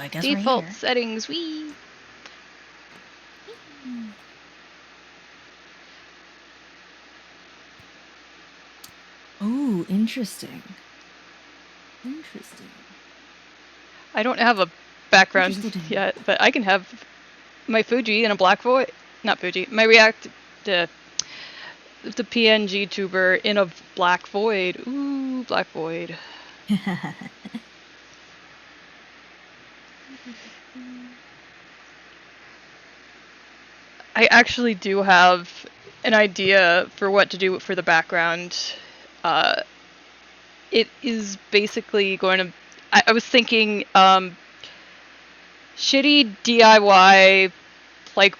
I guess Default we're here. settings, wee. Oh, interesting. Interesting. I don't have a background yet, but I can have my Fuji in a black void. Not Fuji. My React, the PNG tuber in a black void. Ooh, black void. I actually do have an idea for what to do for the background. It is basically going to. I was thinking shitty DIY, like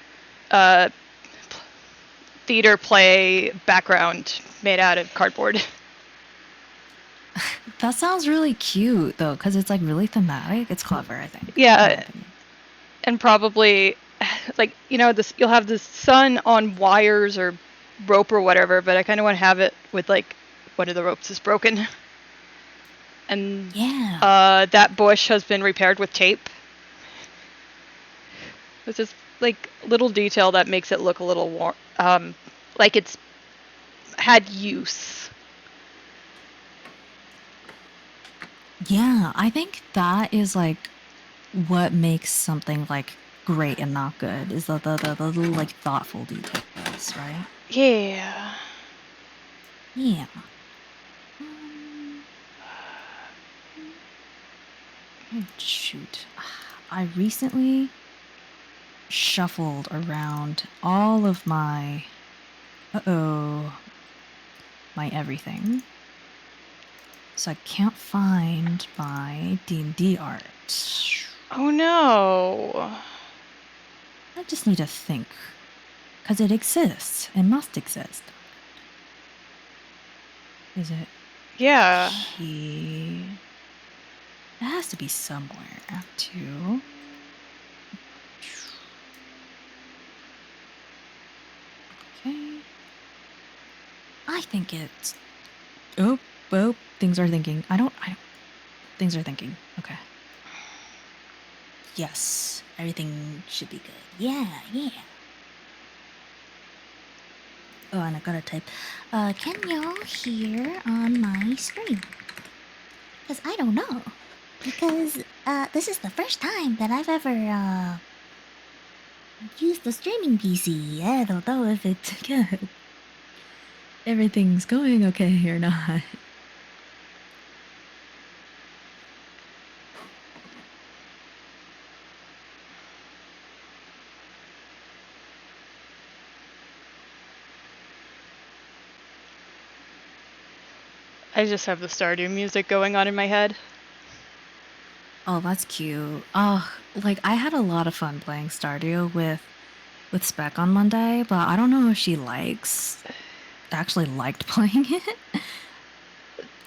theater play background made out of cardboard. That sounds really cute though, because it's like really thematic. It's clever, I think. Yeah, and probably like this. You'll have the sun on wires or rope or whatever, but I kind of want to have it with like one of the ropes is broken, and yeah, that bush has been repaired with tape. It's just like little detail that makes it look a little warm, like it's had use. yeah. I think that is like what makes something like great and not good is the little like thoughtful details, right? Yeah. Yeah. Shoot. I recently shuffled around all of my my everything. So I can't find my D&D art. Oh no. I just need to think. Because it exists. It must exist. Is it? Yeah. It has to be somewhere, too. Okay. I think it's... Oh, things are thinking. I don't... Things are thinking. Okay. Yes. Everything should be good. Yeah. Oh, and I gotta type. Can y'all hear on my screen? Because I don't know. Because, this is the first time that I've ever, used the streaming PC. I don't know if it's good. Everything's going okay or not. I just have the Stardew music going on in my head. Oh, that's cute. Oh, like I had a lot of fun playing Stardew with Spec on Monday, but I don't know if she actually liked playing it.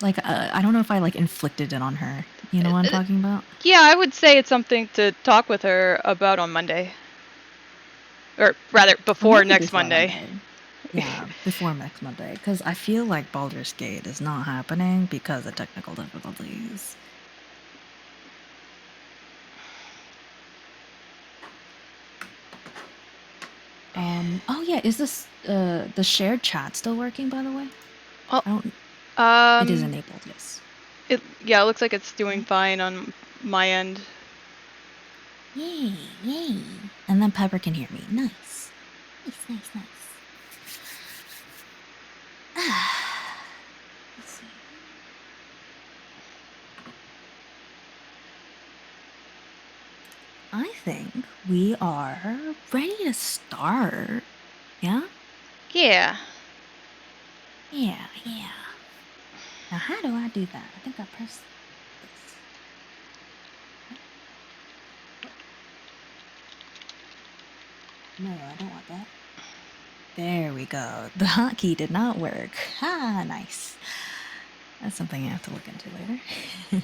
Like I don't know if I like inflicted it on her. You know what I'm talking about? Yeah, I would say it's something to talk with her about on Monday. Or rather, before next Monday. Yeah, before next Monday, because I feel like Baldur's Gate is not happening because of technical difficulties. Oh yeah, is this the shared chat still working, by the way? Oh, I don't. It is enabled, yes. It looks like it's doing fine on my end. Yay! And then Pepper can hear me. Nice. Let's see. I think we are ready to start. Yeah? Yeah. Yeah. Now, how do I do that? I think I press this. No, I don't want that. There we go. The hotkey did not work. Ah, nice. That's something I have to look into later. Hey,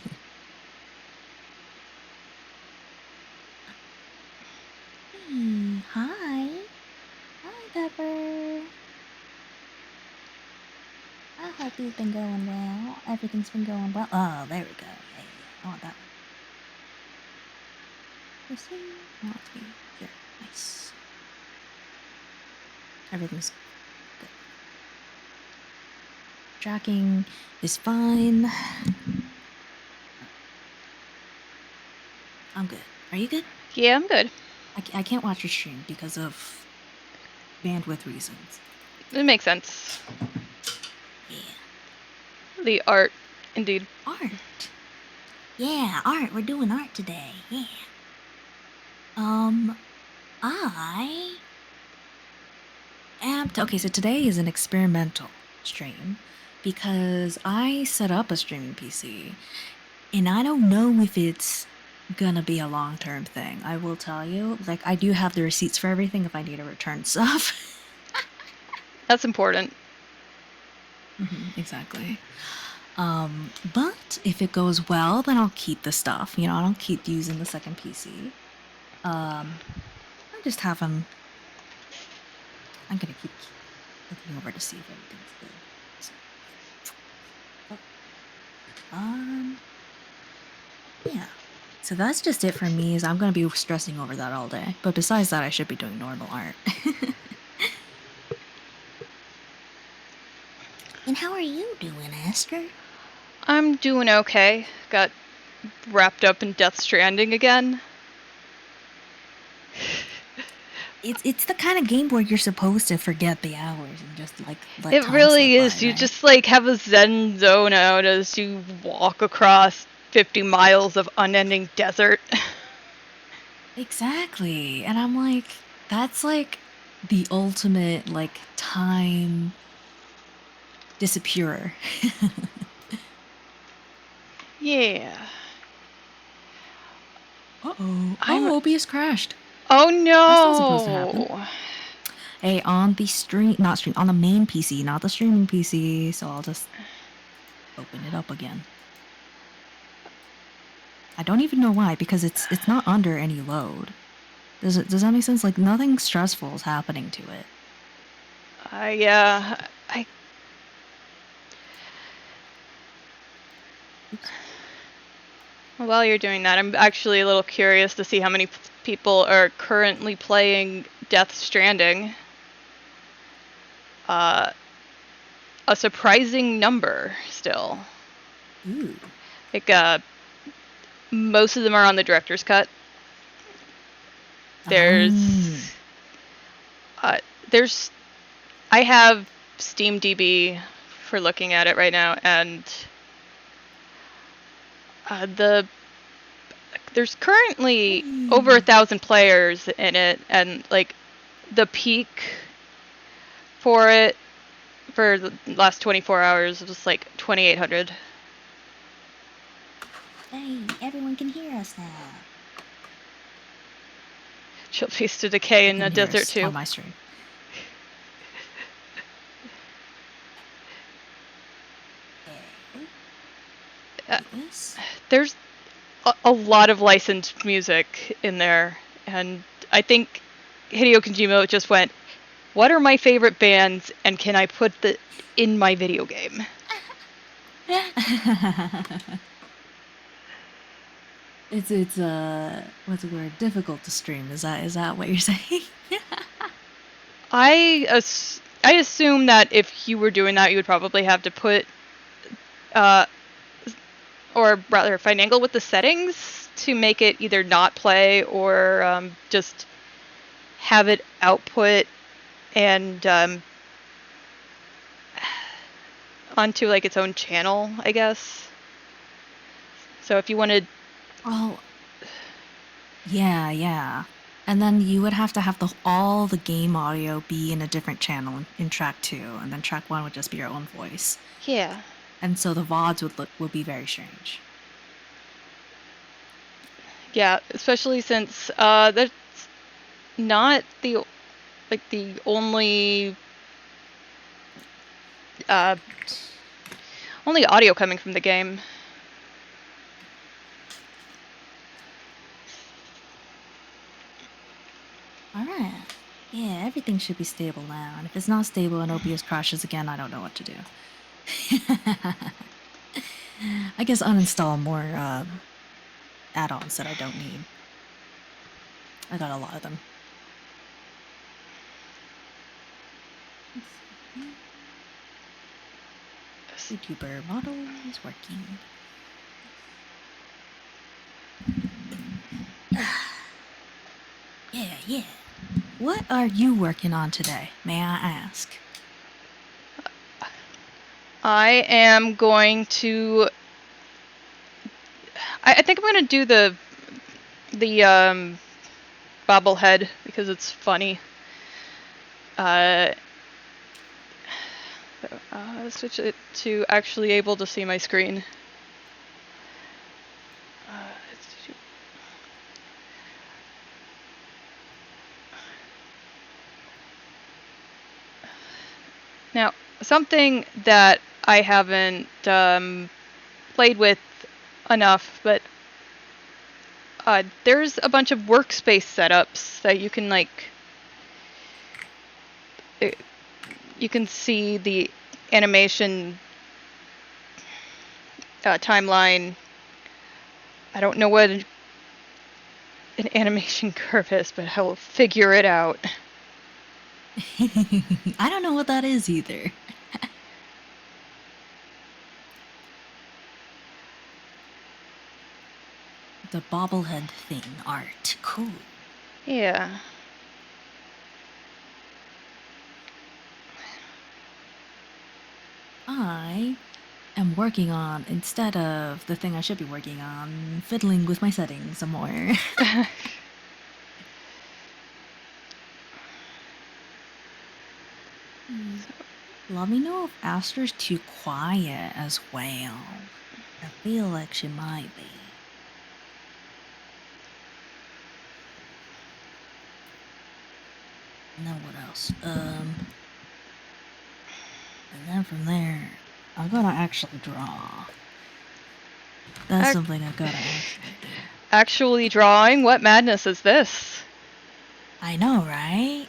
hi. Hi, Pepper. I hope you've been going well. Everything's been going well. Oh, there we go. Hey, I want that This thing? No, it's me. Here. Nice. Everything's good. Tracking is fine. I'm good. Are you good? Yeah, I'm good. I can't watch your stream because of bandwidth reasons. It makes sense. Yeah. The art, indeed. Art. Yeah, art. We're doing art today. Yeah. I am. Okay, so today is an experimental stream because I set up a streaming PC and I don't know if it's gonna be a long-term thing. I will tell you, like, I do have the receipts for everything if I need to return stuff. That's important. Exactly. But if it goes well, then I'll keep the stuff. You know, I don't keep using the second PC. I just have them. I'm gonna keep looking over to see if everything's good. Yeah. So that's just it for me. Is I'm gonna be stressing over that all day. But besides that, I should be doing normal art. And how are you doing, Esther? I'm doing okay. Got wrapped up in Death Stranding again. It's the kind of game where you're supposed to forget the hours and just like let It time really slip is. by, You right? just like have a zen zone out as you walk across 50 miles of unending desert. Exactly. And I'm like, that's like the ultimate like time disappearer. Yeah. Uh-oh. I'm. Oh, OBS crashed. Oh That's not supposed to happen. no! Hey, on the stream, not stream, on the main PC, not the streaming PC. So I'll just open it up again. I don't even know why, because it's not under any load. Does that make sense? Like nothing stressful is happening to it. I. Oops. While you're doing that, I'm actually a little curious to see how many people are currently playing Death Stranding. A surprising number still. Ooh. Like, most of them are on the director's cut. There's, uh, there's, I have SteamDB for looking at it right now, and there's currently over 1,000 players in it, and like the peak for it for the last 24 hours was like 2,800. Hey, everyone can hear us now. Chill Piece to Decay in the desert too. On my stream. There's a lot of licensed music in there, and I think Hideo Kojima just went, "What are my favorite bands, and can I put the in my video game?" It's what's the word? Difficult to stream. Is that what you're saying? I assume that if you were doing that, you would probably have to put, or rather, finagle with the settings to make it either not play or just have it output and onto like its own channel, I guess. So if you wanted, Oh, yeah. And then you would have to have all the game audio be in a different channel in track 2, and then track 1 would just be your own voice. yeah. And so the VODs would be very strange. Yeah, especially since that's not the only audio coming from the game. Alright. Yeah, everything should be stable now. And if it's not stable and OBS crashes again, I don't know what to do. I guess uninstall more add-ons that I don't need. I got a lot of them. YouTuber model is working. Yeah. What are you working on today, may I ask? I am going to. I think I'm going to do the bobblehead because it's funny. Switch it to actually able to see my screen. Now, something that I haven't played with enough, but there's a bunch of workspace setups that you can you can see the animation timeline. I don't know what an animation curve is, but I'll figure it out. I don't know what that is either. The bobblehead thing art. Cool. Yeah. I am working on, instead of the thing I should be working on, fiddling with my settings some more. Let me know if Aster's too quiet as well. I feel like she might be. And then what else? And then from there, I gotta actually draw. That's something I gotta actually do. Actually drawing? What madness is this? I know, right?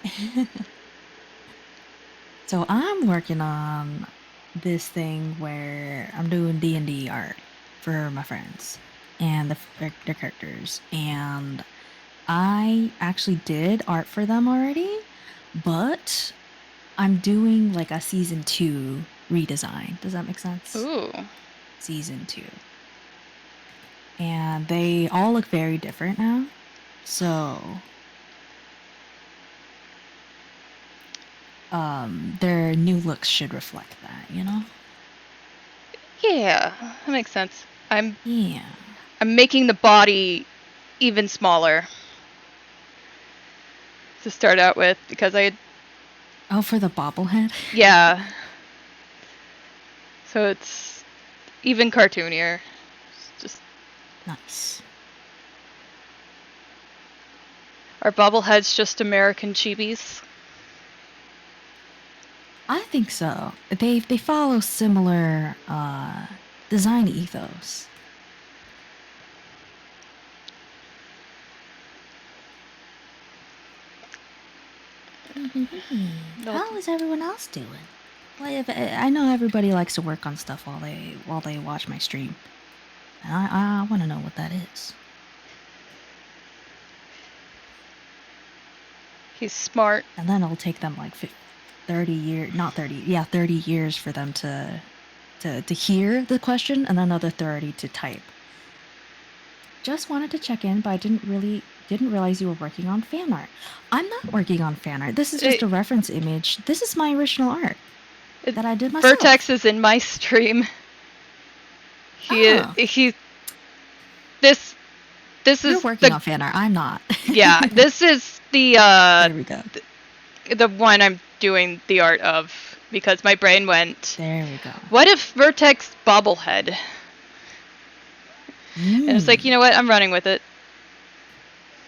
So I'm working on this thing where I'm doing D&D art for my friends and their characters, and I actually did art for them already, but I'm doing like a season 2 redesign. Does that make sense? Ooh. Season 2. And they all look very different now. So their new looks should reflect that, you know? Yeah, that makes sense. I'm Yeah. making the body even smaller to start out with because I had. Oh, for the bobblehead? Yeah. So it's even cartoonier. It's just. Nice. Are bobbleheads just American chibis? I think so. They follow similar design ethos. How is everyone else doing? Well, I know everybody likes to work on stuff while they watch my stream, and I want to know what that is. He's smart. And then it'll take them like 30 years, not 30, yeah, 30 years for them to hear the question, and then another 30 to type. Just wanted to check in, but I didn't realize you were working on fan art. I'm not working on fan art. This is just a reference image. This is my original art that I did myself. Vertex is in my stream. This is. You're working on fan art. I'm not. Yeah, this is the there we go. The one I'm doing the art of because my brain went. There we go. What if Vertex bobblehead? And it's like, you know what? I'm running with it.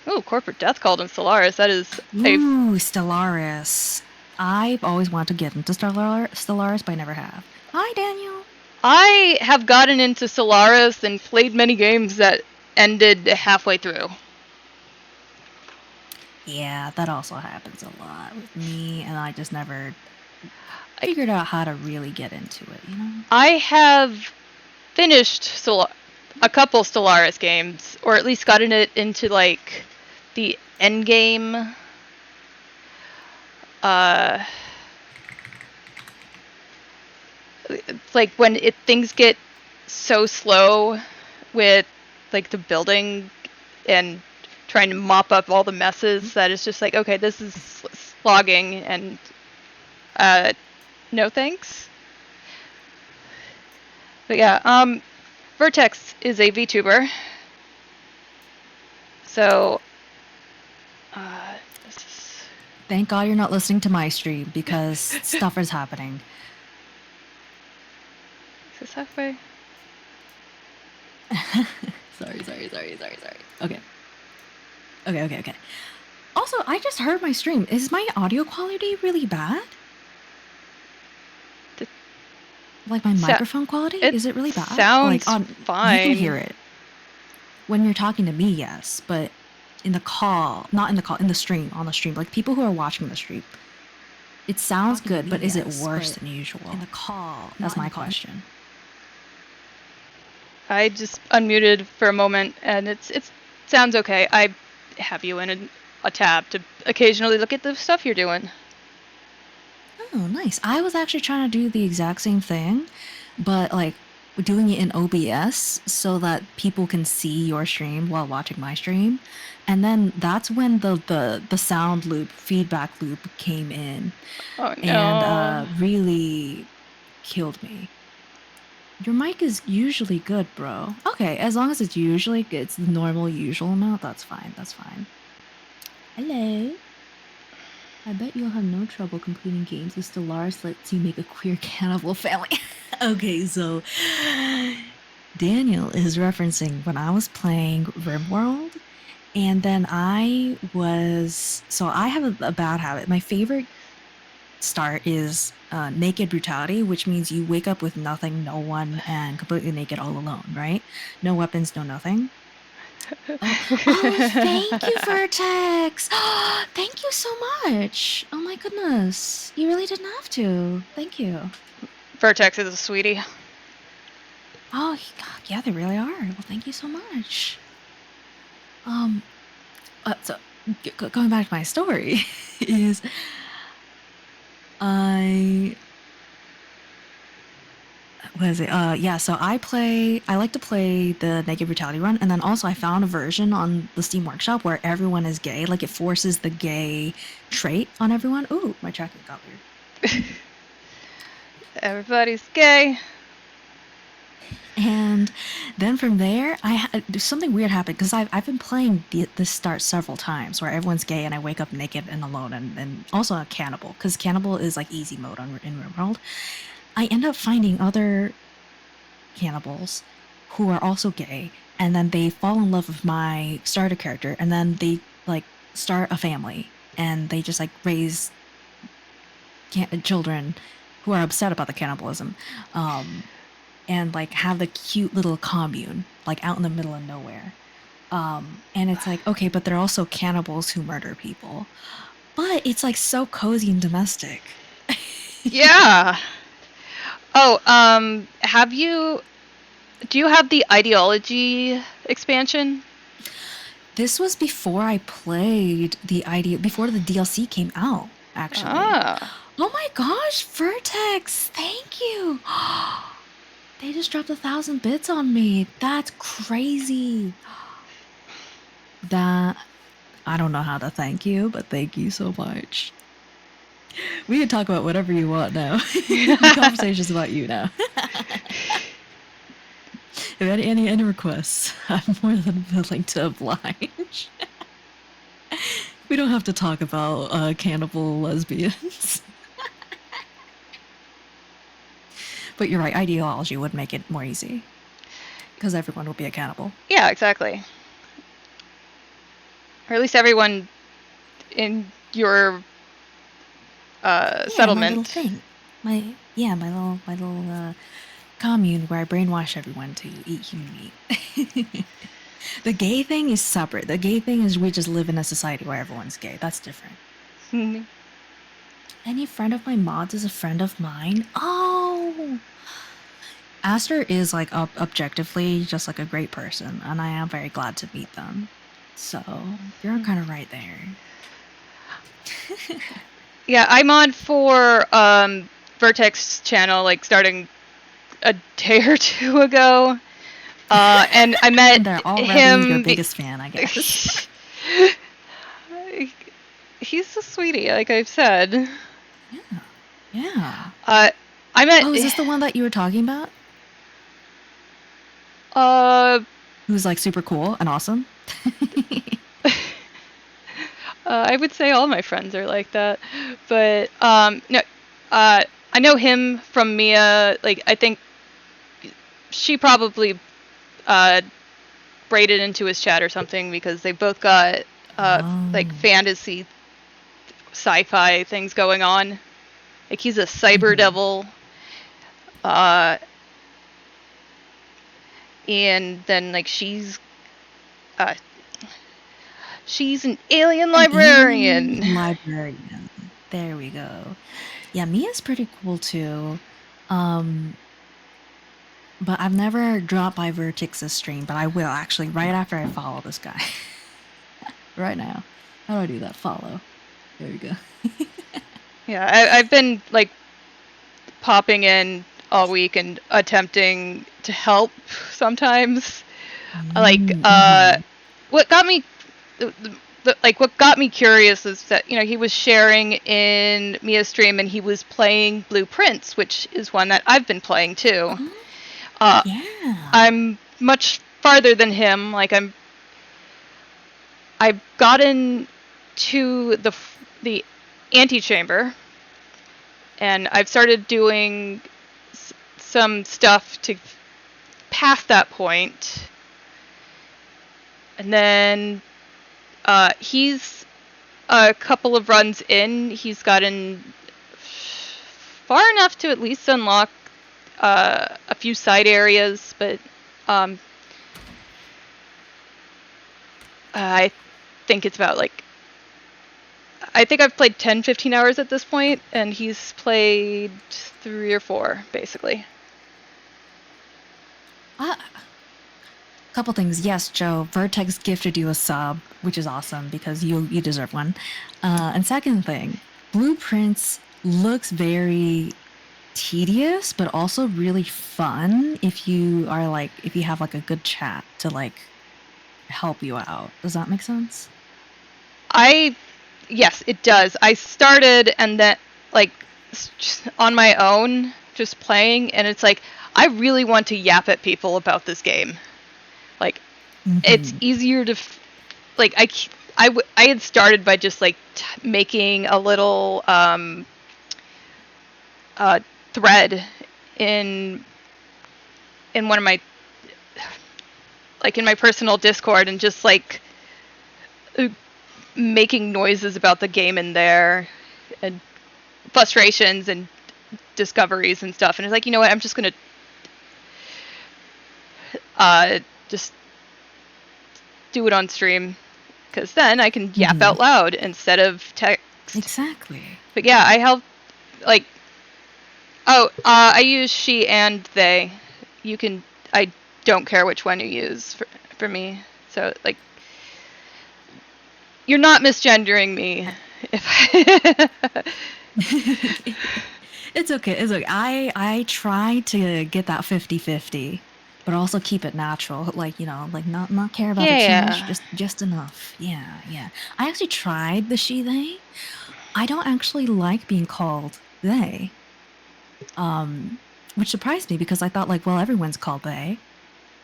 Ooh, Corporate Death called him Stellaris. That is Stellaris. I've always wanted to get into Stellaris, but I never have. Hi, Daniel. I have gotten into Stellaris and played many games that ended halfway through. Yeah, that also happens a lot with me, and I just never figured out how to really get into it, you know? I have finished a couple Stellaris games, or at least gotten it into like the end game. Like when things get so slow with like the building and trying to mop up all the messes that it's just like, okay, this is slogging and no thanks. But yeah, Vertex is a VTuber. So this is... Thank God you're not listening to my stream because stuff is happening. Is this halfway? Sorry. Okay. Also, I just heard my stream. Is my audio quality really bad? Like my microphone quality? Is it really bad? Sounds fine. You can hear it. When you're talking to me, yes, but in the call, not in the call, in the stream, on the stream, like people who are watching the stream, it sounds good, but is it worse than usual? In the call, that's my question. I just unmuted for a moment, and it sounds okay. I have you in a tab to occasionally look at the stuff you're doing. Oh, nice. I was actually trying to do the exact same thing, but like doing it in OBS so that people can see your stream while watching my stream. And then that's when the sound loop, feedback loop came in. Oh, no. And really killed me. Your mic is usually good, bro. Okay, as long as it's usually, it's the normal usual amount, that's fine. Hello. I bet you'll have no trouble completing games if Stellaris lets you make a queer cannibal family. Okay, so Daniel is referencing when I was playing RimWorld, and then I have a bad habit. My favorite start is naked brutality, which means you wake up with nothing, no one, and completely naked all alone, right? No weapons, no nothing. Oh, thank you, Vertex. Thank you so much. Oh my goodness. You really didn't have to. Thank you. Vertex is a sweetie. Oh, God, yeah, they really are. Well, thank you so much. So going back to my story is so I like to play the Naked Brutality run, and then also I found a version on the Steam Workshop where everyone is gay, like it forces the gay trait on everyone. Ooh, my tracking got weird. Everybody's gay. And then from there, something weird happened because I've been playing this start several times where everyone's gay and I wake up naked and alone, and also a cannibal, because cannibal is like easy mode in RimWorld. I end up finding other cannibals who are also gay, and then they fall in love with my starter character, and then they like start a family, and they just like raise children who are upset about the cannibalism, and like have the cute little commune like out in the middle of nowhere. And it's like, okay, but they're also cannibals who murder people, but it's like so cozy and domestic. Yeah. Oh, do you have the ideology expansion? This was before I played before the DLC came out, actually. Oh my gosh, Vertex, thank you. They just dropped 1,000 bits on me. That's crazy. I don't know how to thank you, but thank you so much. We can talk about whatever you want now. The conversation's about you now. If any requests, I'm more than willing to oblige. We don't have to talk about cannibal lesbians. But you're right, ideology would make it more easy. Because everyone would be a cannibal. Yeah, exactly. Or at least everyone in your settlement. My little thing. My little commune where I brainwash everyone to eat human meat. The gay thing is separate. The gay thing is we just live in a society where everyone's gay. That's different. Any friend of my mods is a friend of mine. Oh! Aster is like objectively just like a great person, and I am very glad to meet them. So you're kind of right there. Yeah, I'm on for Vertex channel, like starting a day or two ago. And I met They're already him. your biggest fan, I guess. He's a sweetie, like I've said. Yeah. I met. Oh, is this the one that you were talking about? Who's like super cool and awesome? I would say all my friends are like that, but no. I know him from Mia. Like I think she probably braided into his chat or something because they both got like fantasy sci-fi things going on. Like he's a cyber devil. And then like she's an alien librarian. Librarian. There we go. Yeah, Mia's pretty cool too. But I've never dropped by Vertex's stream, but I will actually right after I follow this guy. Right now. How do I do that? Follow. There we go. Yeah, I've been like popping in all week and attempting to help sometimes. Like what got me what got me curious is that he was sharing in Mia's stream and he was playing Blueprints, which is one that I've been playing too. Yeah. I'm much farther than him. Like I've gotten to the antechamber, and I've started doing some stuff to past that point. And then he's a couple of runs in. He's gotten far enough to at least unlock a few side areas, but I think it's about like I think I've played 10-15 hours at this point, and he's played 3 or 4 basically. Couple things. Yes, Joe, Vertex gifted you a sub, which is awesome because you deserve one. And second thing, Blueprints looks very tedious, but also really fun if you have like a good chat to like help you out. Does that make sense? Yes, it does. I started and then like just on my own, just playing, and it's like I really want to yap at people about this game. Like it's easier to like I had started by just like making a little thread in one of my in my personal Discord and just like making noises about the game in there and frustrations and discoveries and stuff. And it's like, you know what, I'm just gonna just do it on stream because then I can yap out loud instead of text. Exactly. But yeah, I help like I use she and they. You can I don't care which one you use for me. So like you're not misgendering me. It's okay. It's okay. I try to get that 50-50, but also keep it natural. Like, like not care about it too much, just enough. Yeah, yeah. I actually tried the she they. I don't actually like being called they. Which surprised me because I thought like, well, everyone's called they.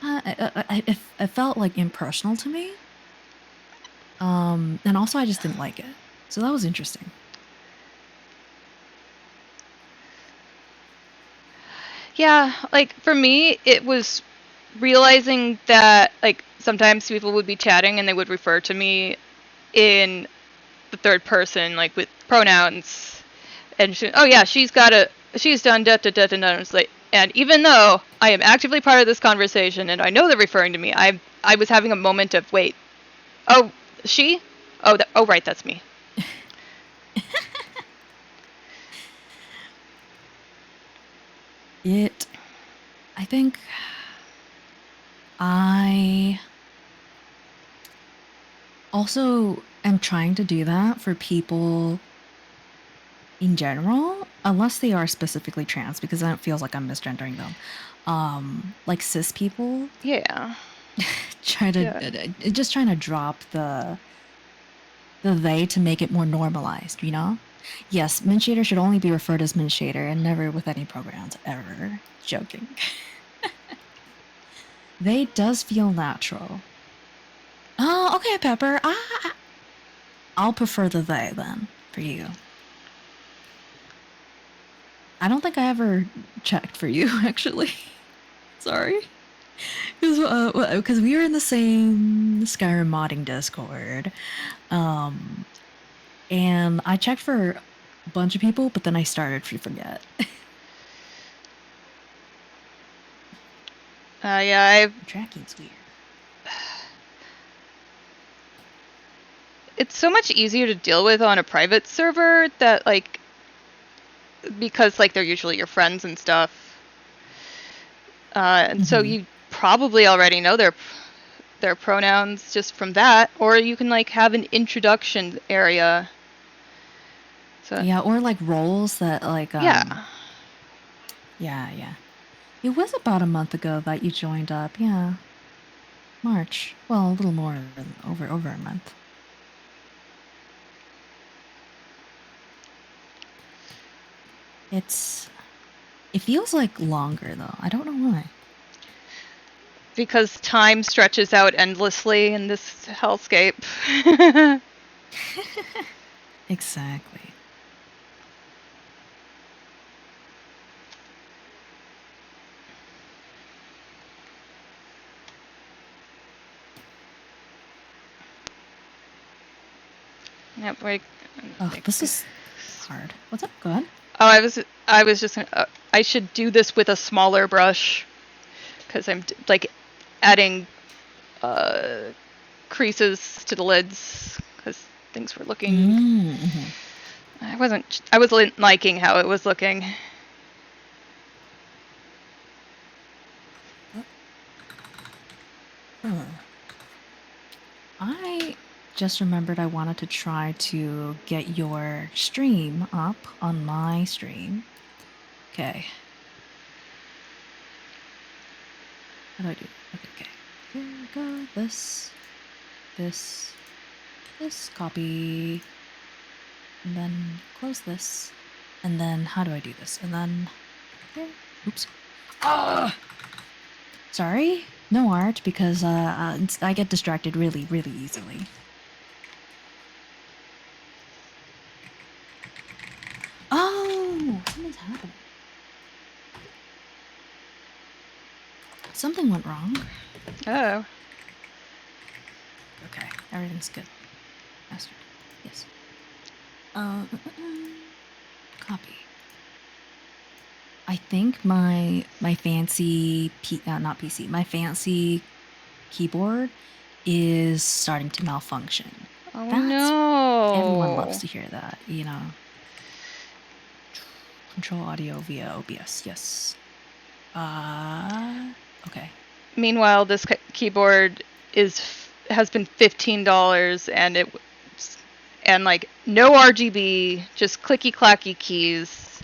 It felt like impersonal to me. And also I just didn't like it. So that was interesting. Yeah, like for me, it was realizing that like sometimes people would be chatting and they would refer to me in the third person, like with pronouns, and she's done da da da da da. Like, and even though I am actively part of this conversation and I know they're referring to me, I was having a moment of wait, oh she, oh right, that's me. I think I Also, I'm trying to do that for people in general, unless they are specifically trans, because then it feels like I'm misgendering them. Like cis people, Yeah. just trying to drop the they to make it more normalized, you know? Yes, Minshader should only be referred as Minshader and never with any pronouns ever. Joking. They does feel natural. Oh, okay, Pepper. I'll prefer the they then for you. I don't think I ever checked for you, actually. Sorry. Because we were in the same Skyrim modding Discord. And I checked for a bunch of people, but then I started to forget. Yeah, Tracking's weird. it's so much easier to deal with on a private server that, like, because, like, they're usually your friends and stuff. And so you probably already know their pronouns just from that, or you can, like, have an introduction area. So Yeah, or like roles that like yeah. Yeah. It was about a month ago that you joined up. Yeah. March. Well, a little more than over a month. It feels like longer though. I don't know why. Because time stretches out endlessly in this hellscape. Exactly. Yep, like, Oh, this is hard. What's up? Go ahead. Oh, I was just I should do this with a smaller brush because I'm like adding creases to the lids because things were looking. I wasn't liking how it was looking. I just remembered I wanted to try to get your stream up on my stream. Okay. How do I do that? Okay. Here we go. This, copy, and then close this. And then how do I do this? And then here. Oops. Ah! Sorry, no art because I get distracted really, really easily. Oh, something's happening. Something went wrong. Oh. Okay, everything's good. Bastard. Yes. Copy. I think my fancy not PC, my fancy keyboard is starting to malfunction. Oh That's no. everyone loves to hear that, you know. Control audio via OBS. Yes. Okay. Meanwhile, this keyboard has been $15 and like no RGB, just clicky clacky keys,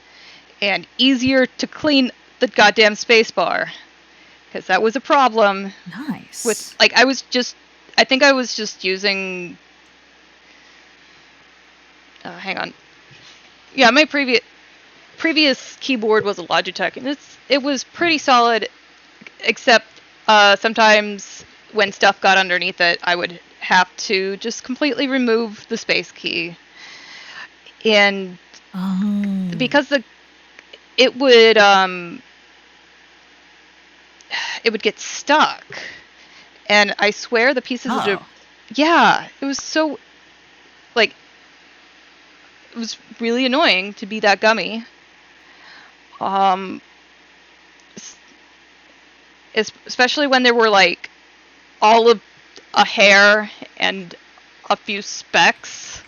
and easier to clean the goddamn spacebar because that was a problem. Nice. With like I think I was just using. Hang on. Yeah, my previous keyboard was a Logitech, and it was pretty solid, except sometimes when stuff got underneath it, I would have to just completely remove the space key, and because it would get stuck, and I swear the pieces of yeah, it was so like it was really annoying to be that gummy. Especially when there were like all of a hair and a few specks.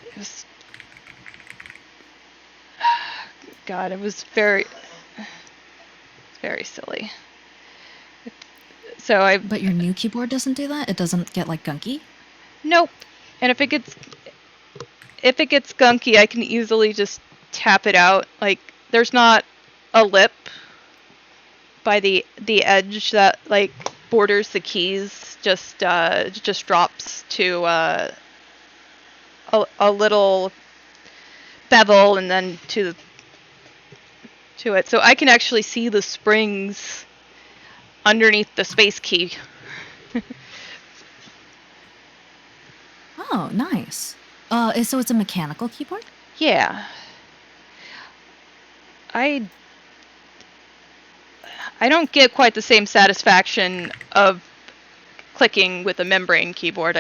It was, God, it was very silly. So But your new keyboard doesn't do that? It doesn't get like gunky? Nope. And if it gets gunky, I can easily just tap it out. Like, there's not a lip by the edge that like borders the keys. Just drops to a little bevel and then to it. So I can actually see the springs underneath the space key. Oh, nice. So it's a mechanical keyboard? Yeah. I don't get quite the same satisfaction of clicking with a membrane keyboard.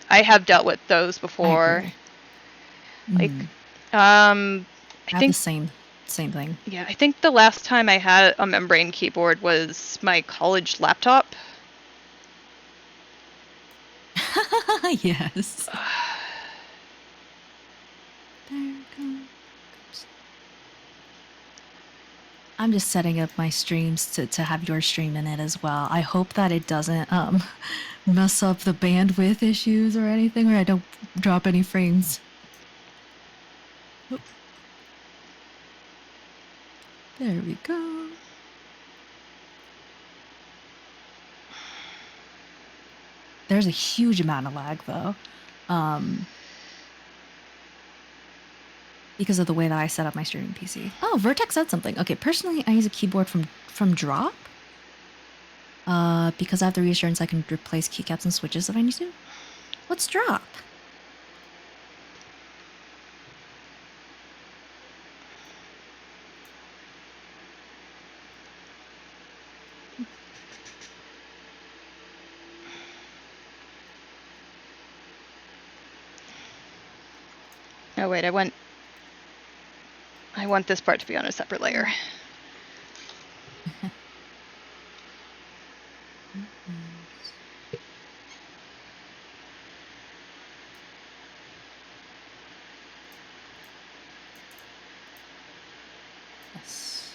I have dealt with those before. Like, I have think the same thing. Yeah, I think the last time I had a membrane keyboard was my college laptop. Yes. There goes. I'm just setting up my streams to have your stream in it as well. I hope that it doesn't mess up the bandwidth issues or anything, or I don't drop any frames. Oh. There we go. There's a huge amount of lag though. Because of the way that I set up my streaming PC. Oh, Vertex said something. Okay, personally, I use a keyboard from Drop. Because I have the reassurance I can replace keycaps and switches if I need to. What's Drop? Oh wait, I want this part to be on a separate layer. Yes.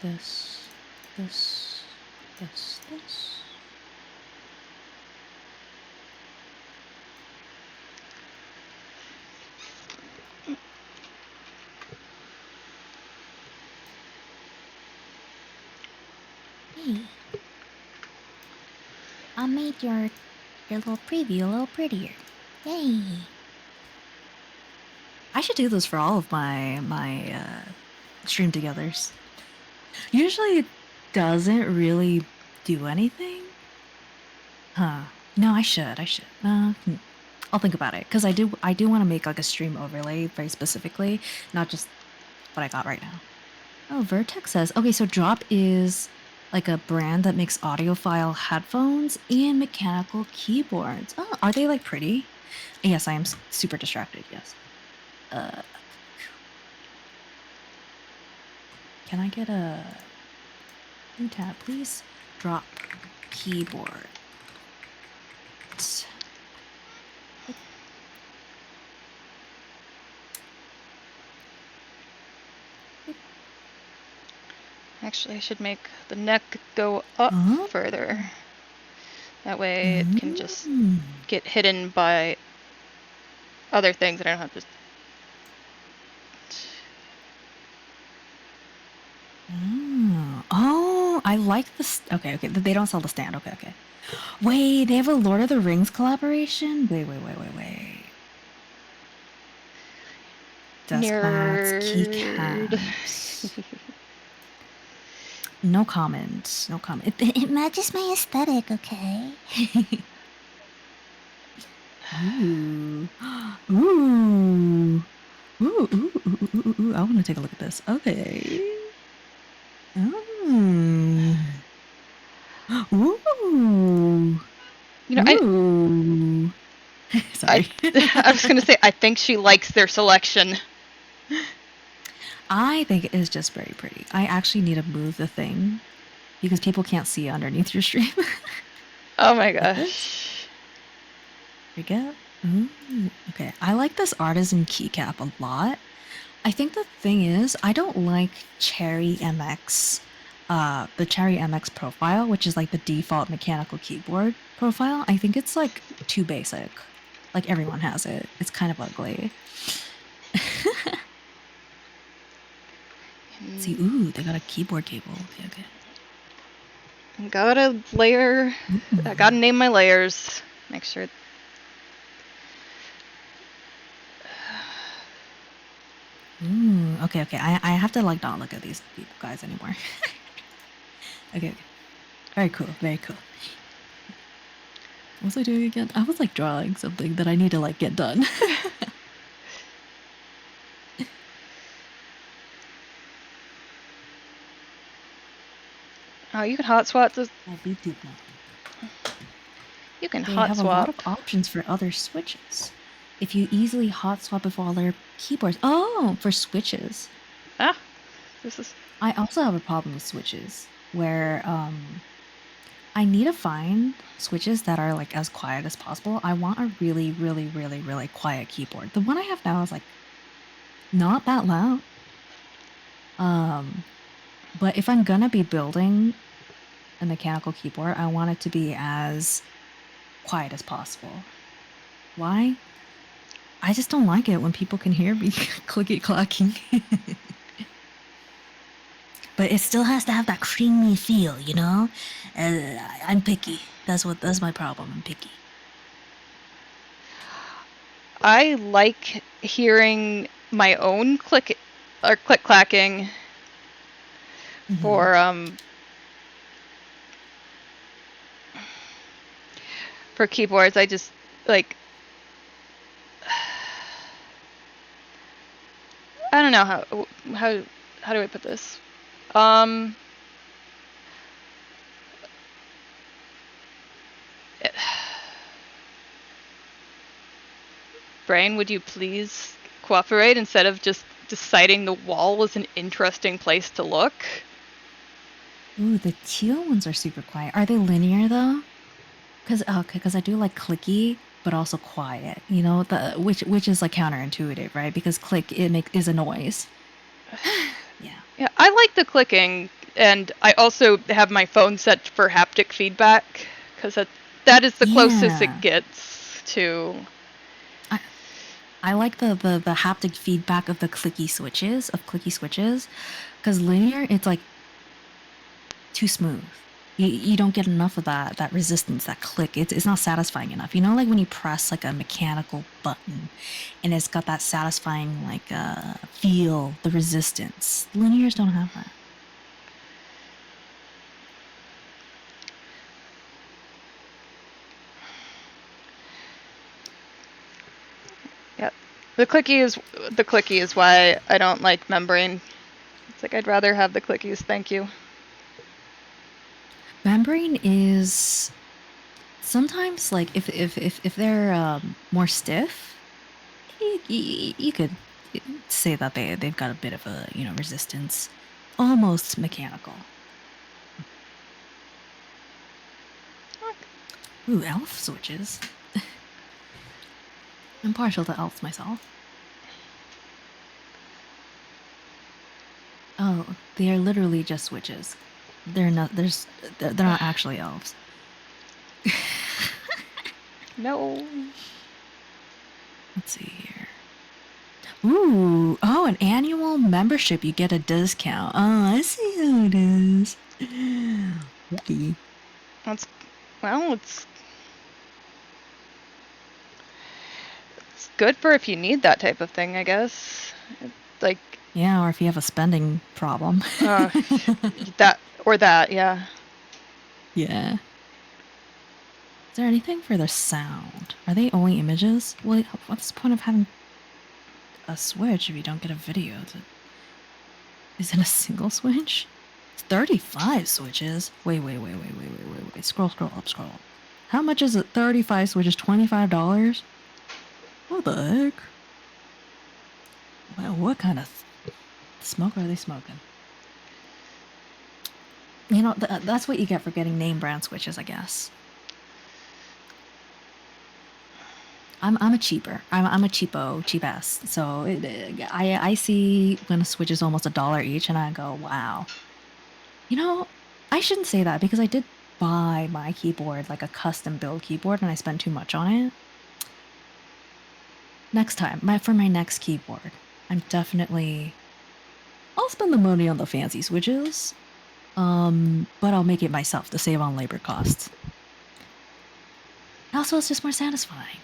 This. Hey. I made your little preview a little prettier. Yay. I should do this for all of my stream togethers. Usually it doesn't really do anything. Huh. No, I should. I'll think about it because I do want to make like a stream overlay very specifically, not just what I got right now. Oh, Vertex says, okay, so Drop is like a brand that makes audiophile headphones and mechanical keyboards. Oh, are they like pretty? Yes, I am super distracted. Yes. Can I get a new tab, please? Drop keyboard. Actually, I should make the neck go up further. That way it can just get hidden by other things that I don't have to... Oh, I like this. Okay. They don't sell the stand. Okay. Wait, they have a Lord of the Rings collaboration? Wait. Desk mats, keycaps. No comment. It matches my aesthetic, okay? Ooh. I want to take a look at this. Okay. Ooh. You know, Sorry. I was going to say, I think she likes their selection. I think it is just very pretty. I actually need to move the thing because people can't see underneath your stream. Oh my gosh. There we go. Ooh, okay. I like this artisan keycap a lot. I think the thing is, I don't like Cherry MX, the Cherry MX profile, which is like the default mechanical keyboard profile. I think it's like too basic. Like everyone has it. It's kind of ugly. See, ooh, they got a keyboard cable. Okay, okay. Gotta layer. I gotta name my layers. Make sure. Ooh, okay, okay. I have to like not look at these people guys anymore. Okay, okay. Very cool, very cool. What was I doing again? I was like drawing something that I need to like get done. Oh, you can hot swap this. You can They hot have a lot swap. of options for other switches. If you easily hot swap with all their keyboards. Oh, for switches. Ah, this is. I also have a problem with switches where I need to find switches that are like as quiet as possible. I want a really, really, really, really quiet keyboard. The one I have now is like not that loud. But if I'm gonna be building a mechanical keyboard, I want it to be as quiet as possible. Why? I just don't like it when people can hear me clicky clacking. But it still has to have that creamy feel, you know? I'm picky. That's my problem. I'm picky. I like hearing my own click or click clacking for keyboards. I just like. I don't know how do I put this? Brain, would you please cooperate instead of just deciding the wall is an interesting place to look? Ooh, the teal ones are super quiet. Are they linear though? Because I do like clicky, but also quiet. You know, which is like counterintuitive, right? Because click is a noise. Yeah. Yeah, I like the clicking, and I also have my phone set for haptic feedback because that is the closest it gets to. I like the haptic feedback of the clicky switches because linear it's like too smooth. You don't get enough of that resistance, that click. It's not satisfying enough. You know, like when you press like a mechanical button and it's got that satisfying like feel, the resistance. Linears don't have that. Yeah, the clicky is why I don't like membrane. It's like I'd rather have the clickies. Thank you. Membrane is sometimes like if they're more stiff, you could say that they've got a bit of a resistance, almost mechanical. Ooh, elf switches. I'm partial to elves myself. Oh, they are literally just switches. They're not actually elves. No. Let's see here. Ooh, oh, an annual membership, you get a discount. Oh, I see how it is. Okay. It's good for if you need that type of thing, I guess. Like. Yeah, or if you have a spending problem. That, yeah. Yeah. Is there anything for their sound? Are they only images? Well, what's the point of having a switch if you don't get a video? Is it a single switch? 35 switches? Wait. Scroll up. How much is it? 35 switches, $25? What the heck? Well, what kind of smoke are they smoking? You know, that's what you get for getting name brand switches, I guess. I'm a cheaper. I'm a cheap ass. So I see when a Switch is almost $1 each, and I go, wow. You know, I shouldn't say that because I did buy my keyboard like a custom build keyboard, and I spent too much on it. Next time, for my next keyboard, I'll spend the money on the fancy switches. But I'll make it myself to save on labor costs. Also, it's just more satisfying.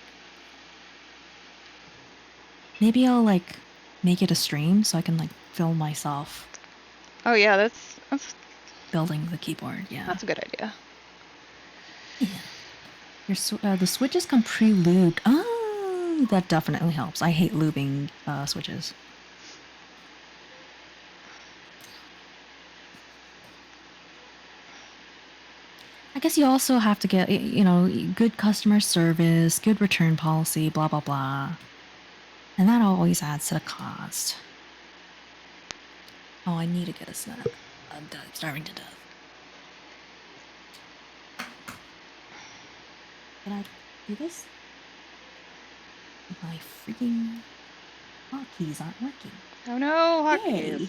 Maybe I'll like make it a stream so I can like film myself Oh yeah, that's building the keyboard. Yeah, a good idea. Yeah. The switches come pre-lubed. Oh, that definitely helps. I hate lubing switches. I guess you also have to get, good customer service, good return policy, blah, blah, blah. And that always adds to the cost. Oh, I need to get a snack. I'm starving to death. Can I do this? My freaking hotkeys aren't working. Oh no, hotkeys. Yay.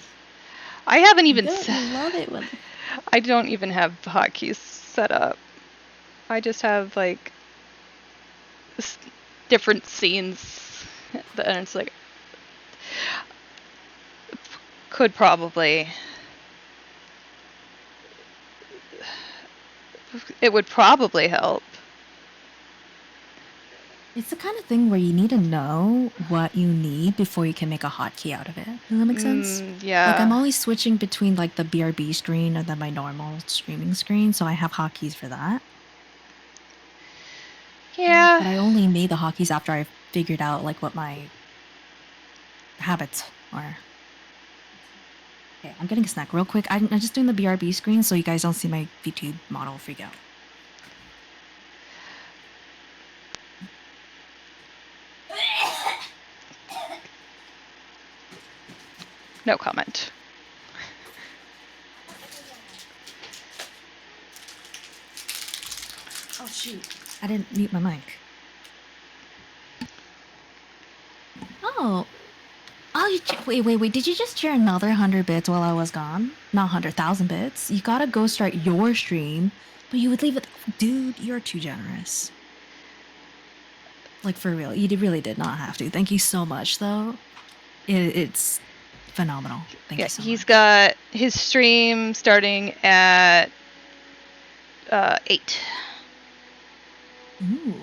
I haven't even Don't you love it when... I don't even have hotkeys set up. I just have like different scenes, and it's like could probably it would probably help. It's the kind of thing where you need to know what you need before you can make a hotkey out of it. Does that make sense? Yeah. Like I'm always switching between like the BRB screen and then my normal streaming screen, so I have hotkeys for that. Yeah. But I only made the hotkeys after I figured out like what my habits are. Okay, I'm getting a snack real quick. I'm just doing the BRB screen so you guys don't see my VTube model freak out. No comment. Oh shoot. I didn't mute my mic. Oh. Oh, wait. Did you just share another 100 bits while I was gone? Not 100,000 bits. You gotta go start your stream, but you would leave it. Dude, you're too generous. Like, for real. You really did not have to. Thank you so much, though. It's phenomenal. Thank you so much. He's got his stream starting at 8. Ooh.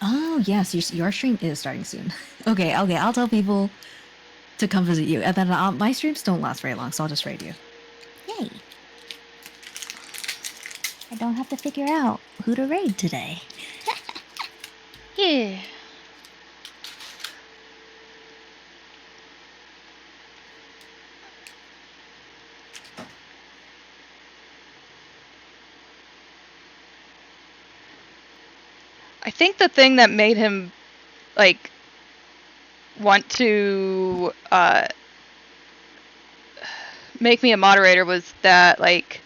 Oh, yes. Your stream is starting soon. Okay. I'll tell people to come visit you. And then my streams don't last very long, so I'll just raid you. Yay. I don't have to figure out who to raid today. Yeah. I think the thing that made him like want to make me a moderator was that like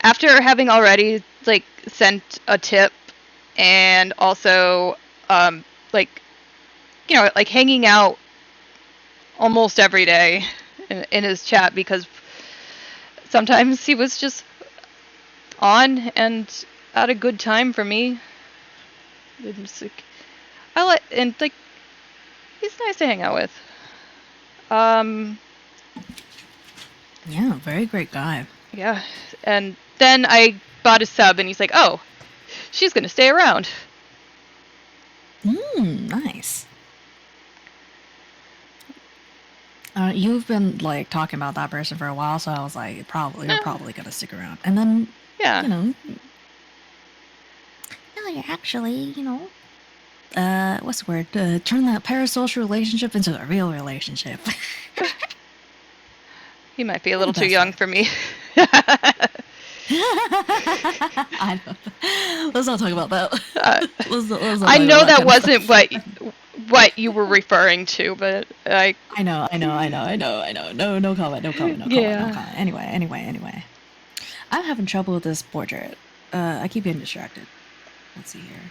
after having already like sent a tip and also like like hanging out almost every day in his chat because sometimes he was just on and had a good time for me. And just, like, he's nice to hang out with. Yeah, very great guy. Yeah, and then I bought a sub, and he's like, "Oh, she's gonna stay around." Nice. You've been like talking about that person for a while, so I was like, you're probably gonna stick around. And then, yeah, no, you're actually, what's the word? Turn that parasocial relationship into a real relationship. he might be a little too young for me. I know. Let's not talk about that. Let's not I know about that wasn't what you were referring to, but I know. No comment. Anyway. I'm having trouble with this portrait. I keep getting distracted. Let's see here.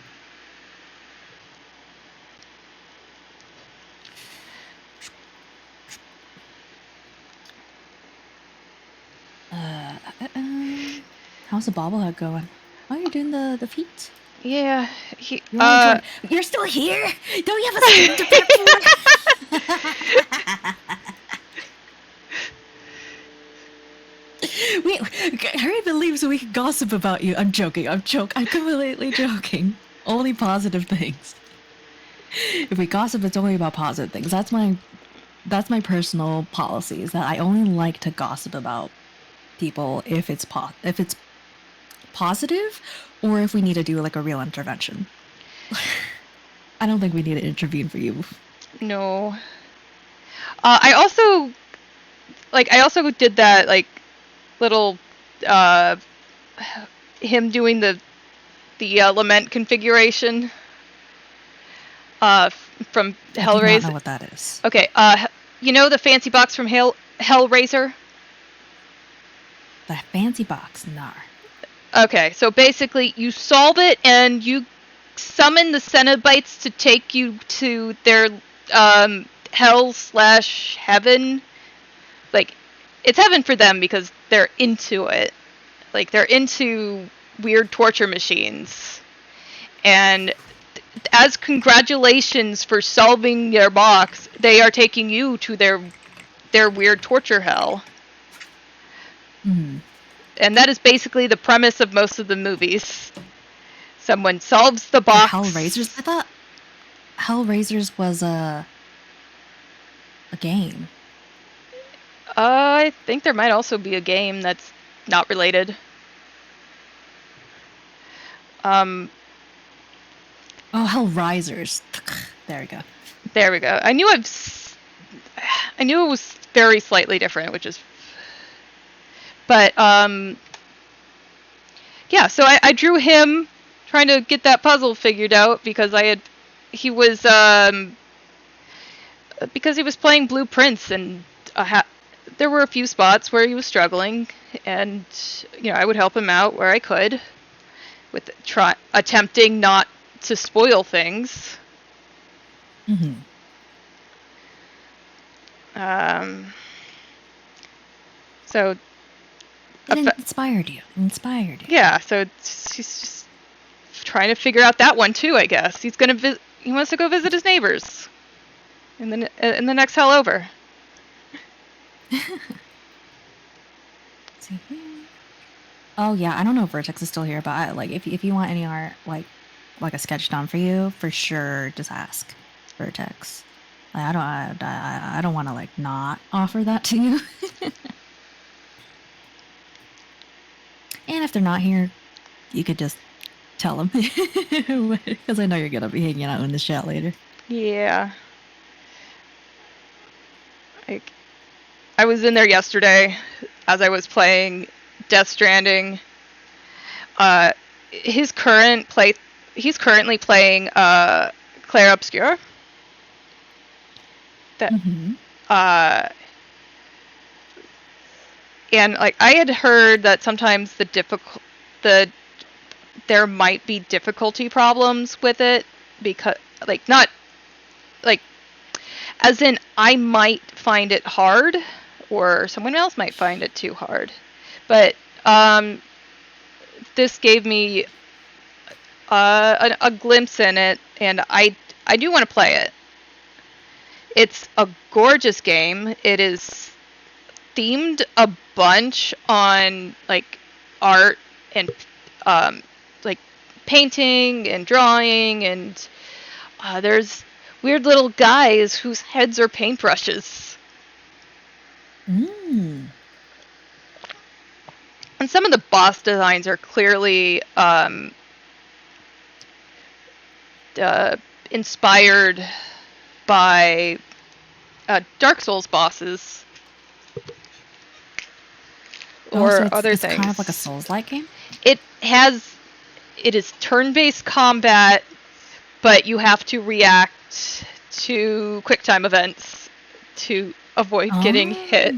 How's the bobblehead going? Oh, you're doing the feet. Yeah. You're still here? Don't you have a stream to prep for? Wait, hurry up and leave so we can gossip about you. I'm joking. I'm completely joking. Only positive things. If we gossip, it's only about positive things. That's my personal policy. Is that I only like to gossip about people if it's positive, or if we need to do like a real intervention. I don't think we need to intervene for you. No. I also did that like little him doing the lament configuration from Hellraiser. I do not know what that is. Okay, you know the fancy box from Hellraiser? The fancy box, nah. Okay, so basically you solve it and you summon the Cenobites to take you to their hell/heaven. Like, it's heaven for them because they're into it. Like, they're into weird torture machines. And as congratulations for solving their box, they are taking you to their weird torture hell. Mm-hmm. And that is basically the premise of most of the movies. Someone solves the box. Hellraisers? I thought Hellraisers was a game. I think there might also be a game that's not related. Oh, Hellraisers. There we go. There we go. I knew it was very slightly different, which is. But yeah. So I drew him trying to get that puzzle figured out because he was playing Blueprints and there were a few spots where he was struggling, and I would help him out where I could with attempting not to spoil things. Mm-hmm. So it inspired you. Yeah, so she's just trying to figure out that one too, I guess. He wants to go visit his neighbors in the next hell over. See here. Oh yeah, I don't know if Vertex is still here, but if you want any art like a sketch done for you, for sure, just ask Vertex. I don't want to like not offer that to you. And if they're not here, you could just tell them, because I know you're gonna be hanging out in the chat later. Yeah. I was in there yesterday as I was playing Death Stranding. He's currently playing Clair Obscur. Mm-hmm. And like I had heard that sometimes there might be difficulty problems with it, because not like as in I might find it hard or someone else might find it too hard. But this gave me a glimpse in it, and I do want to play it. It's a gorgeous game. It is themed a bunch on like art and like painting and drawing, and there's weird little guys whose heads are paintbrushes. Mm. And some of the boss designs are clearly inspired by Dark Souls bosses or other things. It's kind of like a Souls-like game? It is turn-based combat, but you have to react to quick-time events to avoid getting hit.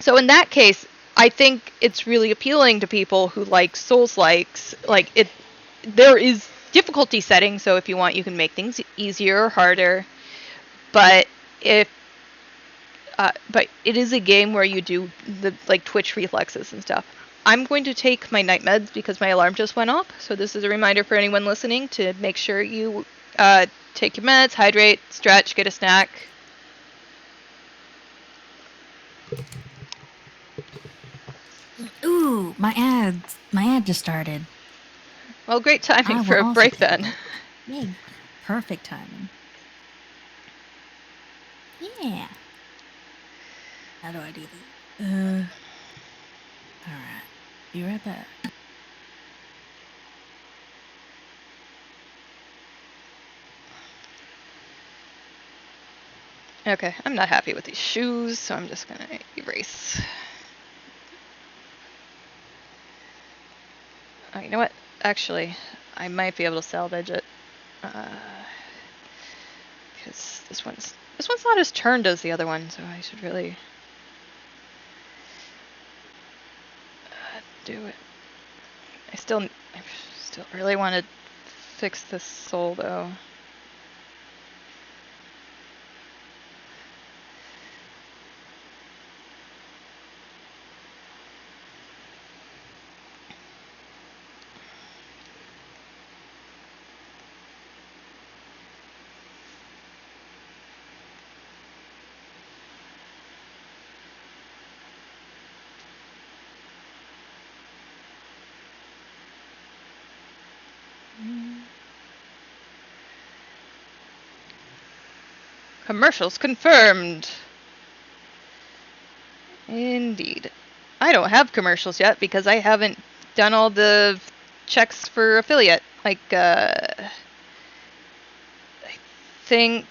So in that case, I think it's really appealing to people who like Souls-likes. There is difficulty settings, so if you want, you can make things easier or harder. But if but it is a game where you do the like Twitch reflexes and stuff. I'm going to take my night meds because my alarm just went off. So this is a reminder for anyone listening to make sure you take your meds, hydrate, stretch, get a snack. Ooh, my ad just started. Well, great timing for a break then. Yay, perfect timing. Yeah. How do I do this? Alright. Be right back. Okay, I'm not happy with these shoes, so I'm just gonna erase. Oh, you know what? Actually, I might be able to salvage it. Because this one's not as turned as the other one, so I should really do it. I still really want to fix this sole though. Commercials confirmed. Indeed. I don't have commercials yet because I haven't done all the checks for affiliate. Like, I think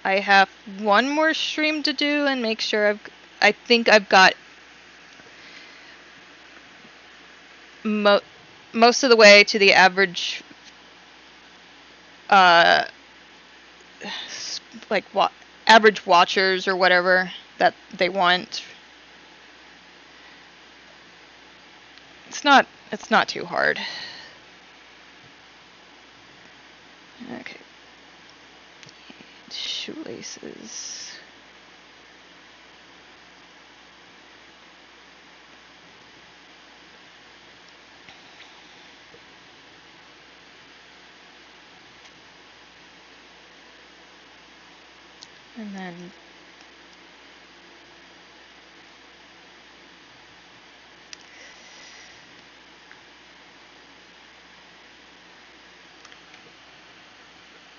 I have one more stream to do and make sure I think I've got most of the way to the average like average watchers or whatever that they want. It's not too hard. Okay. Shoelaces. And then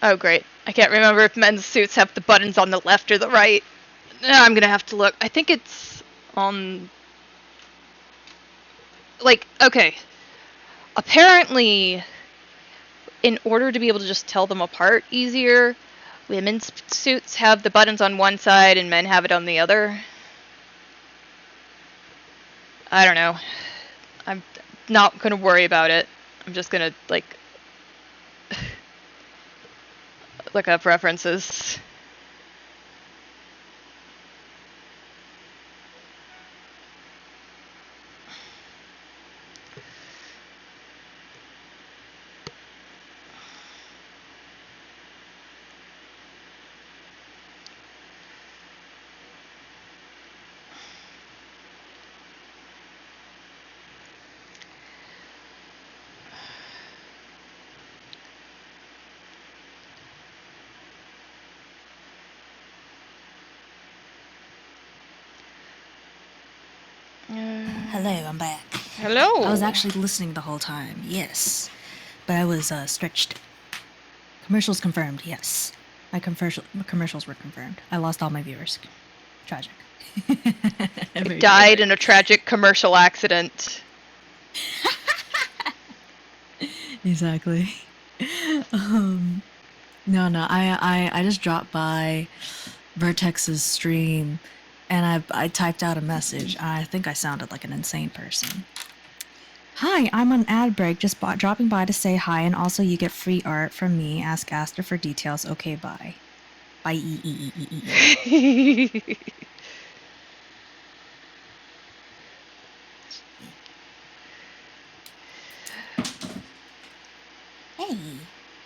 oh great. I can't remember if men's suits have the buttons on the left or the right. I'm gonna have to look. I think it's on like okay. Apparently in order to be able to just tell them apart easier, women's suits have the buttons on one side and men have it on the other. I don't know. I'm not gonna worry about it. I'm just gonna like look up references. Hello, I'm back. Hello. I was actually listening the whole time, yes. But I was stretched. Commercials confirmed, yes. My commercials were confirmed. I lost all my viewers. Tragic. I died in a tragic commercial accident. Exactly. No, I just dropped by Vertex's stream and I typed out a message. I think I sounded like an insane person. Hi, I'm on ad break, just dropping by to say hi, and also you get free art from me. Ask Aster for details. Okay, bye. Bye. Hey.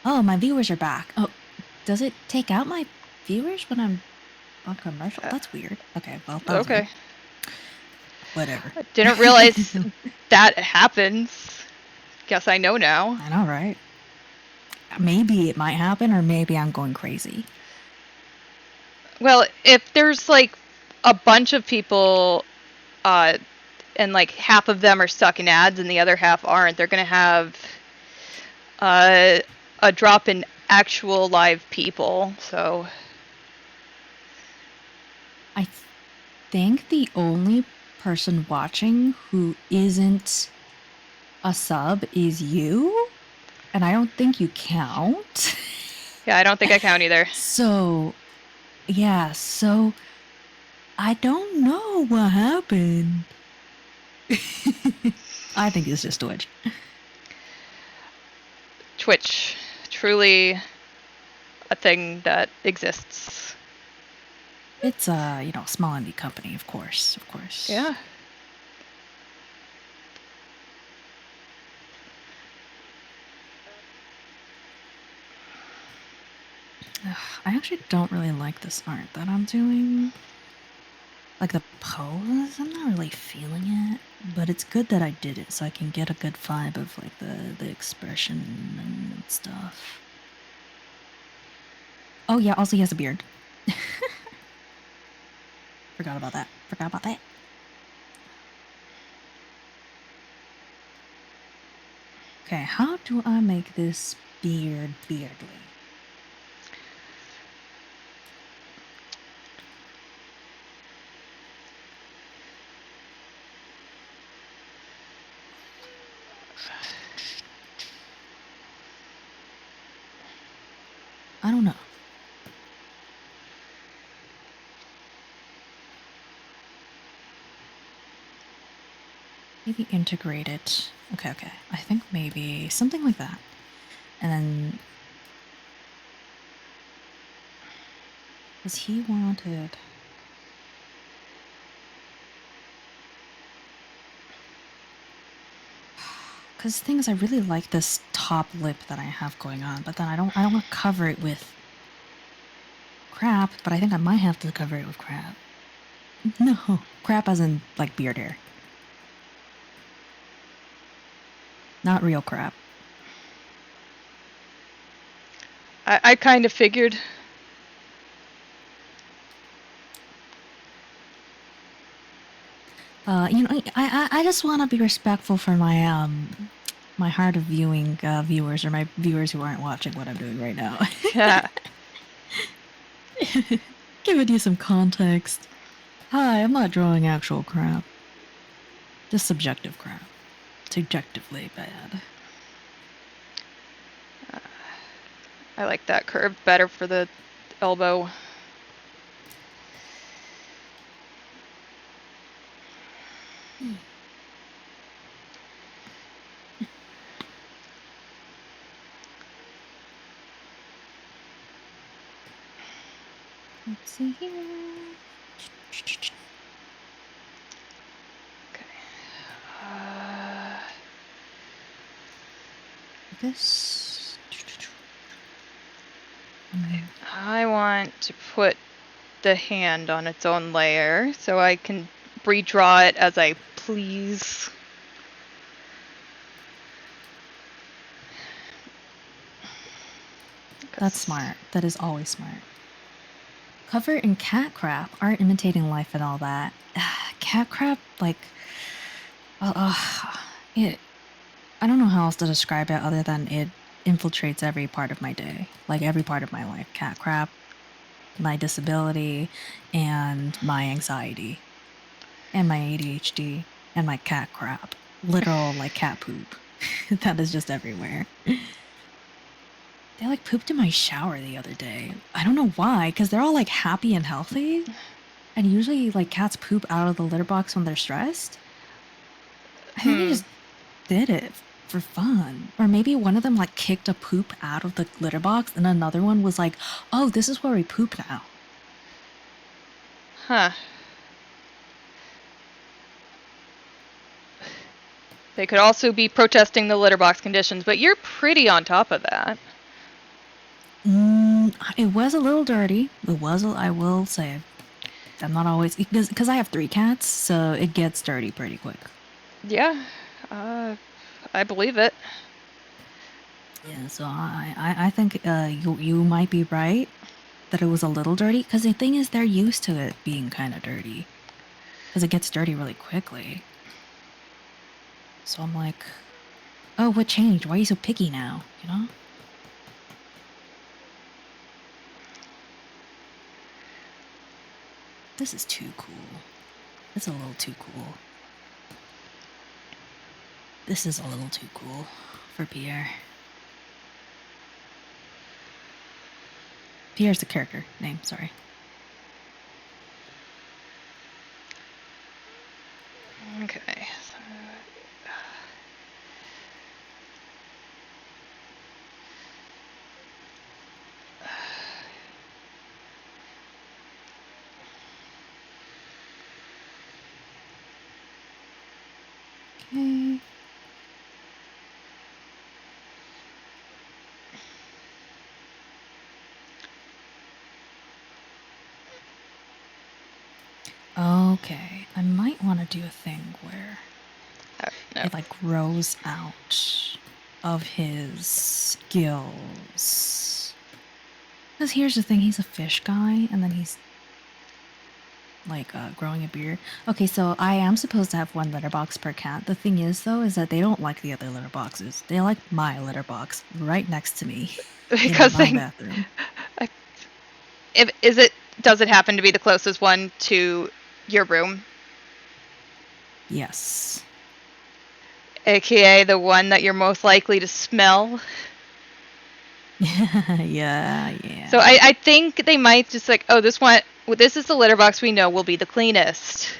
Oh, my viewers are back. Oh, does it take out my viewers when I'm A commercial? That's weird. Okay, well, that was Okay. weird. Whatever. I didn't realize that happens. Guess I know now. I know, right? Maybe it might happen, or maybe I'm going crazy. Well, if there's like a bunch of people, and like half of them are stuck in ads and the other half aren't, they're gonna have a drop in actual live people. So I think the only person watching who isn't a sub is you, and I don't think you count. yeah, I don't think I count either. So, yeah, so I don't know what happened. I think it's just Twitch. Twitch, truly a thing that exists. It's a, small indie company, of course. Yeah. I actually don't really like this art that I'm doing. Like the pose, I'm not really feeling it, but it's good that I did it so I can get a good vibe of like the expression and stuff. Oh yeah, also he has a beard. Forgot about that. Okay, how do I make this beard beardly? I don't know. Maybe integrate it. Okay. I think maybe something like that. And then, because he wanted... Because the thing is, I really like this top lip that I have going on, but then I don't want to cover it with crap, but I think I might have to cover it with crap. No, crap as in, like, beard hair. Not real crap. I kind of figured. I just want to be respectful for my my hard of viewing viewers, or my viewers who aren't watching what I'm doing right now. Yeah. Giving you some context. Hi, I'm not drawing actual crap. Just subjective crap. Subjectively bad. I like that curve better for the elbow. Let's see here. Okay. This. I want to put the hand on its own layer so I can redraw it as I please. That's smart. That is always smart. Cover in cat crap, art imitating life and all that. Cat crap, like, it. I don't know how else to describe it other than it infiltrates every part of my day, like every part of my life. Cat crap, my disability, and my anxiety, and my ADHD, and my cat crap. Literal, like, cat poop. That is just everywhere. They like pooped in my shower the other day. I don't know why, because they're all like happy and healthy. And usually like cats poop out of the litter box when they're stressed. I think they just did it for fun. Or maybe one of them like kicked a poop out of the litter box and another one was like, oh, this is where we poop now. Huh. They could also be protesting the litter box conditions, but you're pretty on top of that. It was a little dirty. I will say. I'm not always because I have 3 cats, so it gets dirty pretty quick. Yeah, I believe it. Yeah, so I think you might be right that it was a little dirty, because the thing is they're used to it being kind of dirty, because it gets dirty really quickly. So I'm like, oh, what changed? Why are you so picky now? You know? This is too cool. It's a little too cool. This is a little too cool for Pierre. Pierre's the character name, sorry. Okay. Okay. Okay, I might want to do a thing where No. it like grows out of his gills. Because here's the thing, he's a fish guy, and then he's like growing a beard. Okay, so I am supposed to have 1 litter box per cat. The thing is, though, is that they don't like the other litter boxes. They like my litter box right next to me Because in my bathroom. Does it happen to be the closest one to your room? Yes. AKA the one that you're most likely to smell? Yeah. So I think they might just like, oh, this is the litter box we know will be the cleanest.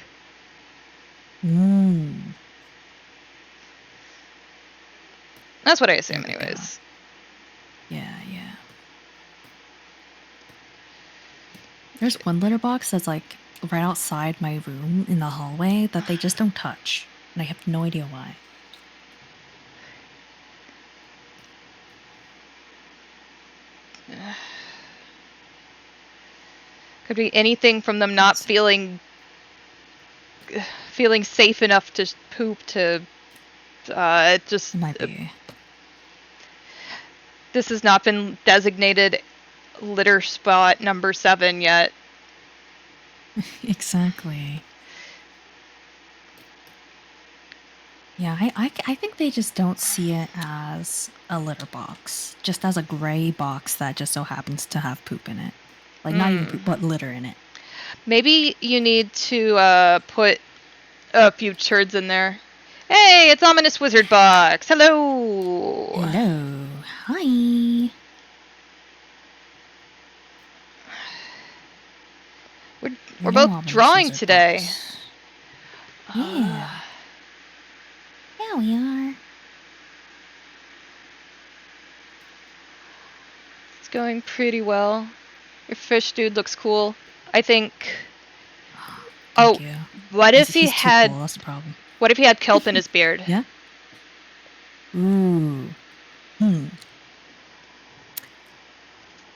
That's what I assume, There we go. anyways. Yeah. There's 1 litter box that's like right outside my room in the hallway that they just don't touch, and I have no idea why. Could be anything from them not feeling safe enough to poop to just. It might be. This has not been designated litter spot number 7 yet. Exactly. Yeah, I think they just don't see it as a litter box, just as a gray box that just so happens to have poop in it. Like, not even poop, but litter in it. Maybe you need to put a few turds in there. Hey, it's Ominous Wizard Box. Hello. Hello. Hi. We're both drawing today. Yeah. Yeah, we are. It's going pretty well. Your fish dude looks cool. I think. Thank you. What if he He's had? Too cool, that's the problem. What if he had kelp in his beard? Yeah. Ooh.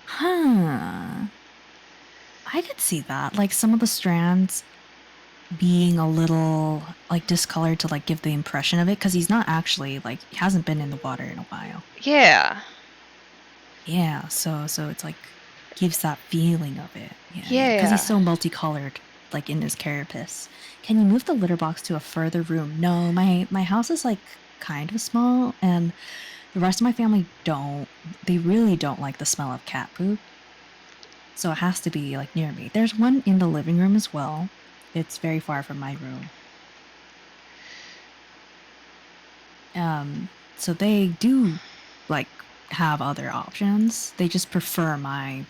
Huh. I could see that. Like some of the strands being a little like discolored to like give the impression of it, because he's not actually like, he hasn't been in the water in a while. Yeah. Yeah, so it's like gives that feeling of it. Yeah. Because he's so multicolored, like in his carapace. Can you move the litter box to a further room? No, my house is like kind of small, and the rest of my family they really don't like the smell of cat poop. So it has to be like near me. There's one in the living room as well. It's very far from my room. So they do like have other options. They just prefer my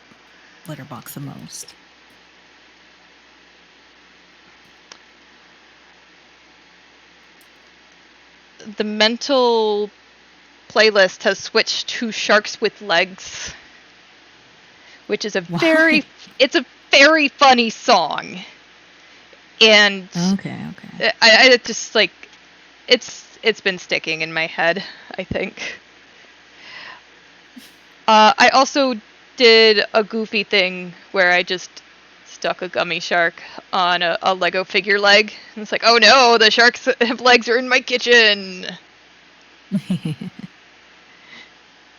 litter box the most. The mental playlist has switched to Sharks with Legs, which is a very funny song. And okay. I just like it's been sticking in my head, I think. I also did a goofy thing where I just stuck a gummy shark on a Lego figure leg. And it's like, oh no, the shark's legs are in my kitchen.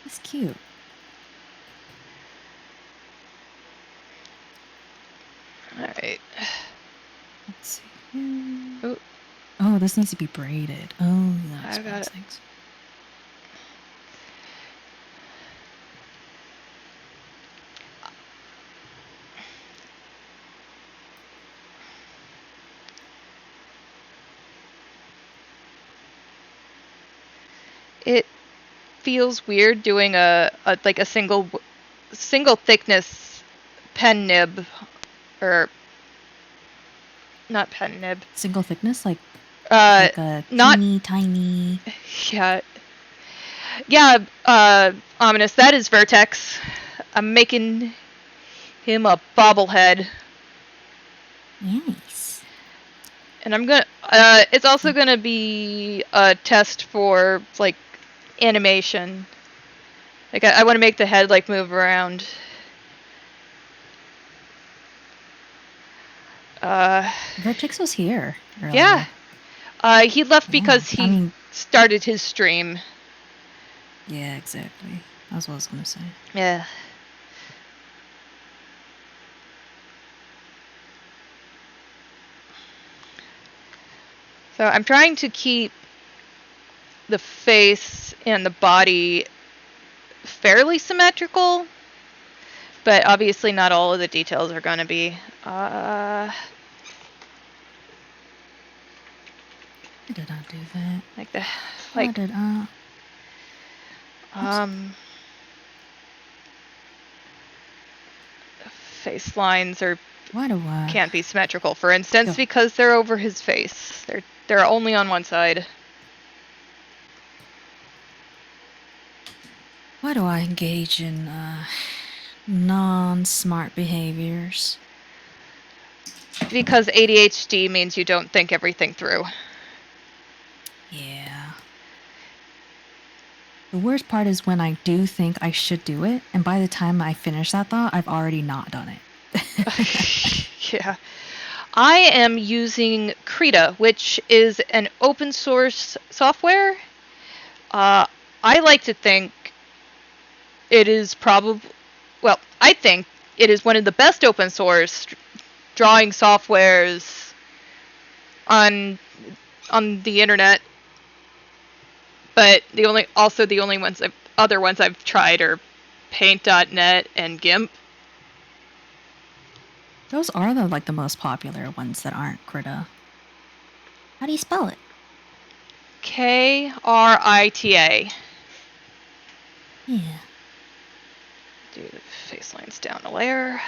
It's cute. All right. Let's see. Ooh. Oh, this needs to be braided. Oh, that I got explains it. things. It feels weird doing a like a single thickness pen nib, or not pen nib. Single thickness, like a Not teeny tiny. yeah. Ominous. That is Vertex. I'm making him a bobblehead, Nice. and I'm gonna. It's also gonna be a test for like animation. Like I want to make the head like move around. Vertex was here earlier. Yeah. He left because I mean, started his stream. yeah, exactly. That's what I was gonna say. Yeah. So I'm trying to keep the face and the body fairly symmetrical, but obviously not all of the details are going to be. Why did I do that? Like the Why like did I? face lines are Why do I? can't be symmetrical, for instance, Go. because they're over his face. They're only on one side. Why do I engage in non-smart behaviors? Because ADHD means you don't think everything through. Yeah. The worst part is when I do think I should do it, and by the time I finish that thought, I've already not done it. Yeah. I am using Krita, which is an open source software. I like to think it is I think it is one of the best open source drawing softwares on the internet. But the only other ones I've tried are Paint.net and GIMP. Those are the most popular ones that aren't Krita. How do you spell it? Krita. Yeah. Do the face lines down a layer.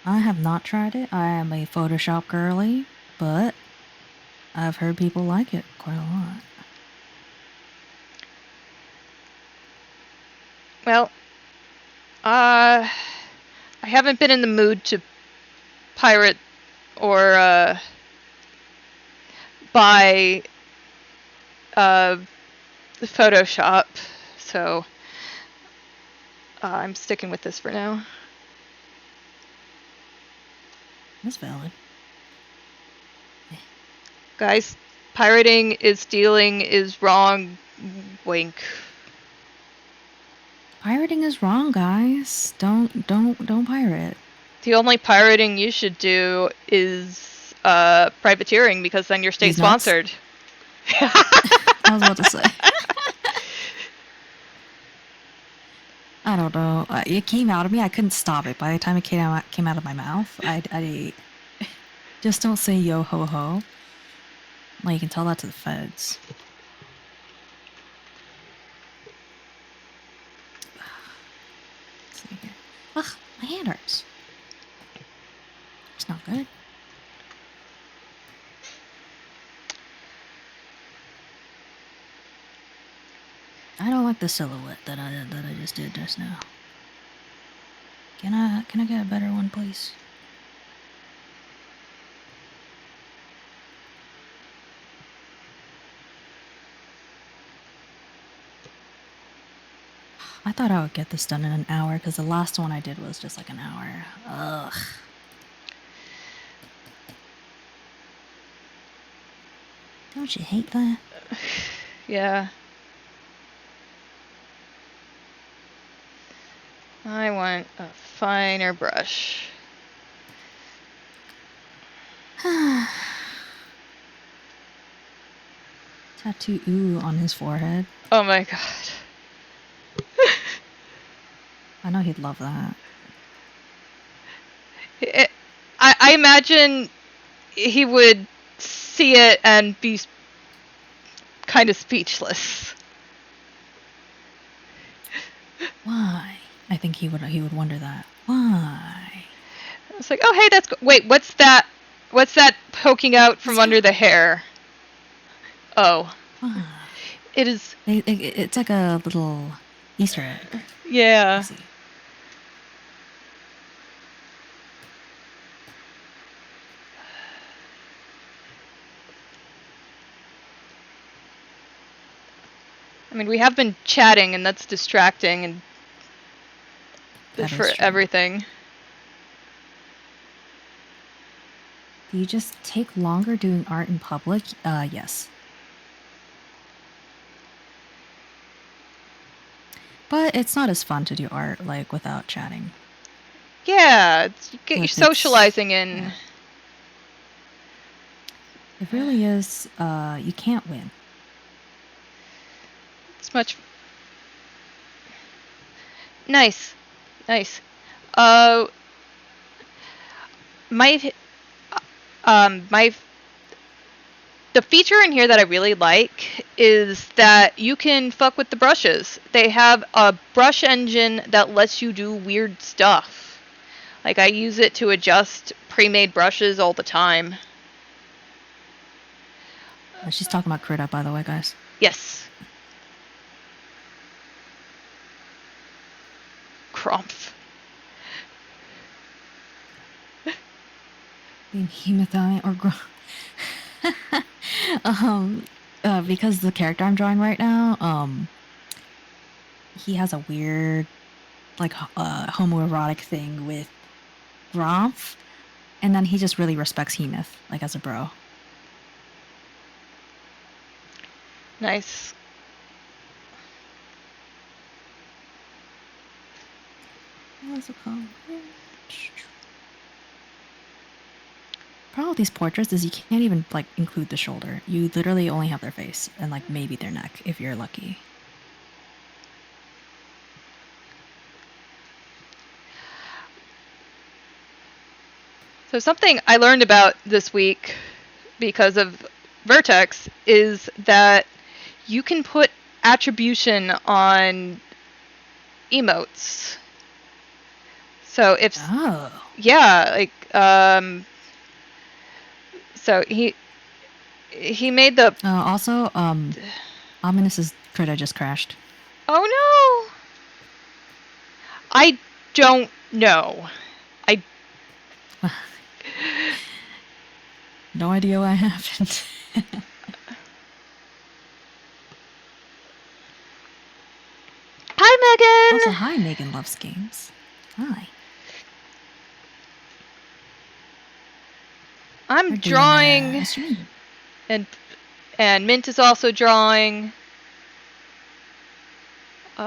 I have not tried it. I am a Photoshop girly, but I've heard people like it quite a lot. Well, I haven't been in the mood to pirate or buy Photoshop, so I'm sticking with this for now. That's valid. Guys, pirating is stealing is wrong. Wink. Pirating is wrong, guys. Don't pirate. The only pirating you should do is privateering, because then you're state sponsored. I was about to say. I don't know. It came out of me. I couldn't stop it. By the time it came out of my mouth, I just don't say yo ho ho. Well, you can tell that to the feds. Let's see here. Ugh, my hand hurts. It's not good. I don't like the silhouette that I just did just now. Can I get a better one, please? I thought I would get this done in an hour because the last one I did was just like an hour. Ugh. Don't you hate that? Yeah. I want a finer brush. Tattoo on his forehead. Oh my god. I know he'd love that. I imagine he would see it and be kind of speechless. Why? I think he would wonder that. Why? It's like, oh hey, that's wait, what's that? What's that poking out from under the hair? Oh. Why? It is. It's like a little Easter egg. Yeah. I see. I mean, we have been chatting, and that's distracting and That for is true. everything. Do you just take longer doing art in public? Yes. But it's not as fun to do art like without chatting. Yeah, you get your Like, socializing in. yeah. It really is. You can't win. It's much. Nice. My my the feature in here that I really like is that you can fuck with the brushes. They have a brush engine that lets you do weird stuff. Like, I use it to adjust pre-made brushes all the time. She's talking about Krita, by the way, guys. Yes. Crumph. Being hemathion or because the character I'm drawing right now, he has a weird, like, homoerotic thing with Gromf, and then he just really respects Hemeth, like, as a bro. Nice. What's it called? Problem with these portraits is you can't even, like, include the shoulder. You literally only have their face and, like, maybe their neck if you're lucky. So something I learned about this week because of Vertex is that you can put attribution on emotes. So if yeah, like so he made the also Ominous's Krita just crashed. Oh no. I don't know. No idea what happened. Hi, Megan. Also, hi, Megan loves games. Hi. I'm drawing, and Mint is also drawing. You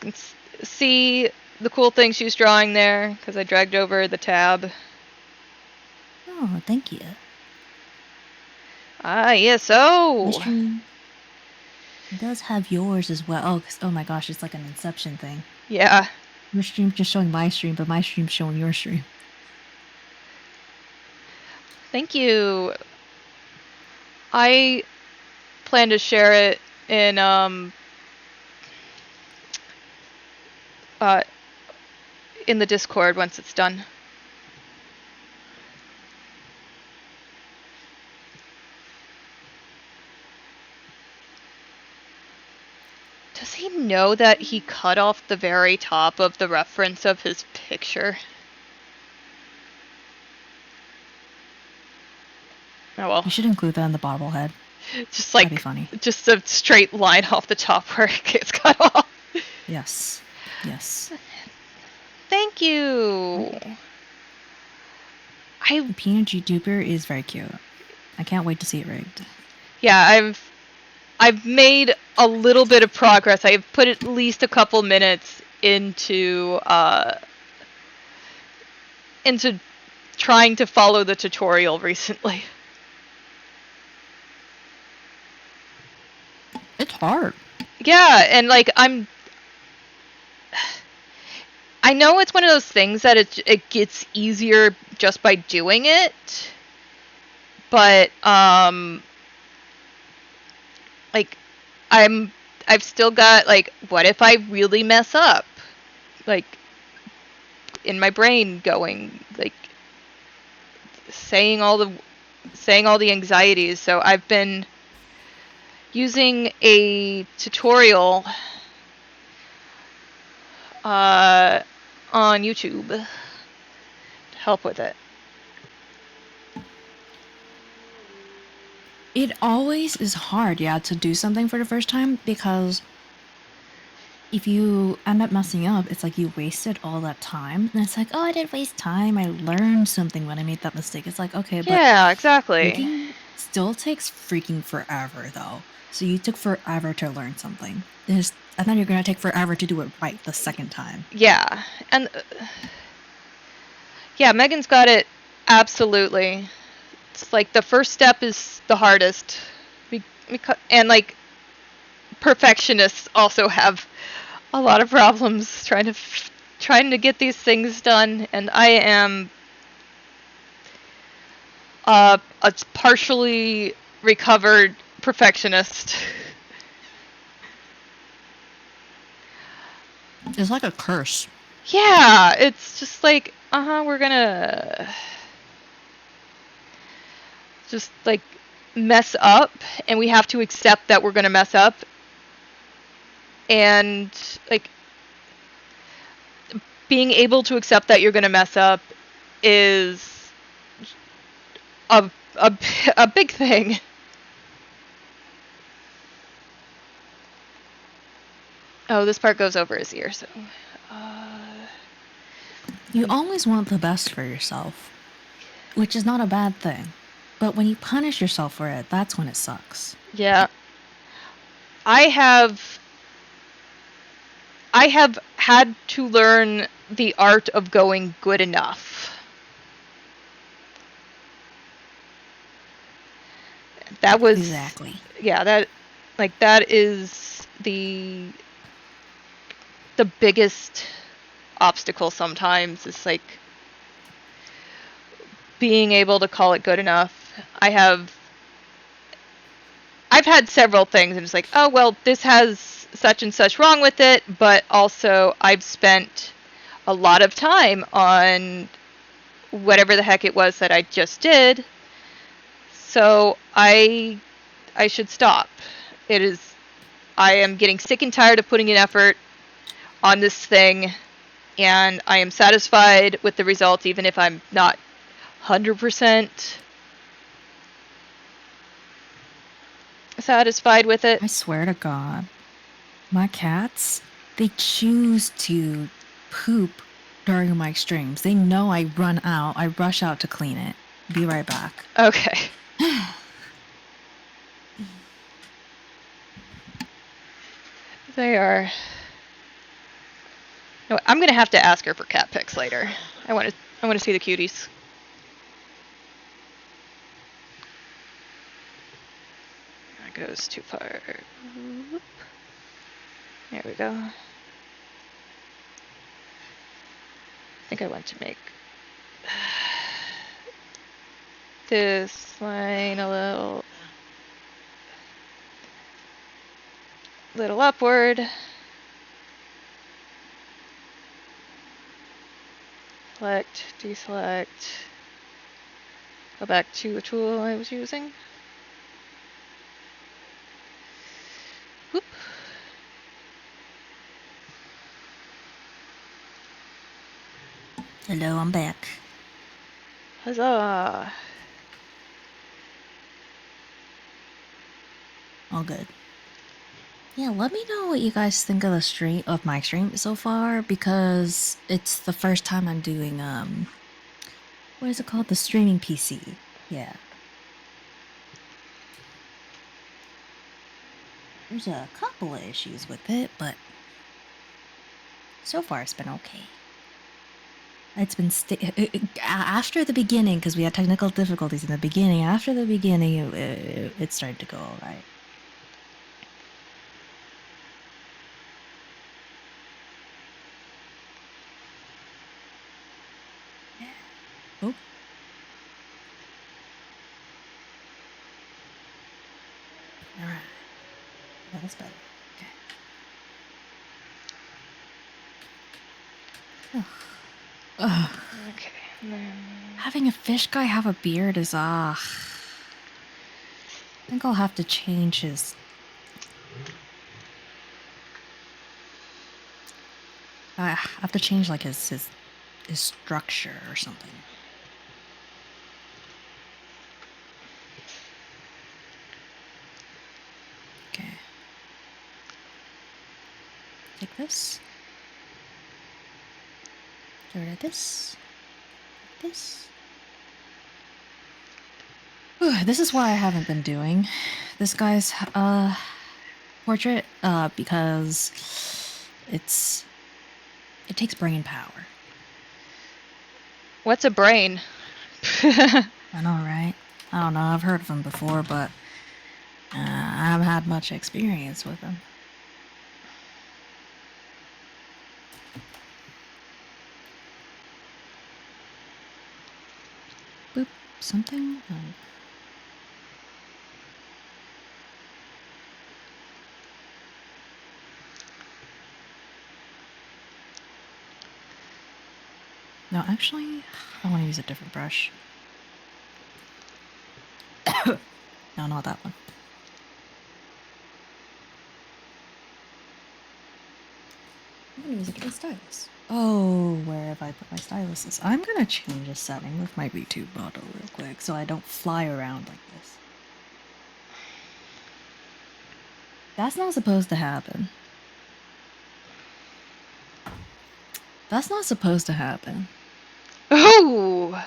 can see the cool thing she's drawing there because I dragged over the tab. Oh, thank you. Ah, yes. Oh. My stream does have yours as well. Oh my gosh, it's like an Inception thing. Yeah. Your stream's just showing my stream, but my stream's showing your stream. Thank you. I plan to share it in the Discord once it's done. Does he know that he cut off the very top of the reference of his picture? Oh well. You should include that in the bobblehead. Just That'd be like funny. just a straight line off the top where it gets cut off. Yes. Yes. Thank you. The PNG duper is very cute. I can't wait to see it rigged. Yeah, I've made a little bit of progress. I've put at least a couple minutes into trying to follow the tutorial recently. It's hard. Yeah, and like I know it's one of those things that it gets easier just by doing it, but like I've still got like, what if I really mess up? Like in my brain going like saying all the anxieties. So I've been using a tutorial on YouTube to help with it. It always is hard, yeah, to do something for the first time, because if you end up messing up, it's like you wasted all that time. And it's like, oh, I didn't waste time. I learned something when I made that mistake. It's like, okay, but Yeah, exactly. rigging still takes freaking forever, though. So you took forever to learn something. And then you're going to take forever to do it right the second time. Yeah, and yeah, Megan's got it absolutely. It's like the first step is the hardest, and like perfectionists also have a lot of problems trying to get these things done, and I am a partially recovered perfectionist. It's like a curse. Yeah, it's just like, we're gonna just like mess up, and we have to accept that we're gonna mess up, and like being able to accept that you're gonna mess up is a a big thing. Oh, this part goes over his ear, so. You always want the best for yourself, which is not a bad thing. But when you punish yourself for it, that's when it sucks. Yeah. I have had to learn the art of going good enough. That was Exactly. Yeah, that is the biggest obstacle sometimes, is like being able to call it good enough. I've had several things and it's like, oh well, this has such and such wrong with it, but also I've spent a lot of time on whatever the heck it was that I just did. So I should stop. I am getting sick and tired of putting in effort on this thing, and I am satisfied with the result, even if I'm not 100% satisfied with it. I swear to God, my cats, they choose to poop during my streams. They know I run out, I rush out to clean it. Be right back. Okay. They are. No, I'm gonna have to ask her for cat pics later. I want to see the cuties. That goes too far. Whoop. There we go. I think I want to make this line a little upward. Select, deselect. Go back to the tool I was using. Whoop. Hello, I'm back. Huzzah. All good. Yeah, let me know what you guys think of my stream so far, because it's the first time I'm doing what is it called? The streaming PC. Yeah. There's a couple of issues with it, but so far it's been okay. It's been after the beginning, because we had technical difficulties in the beginning. After the beginning, it started to go all right. Yeah. Oh. All right. Yeah, that's better. Okay. Ugh. Ugh. Okay. Having a fish guy have a beard is I think I'll have to change his. I have to change like his structure or something. Okay. Take this. Get rid of this. Take this. Whew, this is why I haven't been doing this guy's portrait, because it takes brain power. What's a brain? I know, right? I don't know. I've heard of him before, but I haven't had much experience with him. Boop. Something? No, actually, I want to use a different brush. No, not that one. I'm gonna use a different stylus. Oh, where have I put my styluses? I'm gonna change a setting with my VTube model real quick so I don't fly around like this. That's not supposed to happen. That's not supposed to happen. Oh!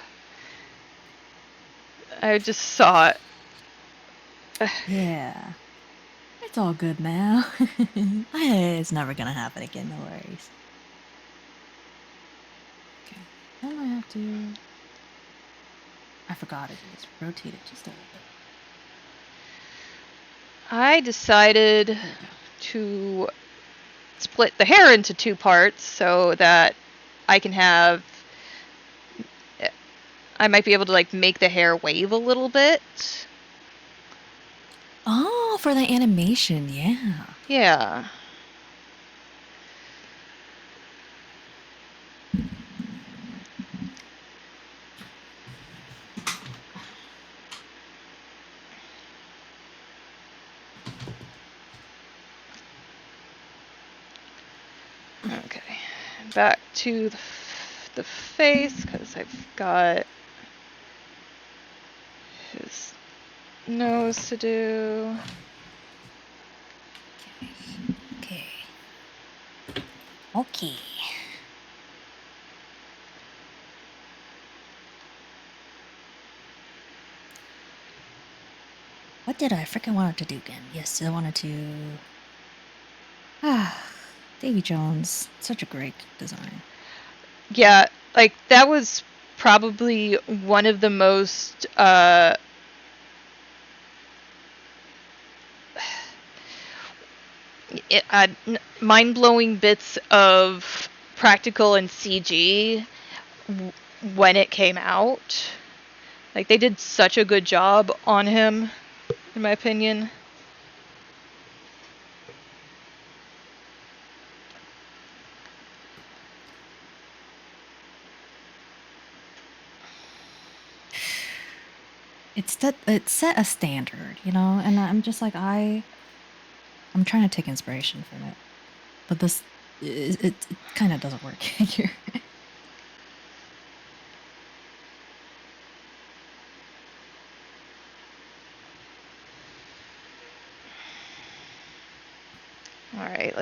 I just saw it. Yeah. It's all good now. It's never gonna happen again, no worries. Okay. Then I have to. I forgot to do this. Rotate it just a little bit. I decided There we go. to split the hair into two parts so that I can have. I might be able to like make the hair wave a little bit. Oh, for the animation, yeah. Yeah. Okay. Back to the face because I've got his nose to do. Okay. Okay. What did I freaking want to do again? Yes, I wanted to. Davy Jones, such a great design. Yeah, like that was probably one of the most mind-blowing bits of practical and CG when it came out. Like they did such a good job on him, in my opinion. It set a standard, you know, and I'm just like I'm trying to take inspiration from it, but this it kind of doesn't work here.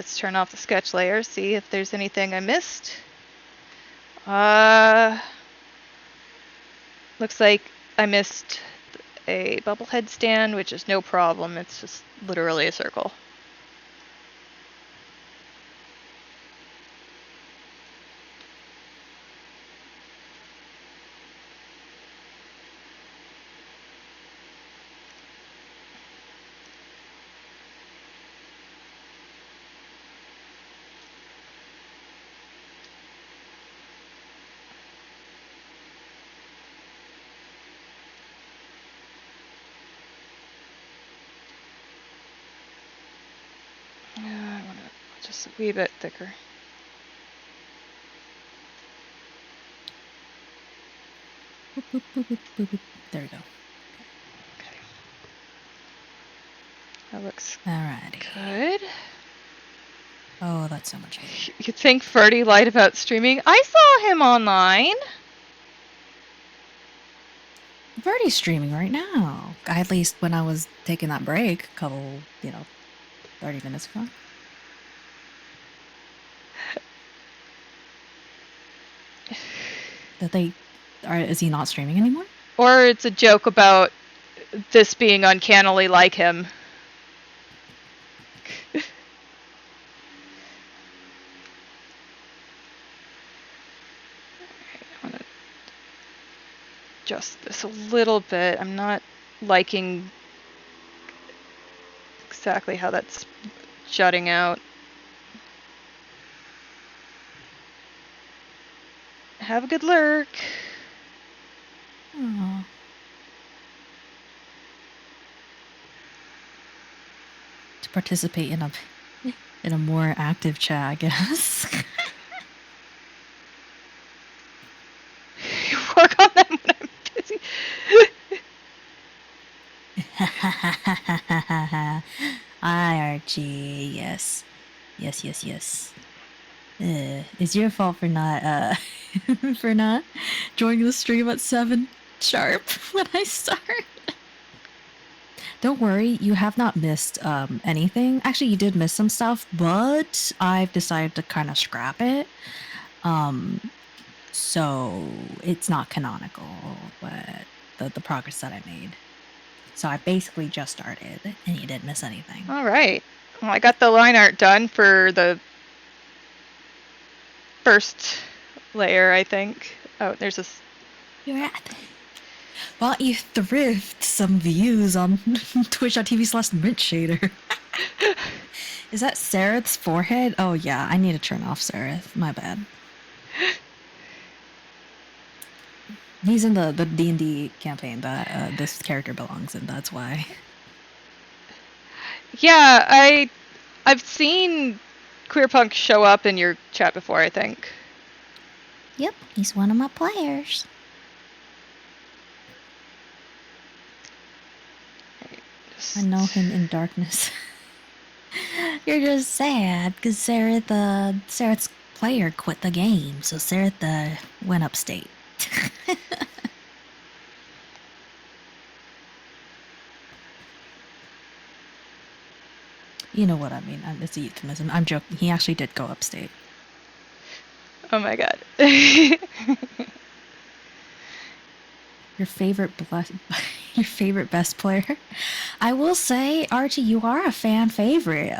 let's turn off the sketch layer, see if there's anything I missed. Looks like I missed a bubblehead stand, which is no problem. It's just literally a circle. I want to just a wee bit thicker. Boop, boop, boop, boop, boop, boop. There we go. Okay. That looks Alrighty. good. Oh, that's so much easier. You think Ferdy lied about streaming? I saw him online. Verdi's streaming right now. At least when I was taking that break a couple, 30 minutes ago. Is he not streaming anymore? Or it's a joke about this being uncannily like him. I want to adjust this a little bit. I'm not liking exactly how that's jutting out. Have a good lurk. Oh. To participate in a more active chat, I guess. You work on that when I'm busy. Hi, Archie. Yes. It's your fault for not for not joining the stream at 7 sharp when I start. Don't worry, you have not missed anything. Actually, you did miss some stuff, but I've decided to kind of scrap it. So it's not canonical, but the progress that I made. So I basically just started, and you didn't miss anything. All right. Well, I got the line art done for the first layer, I think. Oh, there's this. You're at. Well, you thrift some views on twitch.tv/mint shader. Is that Sareth's forehead? Oh yeah, I need to turn off Sareth. My bad. He's in the D&D campaign that this character belongs in. That's why. Yeah, I've seen Queerpunk show up in your chat before, I think. Yep, he's one of my players. I know him in darkness. You're just sad because Sareth's player quit the game, so Sareth went upstate. You know what I mean. It's a euphemism. I'm joking. He actually did go upstate. Oh my god. Your favorite best player? I will say, Archie, you are a fan favorite.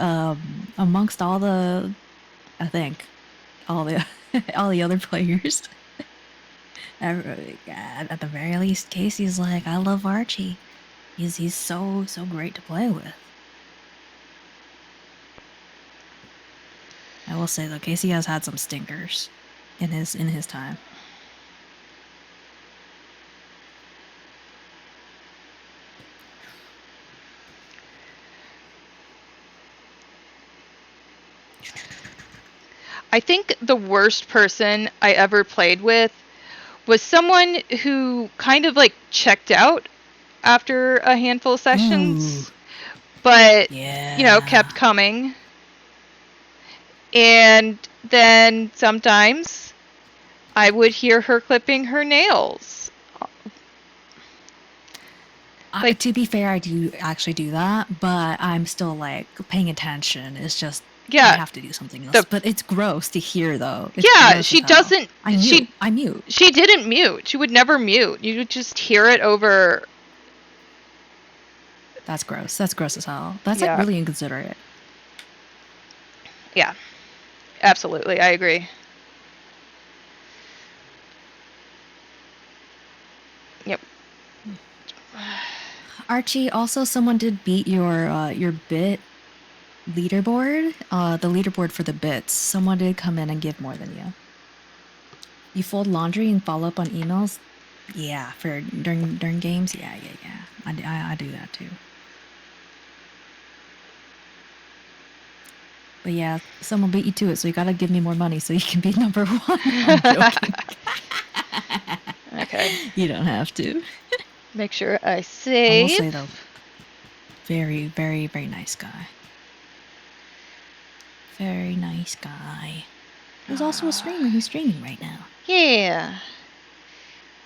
Amongst all the, I think, all the other players. At the very least, Casey's like, I love Archie. He's so great to play with. I will say though, Casey has had some stinkers in his time. I think the worst person I ever played with was someone who kind of like checked out after a handful of sessions, but kept coming. And then sometimes I would hear her clipping her nails. To be fair, I do actually do that, but I'm still like paying attention. It's just Yeah. I have to do something else. But it's gross to hear, though. It's yeah, gross she as hell. doesn't. I mute. She didn't mute. She would never mute. You would just hear it over. That's gross. That's gross as hell. That's Yeah. like really inconsiderate. Yeah, absolutely. I agree. Yep. Archie, also someone did beat your bit leaderboard. The leaderboard for the bits. Someone did come in and give more than you. You fold laundry and follow up on emails. Yeah, for during games. Yeah. I do that too. But yeah, someone beat you to it, so you gotta give me more money so you can be number one. I'm joking. Okay. You don't have to. Make sure I I save. will say though, very, very, very nice guy. Very nice guy. Who's also a streamer who's streaming right now. Yeah.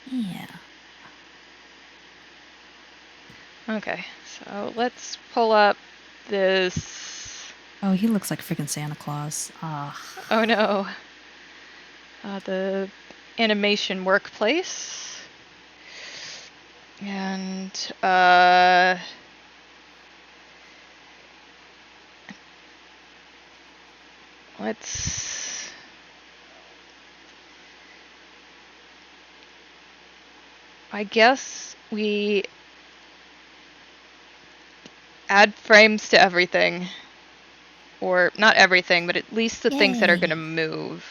Yeah. Okay, so let's pull up this. Oh, he looks like freaking Santa Claus. Oh no. The animation workplace. And let's I guess we add frames to everything. Or not everything, but at least the things that are Yay. going to move.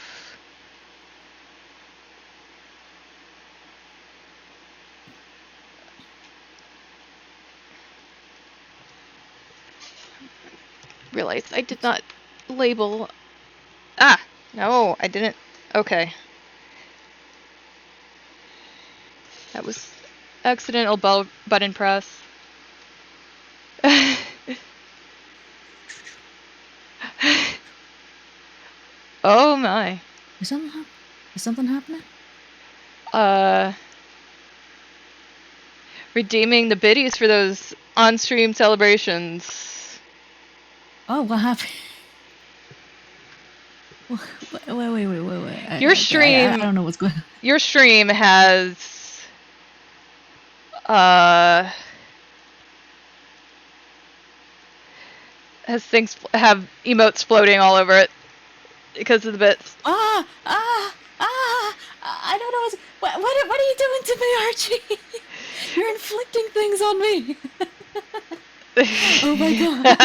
Realized I did not label. Ah, no, I didn't. Okay. That was accidental button press. Oh my. Is something happening? Redeeming the biddies for those on-stream celebrations. Oh, what happened? Wait. Your stream. I don't know what's going on. Your stream has things have emotes floating all over it because of the bits. I don't know what are you doing to me, Archie? You're inflicting things on me. Oh my god.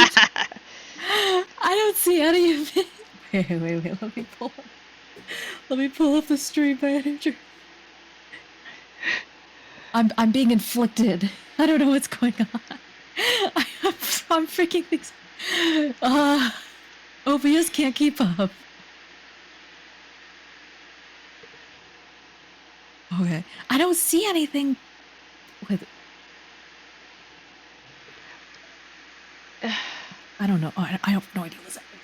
I don't see any of it. Wait, let me pull up the stream manager. I'm being inflicted. I don't know what's going on. I'm freaking things. OBS can't keep up. Okay, I don't see anything. With. I don't know. I have no idea what's happening.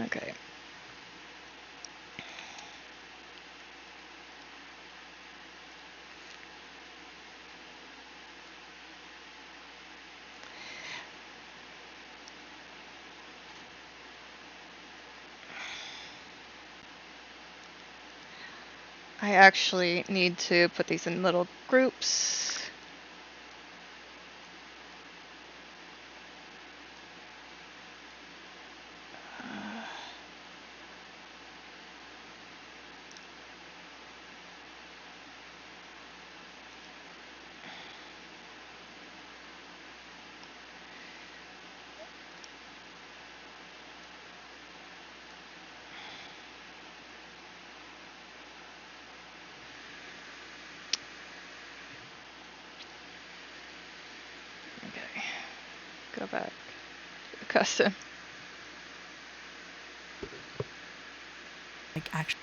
Okay. I actually need to put these in little groups. Okay. Go back to custom. Like actually.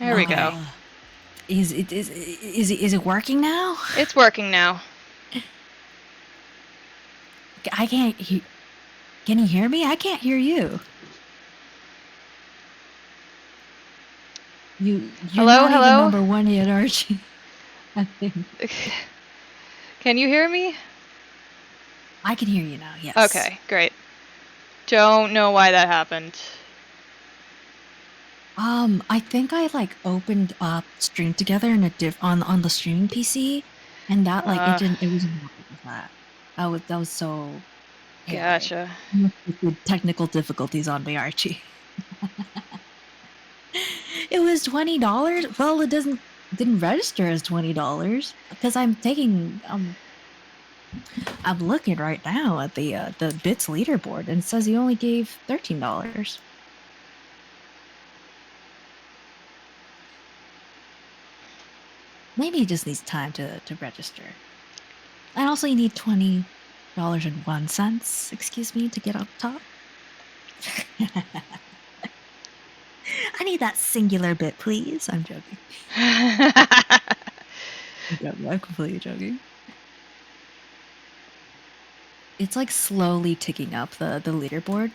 There we go. Is it working now? It's working now. I can't hear. Can you hear me? I can't hear you. You're Hello, not even hello? #1 yet, Archie. I think. Can you hear me? I can hear you now. Yes. Okay, great. Don't know why that happened. I think I like opened up Stream Together in a on the streaming PC, and that like it wasn't working with that. That was so chaotic. Gotcha. With technical difficulties on me, Archie. It was $20. Well, it didn't register as $20 because I'm looking right now at the bits leaderboard and it says he only gave $13. Maybe he just needs time to register. And also you need $20.01, excuse me, to get up top. I need that singular bit, please. I'm joking. I'm completely joking. It's like slowly ticking up the leaderboard.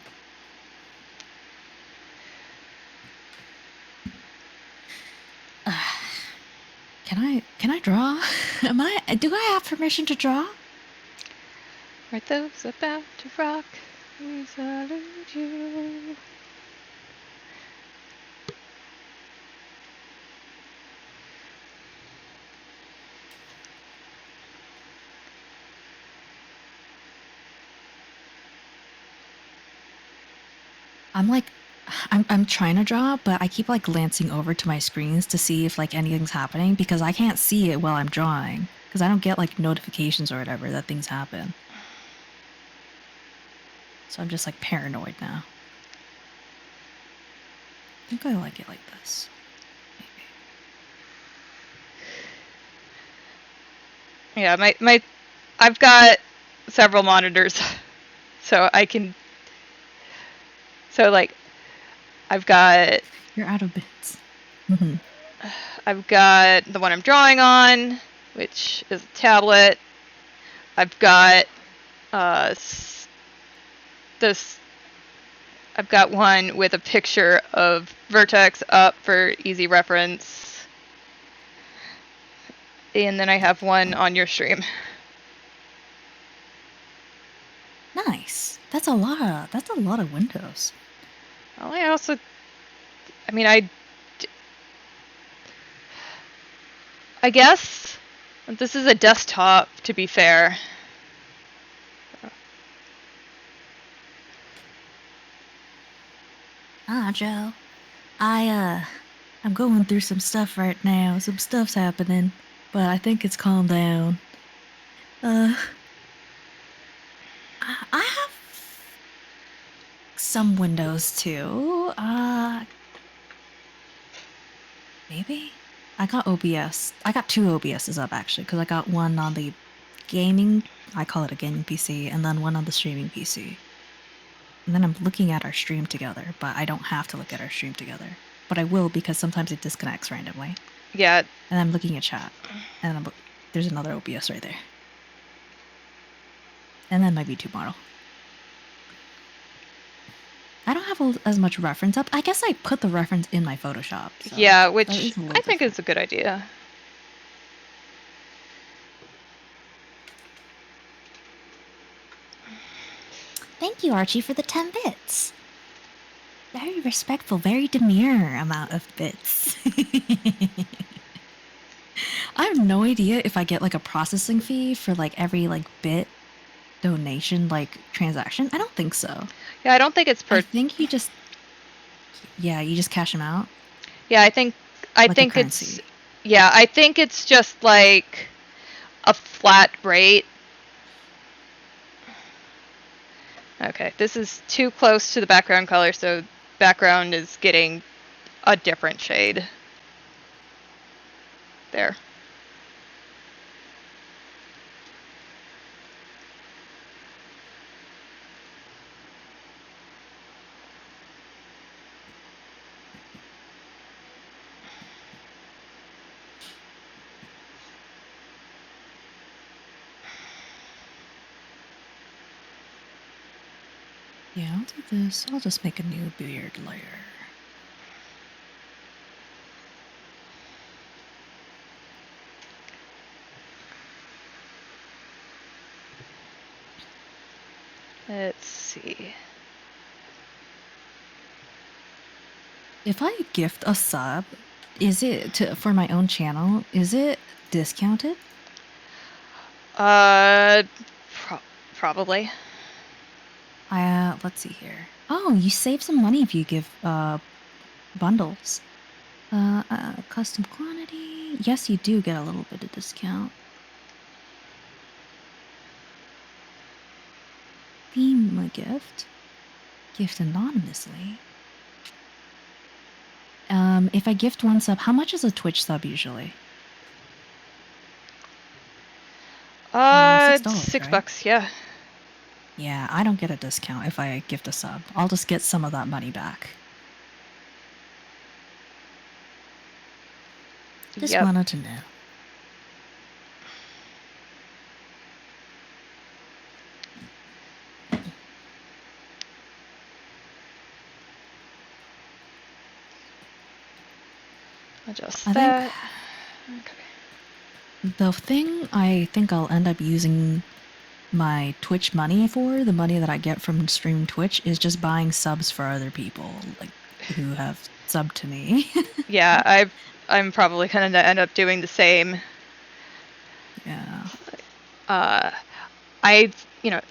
Can I draw? Do I have permission to draw? Are those about to rock? We salute you. I'm trying to draw, but I keep like glancing over to my screens to see if like anything's happening because I can't see it while I'm drawing because I don't get like notifications or whatever that things happen. So I'm just like paranoid now. I think I like it like this. Maybe. Yeah, I've got several monitors, so I can. So like, I've got. You're out of bits. I've got the one I'm drawing on, which is a tablet. I've got this. I've got one with a picture of Vertex up for easy reference, and then I have one on your stream. Nice. That's a lot of windows. Well, I guess this is a desktop, to be fair. Joe. I'm going through some stuff right now. Some stuff's happening, but I think it's calmed down. I have some windows too. Maybe I got OBS. I got 2 OBSs up actually because I got one on the gaming. I call it a gaming PC, and then one on the streaming PC. And then I'm looking at our stream together, but I don't have to look at our stream together. But I will because sometimes it disconnects randomly. Yeah. And I'm looking at chat, and there's another OBS right there. And then my VTube model. I don't have as much reference up. I guess I put the reference in my Photoshop. So yeah, which I think is a good idea. Thank you, Archie, for the 10 bits. Very respectful, very demure amount of bits. I have no idea if I get like a processing fee for like every like bit donation like transaction. I don't think so. Yeah, I don't think it's per. I think you just cash them out. Yeah, I think currency. I think it's just like a flat rate. Okay, this is too close to the background color, so background is getting a different shade. There. Yeah, I'll do this. I'll just make a new beard layer. Let's see. If I gift a sub, is it for my own channel? Is it discounted? Probably. Let's see here. Oh, you save some money if you give bundles. Custom quantity. Yes, you do get a little bit of discount. Theme a gift. Gift anonymously. If I gift one sub, how much is a Twitch sub usually? $6, $6, right? yeah. Yeah, I don't get a discount if I gift a sub. I'll just get some of that money back. Just wanted to know. Adjust I that. think Okay. the thing I think I'll end up using my Twitch money for, the money that I get from streaming Twitch, is just buying subs for other people, like who have subbed to me. Yeah, I'm probably gonna end up doing the same. Yeah. I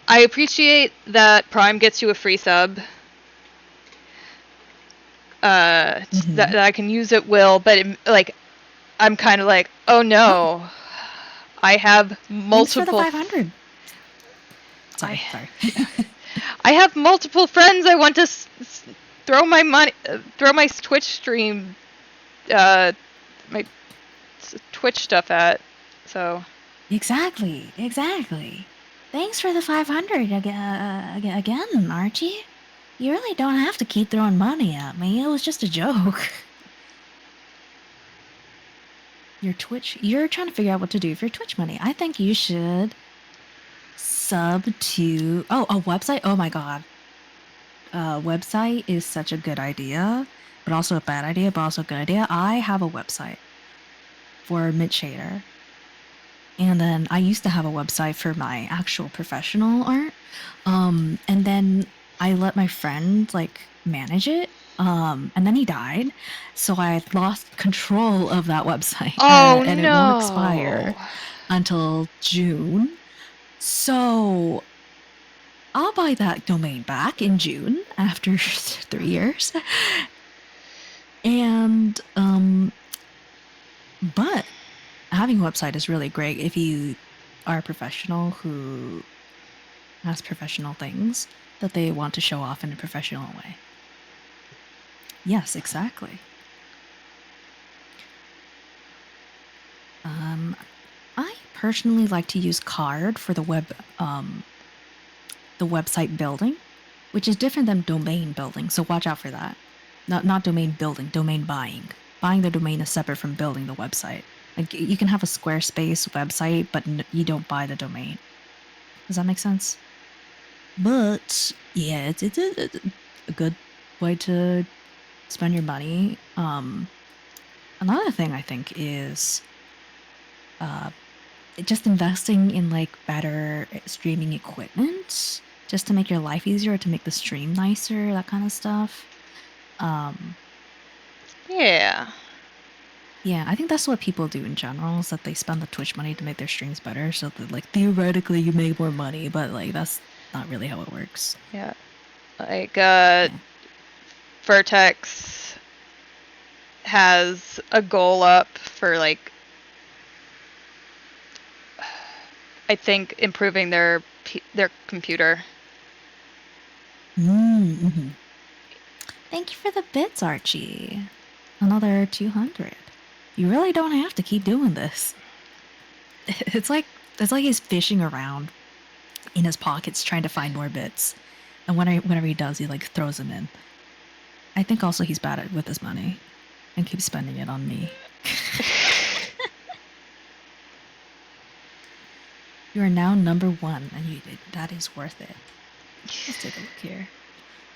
appreciate that Prime gets you a free sub. That I can use at will, but I'm kind of like, oh no, I have multiple. Thanks for the 500. Sorry. I have multiple friends I want to throw my money, throw my Twitch stream, my Twitch stuff at. So. Exactly. Thanks for the 500 again, Archie. You really don't have to keep throwing money at me. It was just a joke. You're trying to figure out what to do with your Twitch money. I think you should sub to a website. Oh my god. Website is such a good idea, but also a bad idea, but also a good idea. I have a website for Mid Shader. And then I used to have a website for my actual professional art. And then I let my friend manage it. And then he died. So I lost control of that website. Oh and no. It won't expire until June. So I'll buy that domain back in June after 3 years. And but having a website is really great if you are a professional who has professional things that they want to show off in a professional way. Yes, exactly. I personally like to use Card for the website building, which is different than domain building. So watch out for that. Not domain building, domain buying. Buying the domain is separate from building the website. Like you can have a Squarespace website, but you don't buy the domain. Does that make sense? But yeah, it's a good way to spend your money. Another thing I think is just investing in better streaming equipment, just to make your life easier, to make the stream nicer, that kind of stuff. Yeah. Yeah, I think that's what people do in general, is that they spend the Twitch money to make their streams better, so that theoretically you make more money, but that's not really how it works. Yeah. Vertex has a goal up for I think improving their computer. Mm-hmm. Thank you for the bits, Archie. Another 200. You really don't have to keep doing this. It's like he's fishing around in his pockets trying to find more bits, and whenever he does, he throws them in. I think also he's bad with his money and keeps spending it on me. You are now number 1, and that is worth it. Let's take a look here.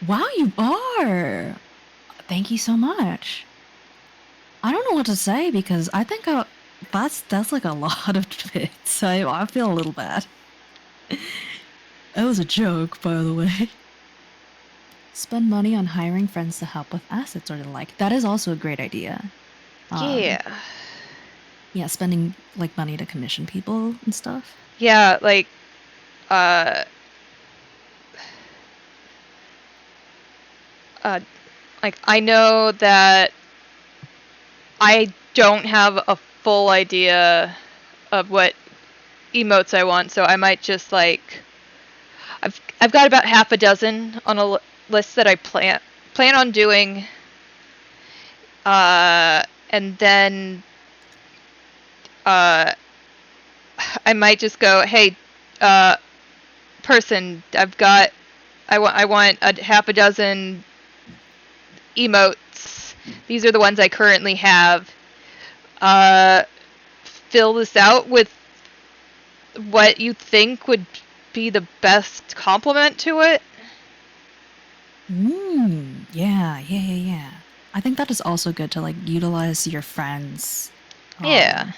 Wow, you are. Thank you so much. I don't know what to say because I think that's like a lot of bits. I feel a little bad. That was a joke, by the way. Spend money on hiring friends to help with assets or the like. That is also a great idea. Yeah. Yeah, spending like money to commission people and stuff. Yeah, like I know that I don't have a full idea of what emotes I want, so I might just like I've got about half a dozen on a list that I plan on doing, and then uh, I might just go, hey, uh, person, I want a half a dozen emotes. These are the ones I currently have. Fill this out with what you think would be the best complement to it. Yeah. I think that is also good to like utilize your friends. Yeah,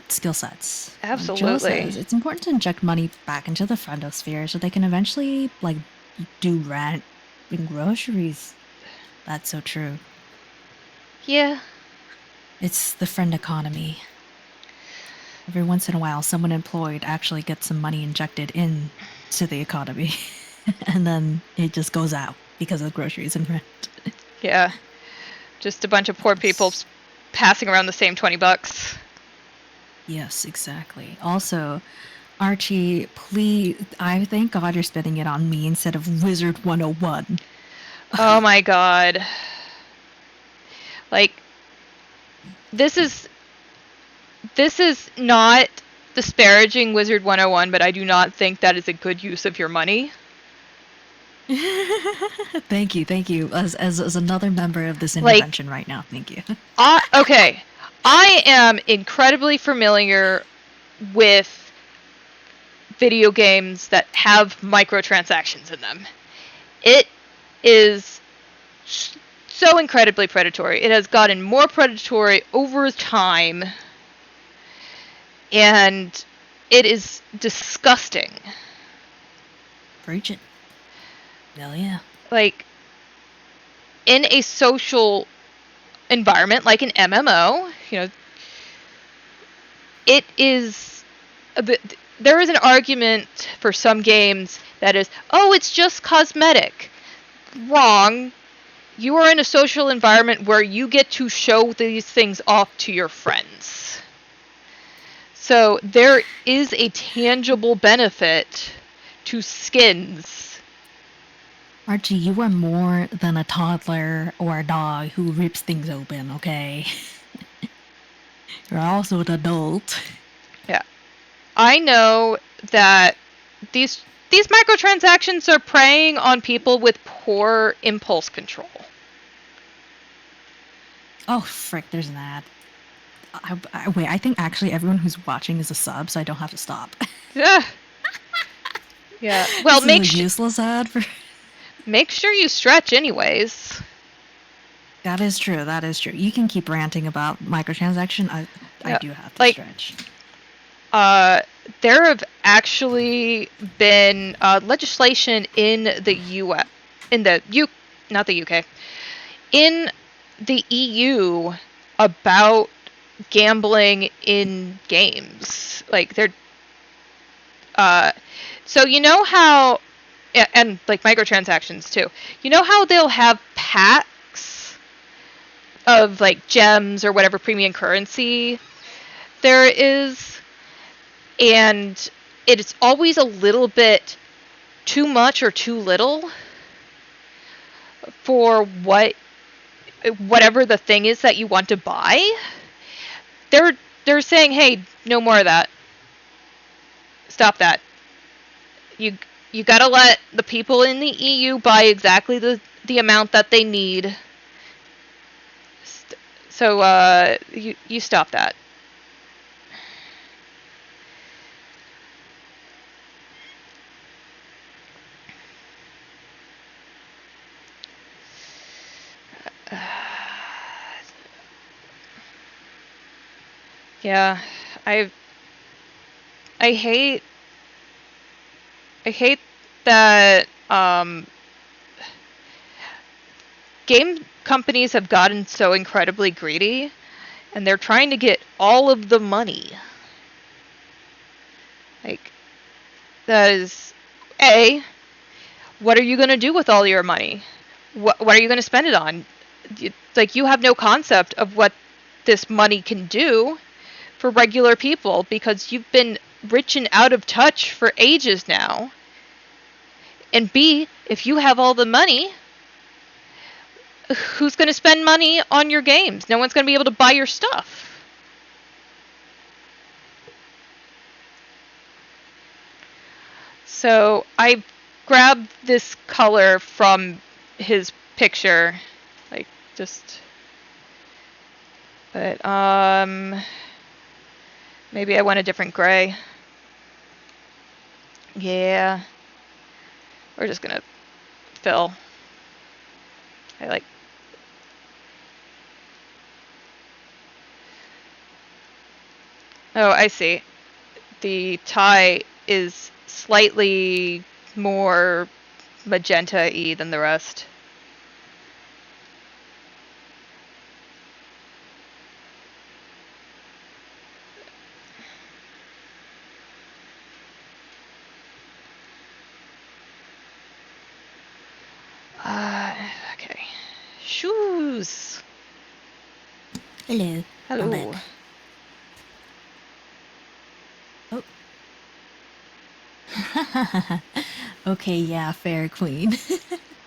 Skill sets. Like Jill absolutely. says, it's important to inject money back into the friendosphere so they can eventually like do rent and groceries. That's so true. Yeah. It's the friend economy. Every once in a while, someone employed actually gets some money injected into the economy, and then it just goes out because of groceries and rent. Yeah. Just a bunch of poor people passing around the same $20. Yes, exactly. Also, Archie, please, I thank God you're spending it on me instead of Wizard 101. Oh my god. Like this is not disparaging Wizard 101, but I do not think that is a good use of your money. Thank you. As another member of this Like, intervention right now, thank you. okay. I am incredibly familiar with video games that have microtransactions in them. It is so incredibly predatory. It has gotten more predatory over time, and it is disgusting. Preach it. Hell yeah. Like, in a social environment like an MMO, it is there is an argument for some games that is, oh, it's just cosmetic. Wrong. You are in a social environment where you get to show these things off to your friends. So there is a tangible benefit to skins. Archie, you are more than a toddler or a dog who rips things open, okay? You're also an adult. Yeah. I know that these microtransactions are preying on people with poor impulse control. Oh, frick, there's an ad. Wait, I think actually everyone who's watching is a sub, so I don't have to stop. Yeah. Yeah. Well, this is a useless ad for. Make sure you stretch anyways. That is true. You can keep ranting about microtransaction. I do have to stretch. There have actually been legislation in the U.S. not the UK, in the EU about gambling in games. Like they're, so you know how, and like microtransactions too. You know how they'll have packs of like gems or whatever premium currency there is, and it is always a little bit too much or too little for whatever the thing is that you want to buy. They're saying, hey, no more of that. Stop that. You gotta let the people in the EU buy exactly the amount that they need. So you stop that. Yeah, I hate that game companies have gotten so incredibly greedy, and they're trying to get all of the money. Like, that is what are you going to do with all your money? What are you going to spend it on? Like, you have no concept of what this money can do for regular people because you've been rich and out of touch for ages now. And B, if you have all the money, who's going to spend money on your games? No one's going to be able to buy your stuff. So I grabbed this color from his picture, like just, but maybe I want a different gray. Yeah, we're just gonna fill. I like. Oh, I see. The tie is slightly more magenta-y than the rest. Okay. Shoes. Hello. Hello. Oh. Okay, yeah, fair, queen.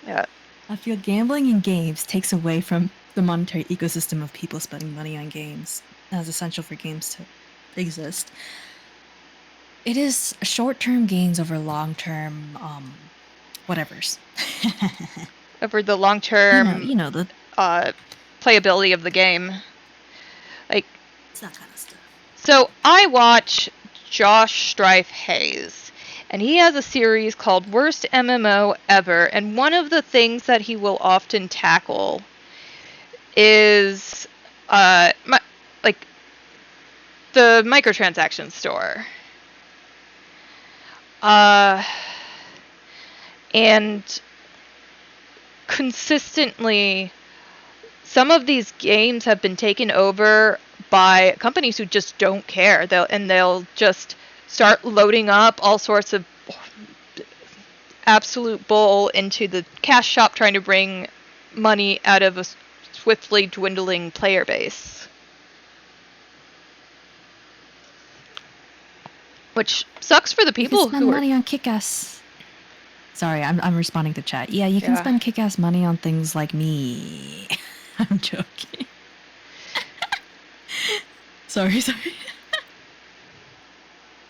Yeah. I feel gambling in games takes away from the monetary ecosystem of people spending money on games as essential for games to exist. It is short-term gains over long-term whatevers. Over the long-term you know the playability of the game. Like, it's that kind of stuff. so I watch Josh Strife Hayes, and he has a series called Worst MMO Ever, and one of the things that he will often tackle is like the microtransaction store. And consistently, some of these games have been taken over by companies who just don't care. They'll just start loading up all sorts of absolute bull into the cash shop, trying to bring money out of a swiftly dwindling player base. Which sucks for the people you can spend who money on kick-ass. Sorry, I'm responding to chat. Yeah, you can spend kick-ass money on things like me. I'm joking. sorry.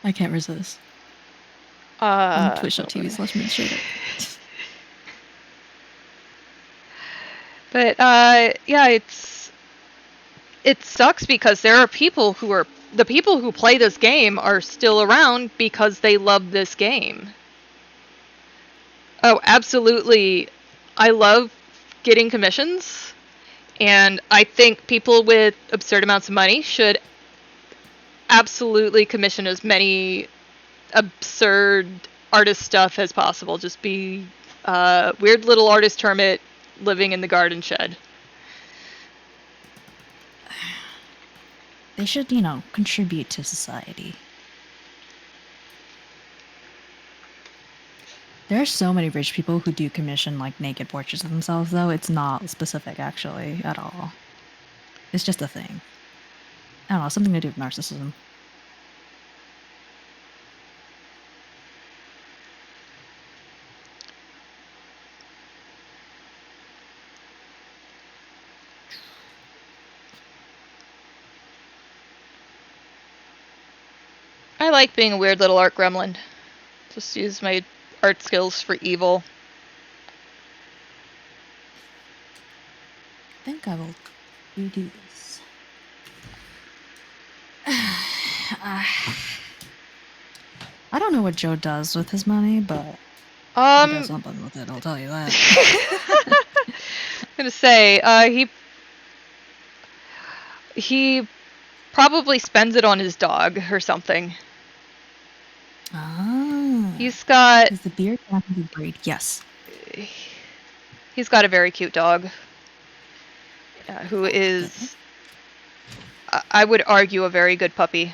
I can't resist. On twitch.tv/minstraight. But yeah, it sucks because there are people the people who play this game are still around because they love this game. Oh, absolutely. I love getting commissions, and I think people with absurd amounts of money should absolutely commission as many absurd artist stuff as possible. Just be weird little artist hermit living in the garden shed. They should, contribute to society. There are so many rich people who do commission like naked portraits of themselves, though. It's not specific, actually, at all. It's just a thing. I don't know, something to do with narcissism. I like being a weird little art gremlin. Just use my art skills for evil. I think I will do this. I don't know what Joe does with his money, but he does something with it, I'll tell you that. I'm gonna say, he probably spends it on his dog or something. Ah. He's got... Is the beard can be breed? Yes. He's got a very cute dog. Who is... I would argue a very good puppy.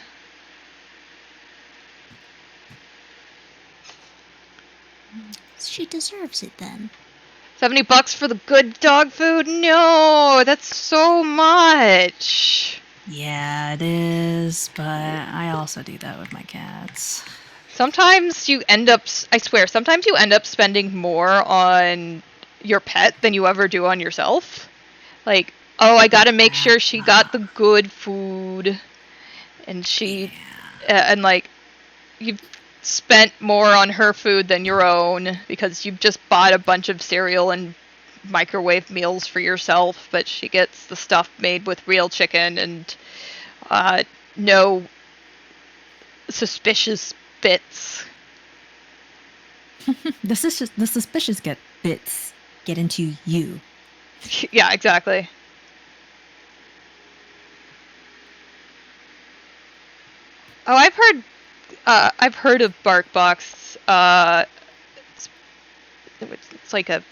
She deserves it then. $70 for the good dog food? No, that's so much. Yeah, it is, but I also do that with my cats. Sometimes you end up, I swear, sometimes you end up spending more on your pet than you ever do on yourself. Like, oh, I gotta make sure she got the good food. And and like, you've spent more on her food than your own because you've just bought a bunch of cereal and microwave meals for yourself, but she gets the stuff made with real chicken and no suspicious bits. The suspicious bits get into you. Yeah, exactly. Oh, I've heard of BarkBox. It's like a...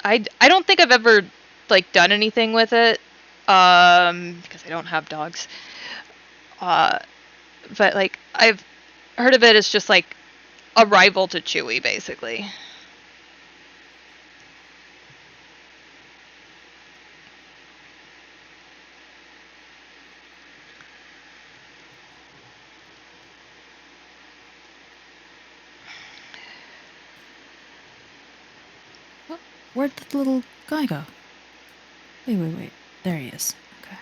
I don't think I've ever like done anything with it, because I don't have dogs. But like I've heard of it as just like a rival to Chewy, basically. Where'd the little guy go? Wait. There he is. Okay.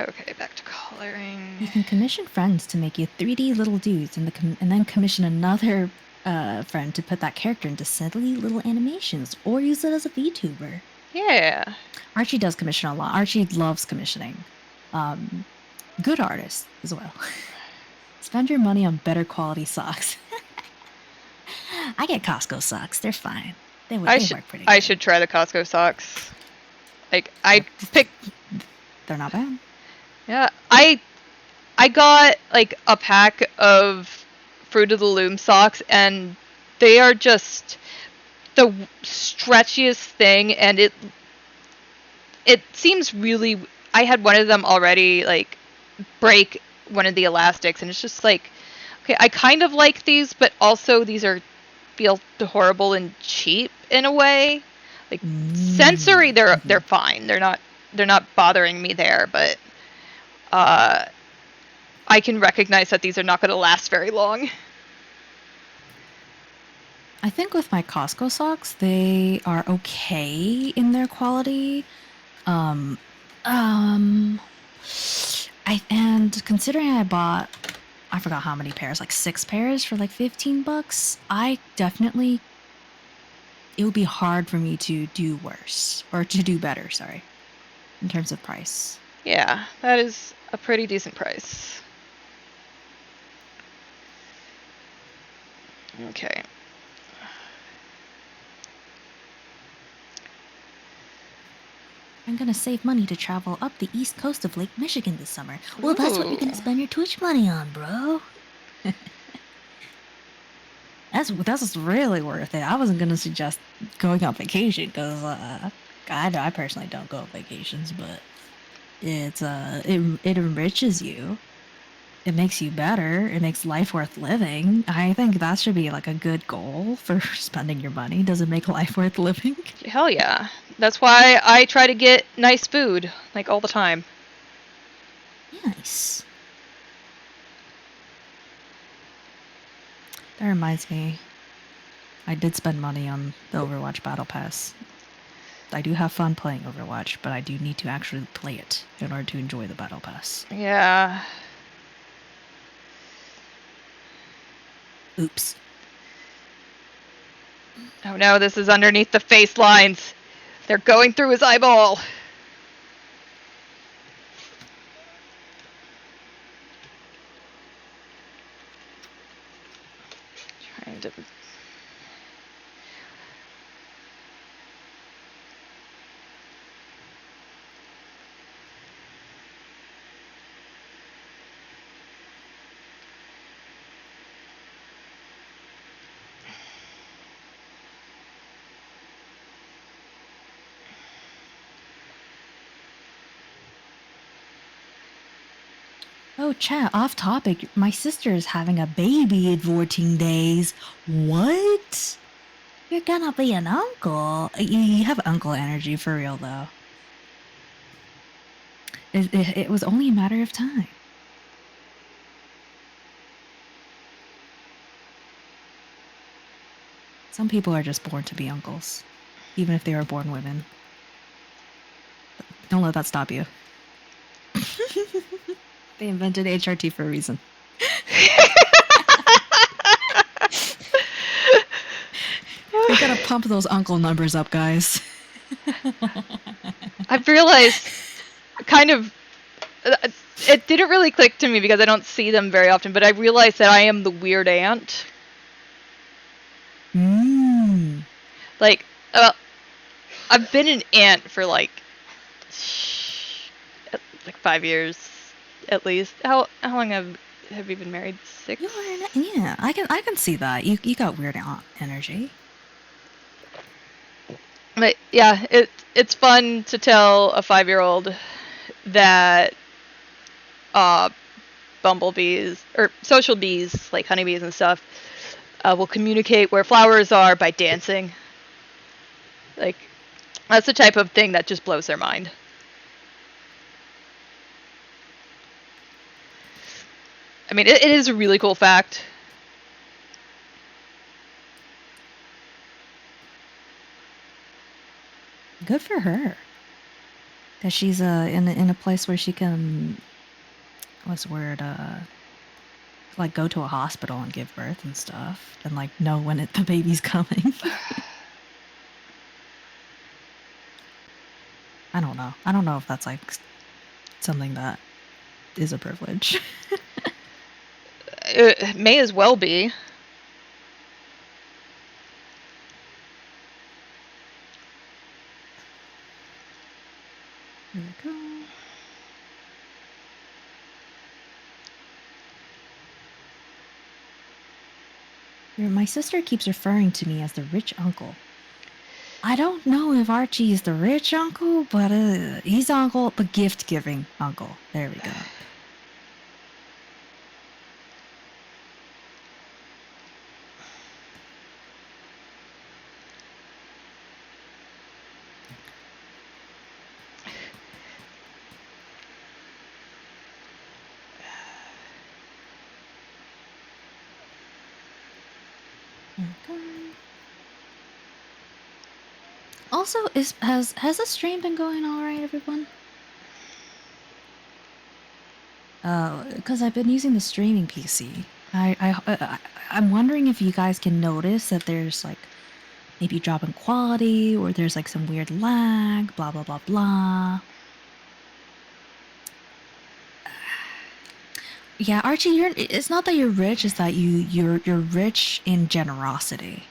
Okay, back to coloring. You can commission friends to make you 3D little dudes, and then commission another friend to put that character into silly little animations, or use it as a VTuber. Yeah. Archie does commission a lot. Archie loves commissioning. Good artists as well. Spend your money on better quality socks. I get Costco socks. They're fine. They work pretty good. I should try the Costco socks. Like They're not bad. Yeah, I got like a pack of Fruit of the Loom socks, and they are just the stretchiest thing, and it seems really... I had one of them already like break one of the elastics, and it's just like, okay, I kind of like these, but also these feel horrible and cheap in a way. Like sensory, they're fine. They're not bothering me there, but I can recognize that these are not going to last very long. I think with my Costco socks, they are okay in their quality. And considering I bought, I forgot how many pairs, like 6 pairs for like $15, it would be hard for me to do worse, or to do better, sorry, in terms of price. Yeah, that is a pretty decent price. Okay. I'm gonna save money to travel up the east coast of Lake Michigan this summer. Well, that's what you're gonna spend your Twitch money on, bro. That's really worth it. I wasn't gonna suggest going on vacation because I personally don't go on vacations, but it enriches you. It makes you better. It makes life worth living. I think that should be like a good goal for spending your money. Does it make life worth living? Hell yeah. That's why I try to get nice food, like all the time. Nice. That reminds me, I did spend money on the Overwatch Battle Pass. I do have fun playing Overwatch, but I do need to actually play it in order to enjoy the Battle Pass. Yeah. Oops. Oh no, this is underneath the face lines. They're going through his eyeball. And Oh, chat, off topic. My sister is having a baby in 14 days. What? You're gonna be an uncle. You have uncle energy for real, though. It was only a matter of time. Some people are just born to be uncles, even if they were born women. Don't let that stop you. They invented HRT for a reason. We gotta pump those uncle numbers up, guys. I've realized kind of it didn't really click to me because I don't see them very often, but I realized that I am the weird aunt. Like, I've been an aunt for like 5 years at least. How long have you been married? 6? Yeah, I can see that. You got weird aunt energy. But yeah, it's fun to tell a 5-year-old that bumblebees or social bees like honeybees and stuff will communicate where flowers are by dancing. Like, that's the type of thing that just blows their mind. I mean, it is a really cool fact. Good for her. That she's in a place where she can, what's the word, like go to a hospital and give birth and stuff, and like know when the baby's coming. I don't know. I don't know if that's like something that is a privilege. It may as well be. There we go. My sister keeps referring to me as the rich uncle. I don't know if Archie is the rich uncle, but he's uncle, but gift-giving uncle. There we go. Okay. Also, has the stream been going all right, everyone? Because I've been using the streaming PC. I'm wondering if you guys can notice that there's like maybe drop in quality or there's like some weird lag, blah blah blah blah. Yeah, Archie, it's not that you're rich, it's that you're rich in generosity.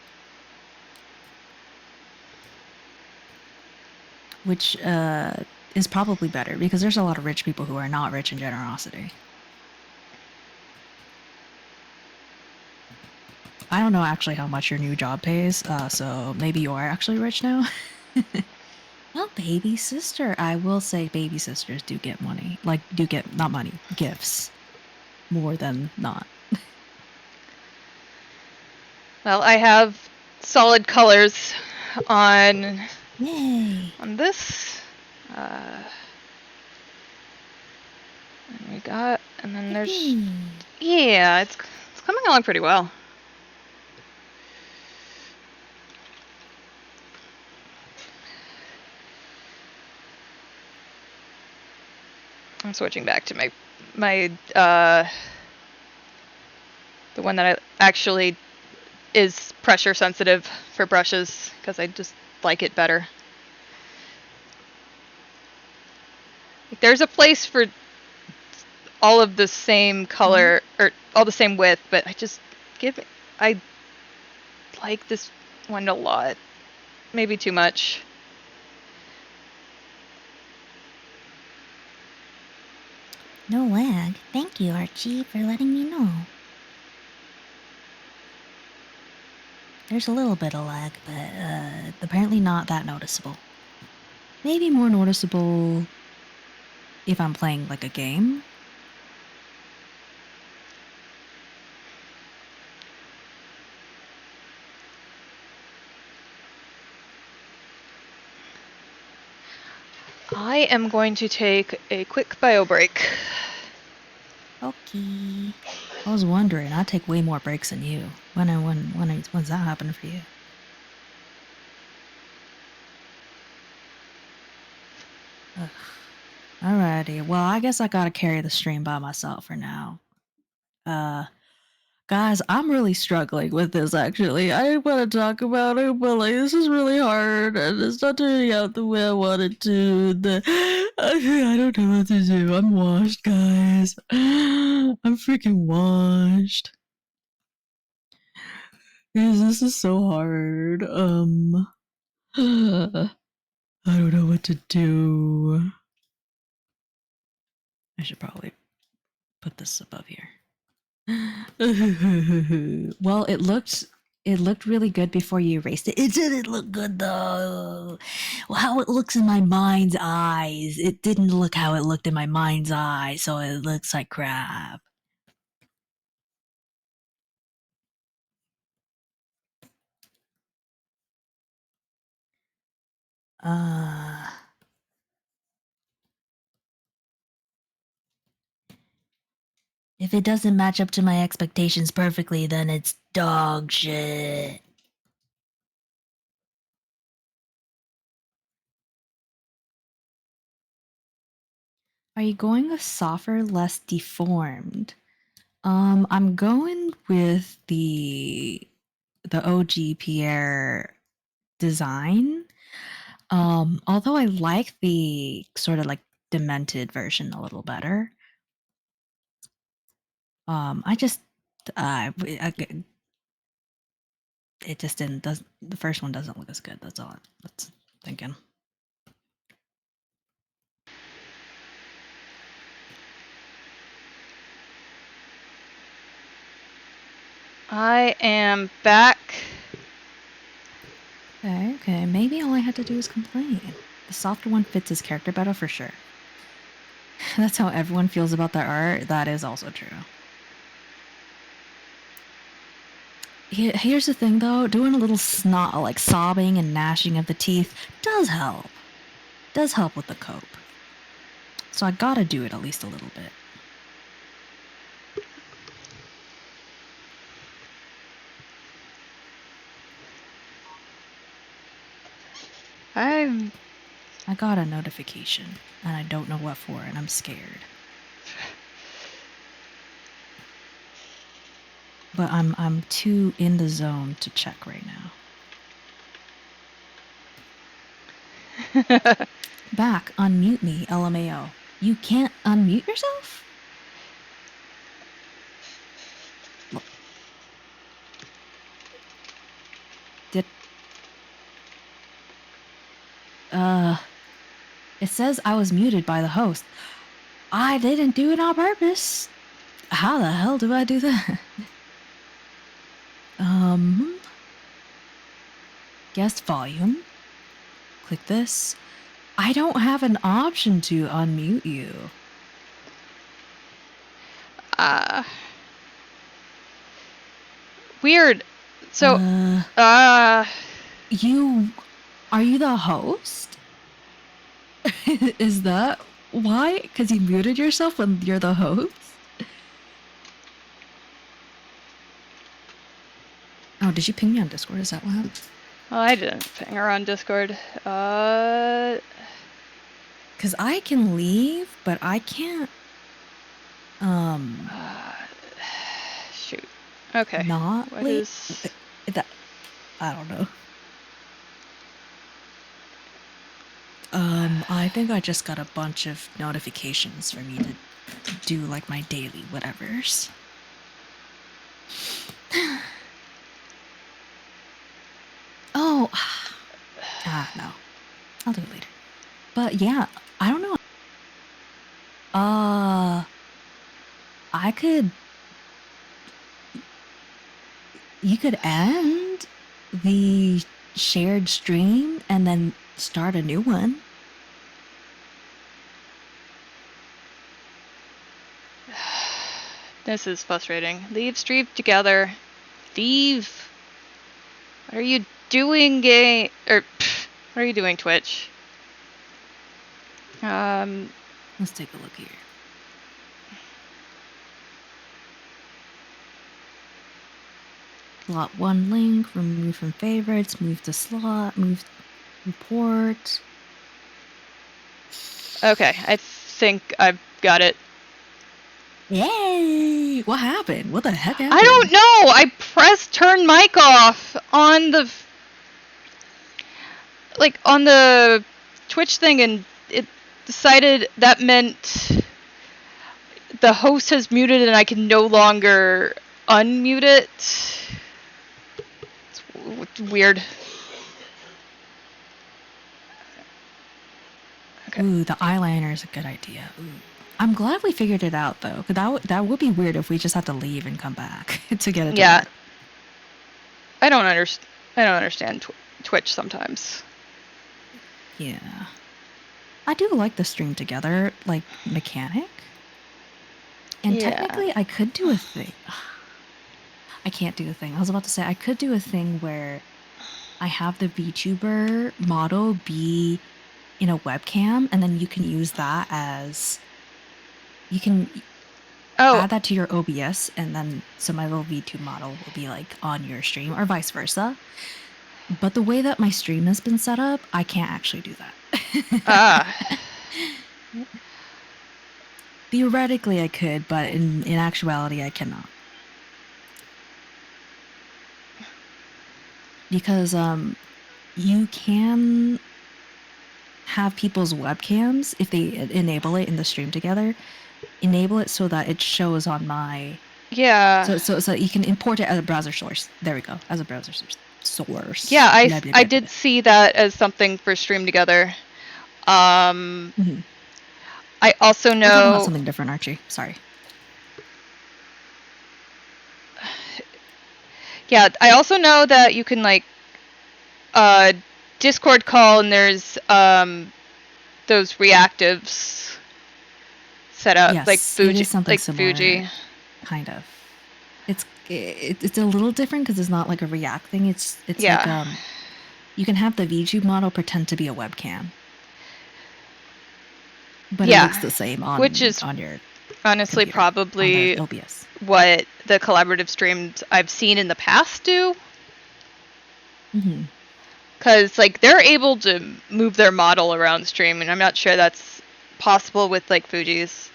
Which is probably better because there's a lot of rich people who are not rich in generosity. I don't know actually how much your new job pays, so maybe you are actually rich now. Well, baby sister, I will say baby sisters do get money. Like, do get, not money, gifts. More than not. Well, I have solid colors on Yay! on this. And we got, and then there's, yeah, it's coming along pretty well. I'm switching back to my the one that I actually is pressure sensitive for brushes because I just like it better. Like, there's a place for all of the same color or all the same width, but I just I like this one a lot. Maybe too much. No lag. Thank you, Archie, for letting me know. There's a little bit of lag, but apparently not that noticeable. Maybe more noticeable if I'm playing like a game. I am going to take a quick bio break. Okay. I was wondering. I take way more breaks than you. When's that happening for you? Ugh. Alrighty. Well, I guess I gotta carry the stream by myself for now. Guys, I'm really struggling with this actually. I didn't want to talk about it, but like this is really hard and it's not turning out the way I wanted to. I don't know what to do. I'm washed, guys. I'm freaking washed. This is so hard. I don't know what to do. I should probably put this above here. Well, it looked really good before you erased it. It didn't look good though. Well, how it looks in my mind's eyes. It didn't look how it looked in my mind's eye, so it looks like crap. If it doesn't match up to my expectations perfectly, then it's dog shit. Are you going with softer, less deformed? I'm going with the OG Pierre design. Although I like the sort of like demented version a little better. I just it just didn't does the first one doesn't look as good. That's all that's thinking. I am back. Okay. Maybe all I had to do is complain. The softer one fits his character better for sure. That's how everyone feels about their art. That is also true. Here's the thing though, doing a little snot, like sobbing and gnashing of the teeth does help. Does help with the cope. So I gotta do it at least a little bit. I got a notification and I don't know what for and I'm scared. But I'm too in the zone to check right now. Back, unmute me, LMAO. You can't unmute yourself? Did it says I was muted by the host. I didn't do it on purpose. How the hell do I do that? Guest volume. Click this. I don't have an option to unmute you. Weird. So, Are you the host? Is that why? Because you muted yourself when you're the host? Oh, did you ping me on Discord? Is that what happened? I didn't ping her on Discord. Because I can leave, but I can't. Shoot. Okay. Not What leave. is... That, I don't know. I think I just got a bunch of notifications for me to do like my daily whatevers. No. I'll do it later. But yeah, I don't know. You could end the shared stream and then start a new one. This is frustrating. Leave stream together. Leave. What are you doing, what are you doing, Twitch? Let's take a look here. Slot 1 link, remove from favorites, move to slot, move report. Okay, I think I've got it. Yay! What happened? What the heck happened? I don't know! I pressed turn mic off on the... on the Twitch thing, and it decided that meant the host has muted and I can no longer unmute it. It's weird. Okay. Ooh, the eyeliner is a good idea. Ooh. I'm glad we figured it out, though, because that would be weird if we just had to leave and come back to get it. Yeah. I don't understand Twitch sometimes. Yeah. I do like the stream together, mechanic. And technically, I could do a thing. I can't do a thing. I was about to say, I could do a thing where I have the VTuber model be in a webcam, and then you can use that as... You can add that to your OBS, and then so my little VTube model will be on your stream, or vice versa. But the way that my stream has been set up, I can't actually do that. Theoretically, I could, but in actuality, I cannot. Because you can have people's webcams, if they enable it in the stream together, enable it so that it shows on my... Yeah. So you can import it as a browser source. There we go, as a browser source. Yeah, I did see that as something for stream together. Mm-hmm. I also know... We're talking about something different, Archie. Sorry. Yeah, I also know that you can Discord call, and there's those reactives set up, yes, Fuji, it is something similar, Fuji. Kind of. It's a little different because it's not like a React thing. It's you can have the VTube model pretend to be a webcam, but it looks the same on your honestly computer, probably on the OBS. What the collaborative streams I've seen in the past do. Mm-hmm. Because they're able to move their model around stream, and I'm not sure that's possible with Fuji's.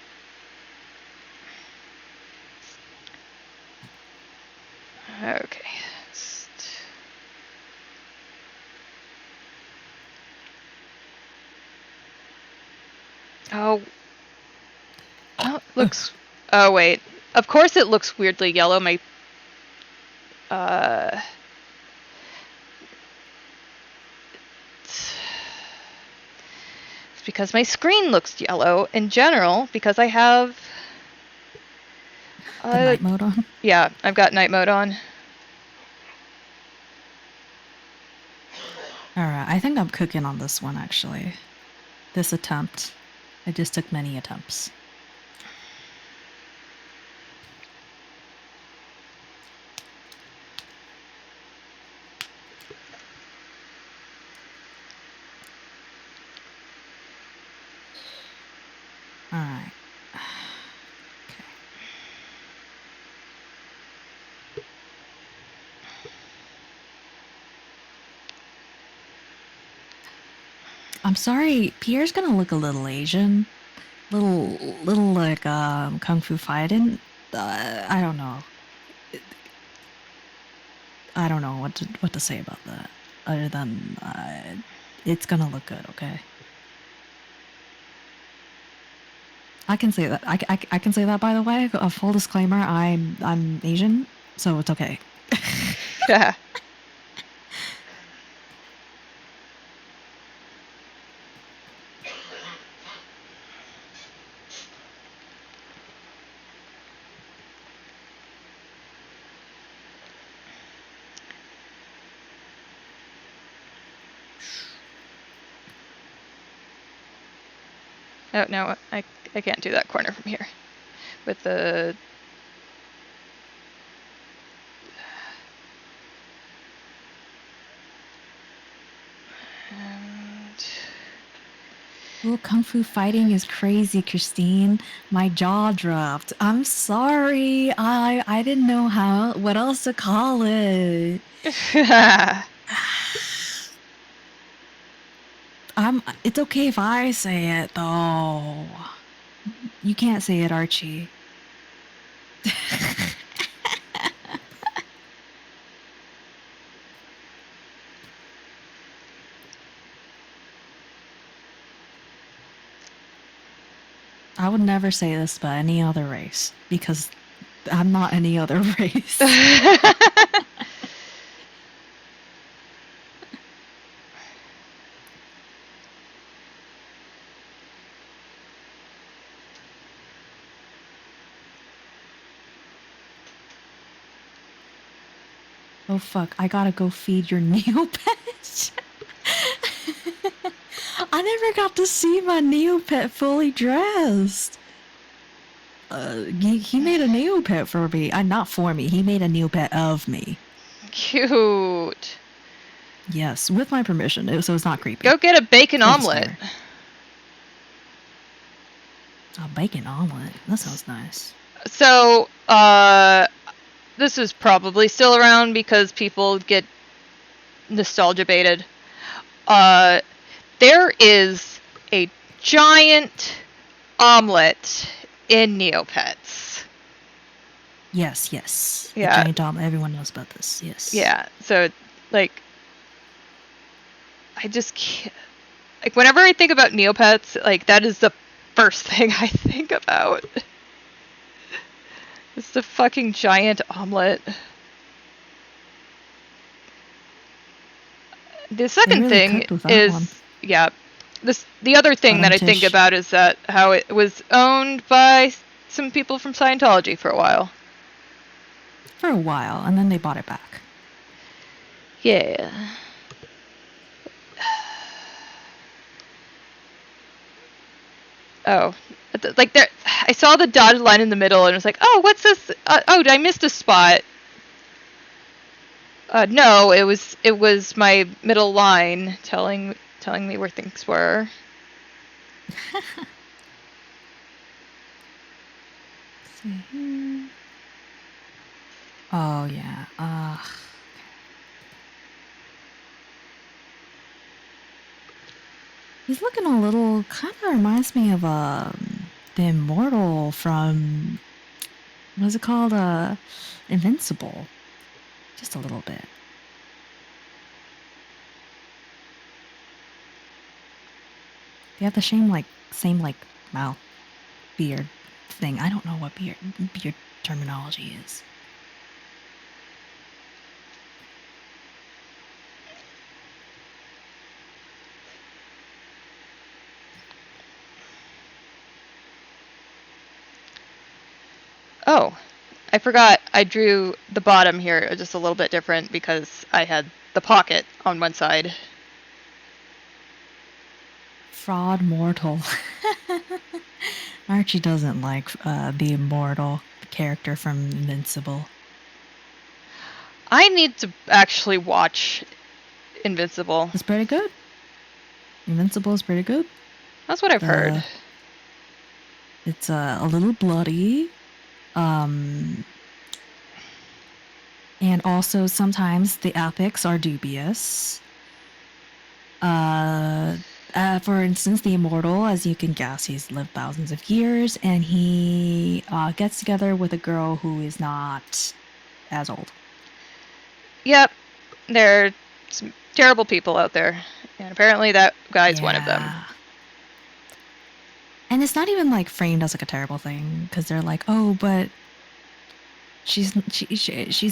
Okay. Oh, looks... Oh, wait. Of course it looks weirdly yellow. My... It's because my screen looks yellow in general, because I have... the night mode on? Yeah, I've got night mode on. Alright, I think I'm cooking on this one, actually. This attempt. It just took many attempts. Alright. Okay. I'm sorry, Pierre's gonna look a little Asian. Little like Kung Fu Fighting. I don't know. I don't know what to say about that. Other than it's gonna look good, okay? I can say that. I can say that, by the way. A full disclaimer: I'm Asian, so it's okay. Yeah. Oh, no, I can't do that corner from here. With the... And... Well, kung fu fighting is crazy, Christine. My jaw dropped. I'm sorry. I didn't know what else to call it. It's okay if I say it though. You can't say it, Archie. I would never say this about any other race because I'm not any other race. Oh fuck, I gotta go feed your Neopet. I never got to see my Neopet fully dressed. He made a Neopet for me. Not for me. He made a Neopet of me. Cute. Yes, with my permission, so it's not creepy. Go get a bacon omelet. A bacon omelet? That sounds nice. So, this is probably still around because people get nostalgia baited. There is a giant omelet in Neopets. Yes. Yeah. The giant omelet. Everyone knows about this. Yes. Yeah. So, like, I just can't. Like, whenever I think about Neopets, like, that is the first thing I think about. It's the fucking giant omelet. The second really thing cooked with that is, one. yeah, the other thing that I think Tish. about is that how it was owned by some people from Scientology for a while. For a while, and then they bought it back. Yeah. Oh, like there, I saw the dotted line in the middle, and it was like, oh, what's this? Oh, I missed a spot. No, it was my middle line telling me where things were. See here. Oh yeah. He's looking a little. Kind of reminds me of the Immortal from what's it called? Invincible. Just a little bit. They have the same mouth, beard thing. I don't know what beard terminology is. Oh, I forgot I drew the bottom here just a little bit different because I had the pocket on one side. Fraud mortal. Archie doesn't like the Immortal character from Invincible. I need to actually watch Invincible. It's pretty good. Invincible is pretty good. That's what I've heard. It's a little bloody. And also sometimes the ethics are dubious. For instance, the Immortal, as you can guess, he's lived thousands of years, and he gets together with a girl who is not as old. Yep, there are some terrible people out there, and apparently that guy's one of them. And it's not even like framed as like a terrible thing, because they're like, oh, but she's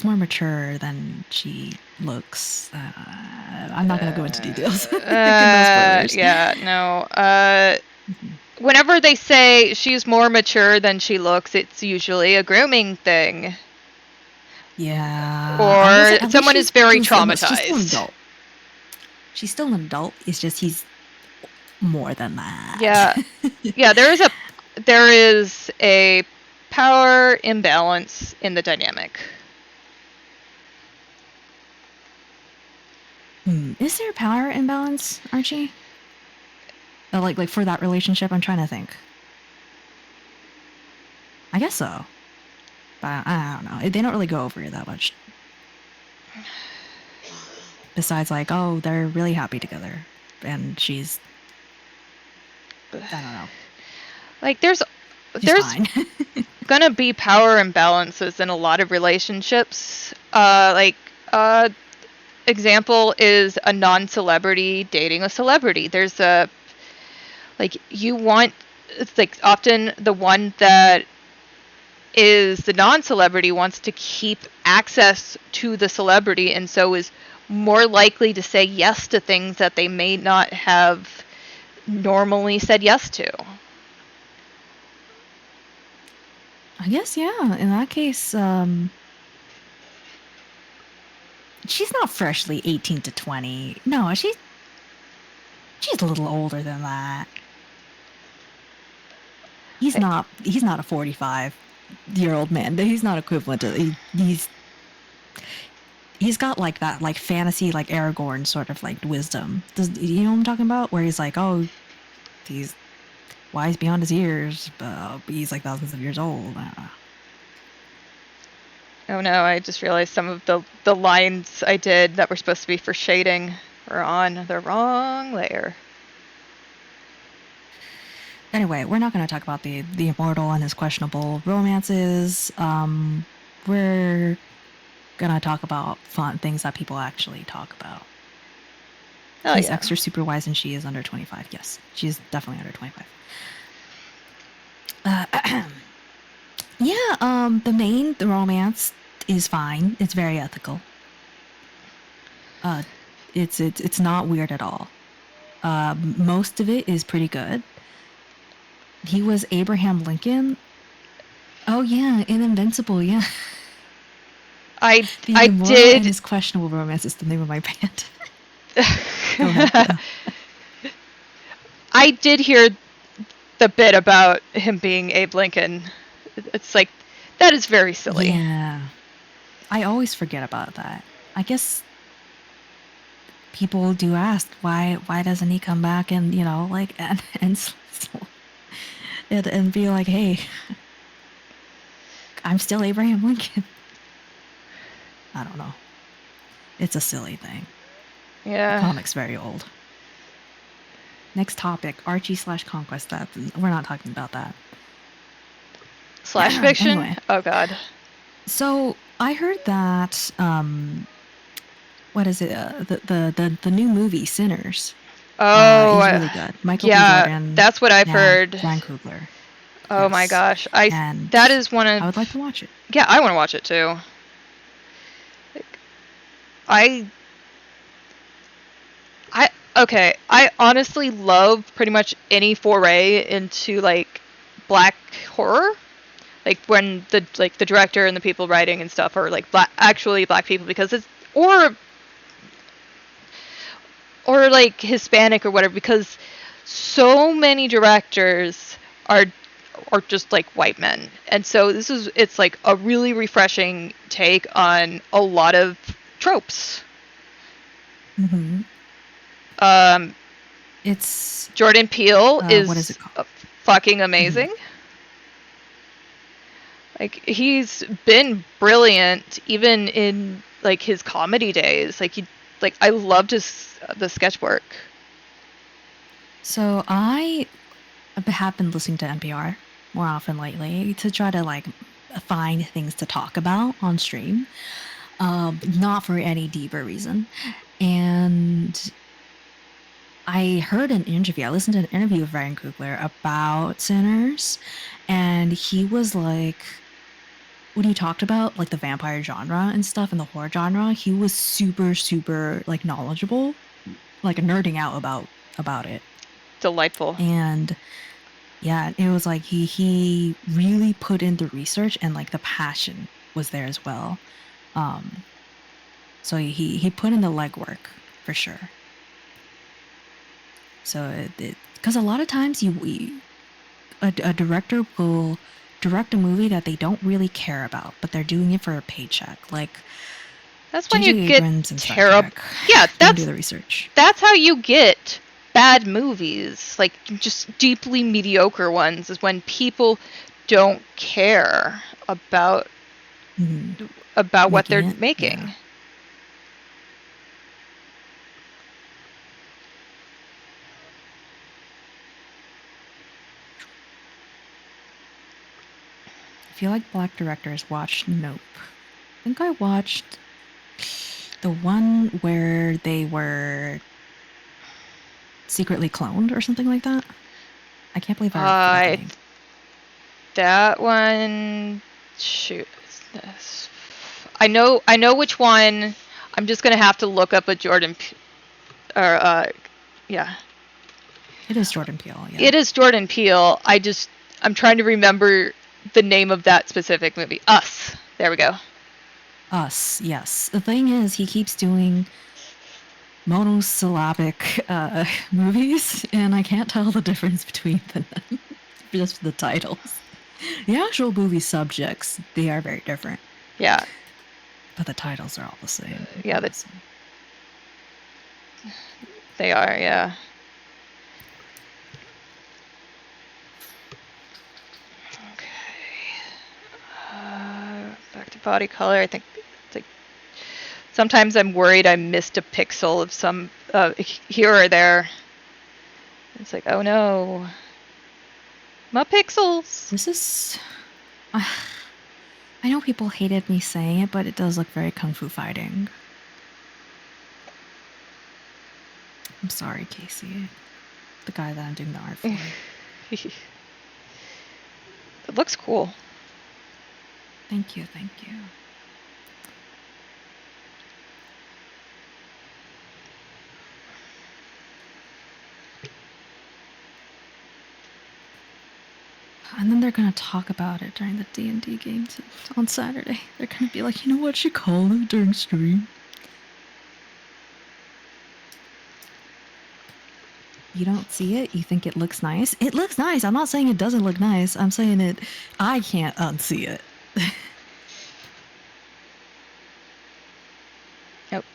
more mature than she looks. I'm not gonna go into details. Yeah, no. Whenever they say she's more mature than she looks, it's usually a grooming thing. Yeah. Or someone is very traumatized. She's still an adult. She's still an adult. It's just he's more than that. Yeah, there is a power imbalance in the dynamic. Is there a power imbalance, Archie? Like for that relationship, I'm trying to think. I guess so, but I don't know. They don't really go over it that much. Besides, like, oh, they're really happy together, and she's, I don't know. Like, there's fine. gonna be power imbalances in a lot of relationships. Example is a non-celebrity dating a celebrity. There's a, like, it's like often the one that is the non-celebrity wants to keep access to the celebrity, and so is more likely to say yes to things that they may not have normally said yes to. I guess, yeah. In that case, she's not freshly 18 to 20. No, she's a little older than that. He's not a 45-year-old man. He's not equivalent to he's got like that like fantasy like Aragorn sort of like wisdom. You know what I'm talking about? Where he's like, oh, he's wise beyond his years, but he's like thousands of years old. Oh no, I just realized some of the lines I did that were supposed to be for shading were on the wrong layer. Anyway, we're not going to talk about the immortal and his questionable romances. We're going to talk about fun things that people actually talk about. Oh, He's yeah. extra super wise and she is under 25. Yes, she's definitely under 25. Yeah, the romance is fine. It's very ethical. It's not weird at all. Most of it is pretty good. He was Abraham Lincoln. Oh yeah, in Invincible, yeah. I Immortal did. And his questionable romance is the name of my band. Go ahead. I did hear the bit about him being Abe Lincoln. It's like, that is very silly. Yeah, I always forget about that. I guess people do ask why doesn't he come back and like and be like, hey, I'm still Abraham Lincoln. I don't know. It's a silly thing. Yeah. The comic's very old. Next topic, Archie / Conquest. We're not talking about that. Slash fiction? Anyway. Oh god. So I heard that what is it? The new movie Sinners. Oh, is really good. Michael B. yeah, Jordan. that's what I've heard. Ryan Coogler. Oh my gosh, that is one of. I would like to watch it. Yeah, I want to watch it too. I honestly love pretty much any foray into like black horror, like when the director and the people writing and stuff are like actually black people, because it's or like Hispanic or whatever, because so many directors are just like white men, and so it's like a really refreshing take on a lot of tropes. Mm-hmm. It's Jordan Peele is what is it called? Fucking amazing. Mm-hmm. Like, he's been brilliant even in like his comedy days. I loved the sketch work. So I have been listening to NPR more often lately to try to like find things to talk about on stream, not for any deeper reason. And I heard an interview. I listened to an interview of Ryan Coogler about Sinners, and he was like, when he talked about like the vampire genre and stuff and the horror genre, he was super, super like knowledgeable, like nerding out about it. Delightful. And yeah, it was like he really put in the research, and like the passion was there as well. So he put in the legwork for sure. So because a lot of times a director will direct a movie that they don't really care about, but they're doing it for a paycheck. Like That's when J.J. you get Abrams and Star terrible. Trek. Yeah, Don't do the research. That's how you get bad movies, like just deeply mediocre ones, is when people don't care about what they're making. Yeah. I feel like black directors watched Nope. I think I watched the one where they were secretly cloned or something like that. I can't believe I forgot the name. That one, shoot, I know which one. I'm just gonna have to look up a Jordan, yeah. It is Jordan Peele. Yeah. It is Jordan Peele. I'm trying to remember the name of that specific movie. Us. There we go. Us. Yes. The thing is, he keeps doing monosyllabic movies, and I can't tell the difference between them. Just the titles. The actual movie subjects, they are very different. Yeah. But the titles are all the same. Yeah, they are, yeah. Okay. Back to body color. I think it's like sometimes I'm worried I missed a pixel of some here or there. It's like, oh no. My pixels. This is... I know people hated me saying it, but it does look very kung fu fighting. I'm sorry, Casey. The guy that I'm doing the art for. It looks cool. Thank you, thank you. And then they're gonna talk about it during the D&D games on Saturday. They're gonna be like, you know what you call it during stream? You don't see it? You think it looks nice? It looks nice. I'm not saying it doesn't look nice. I'm saying I can't unsee it. Nope.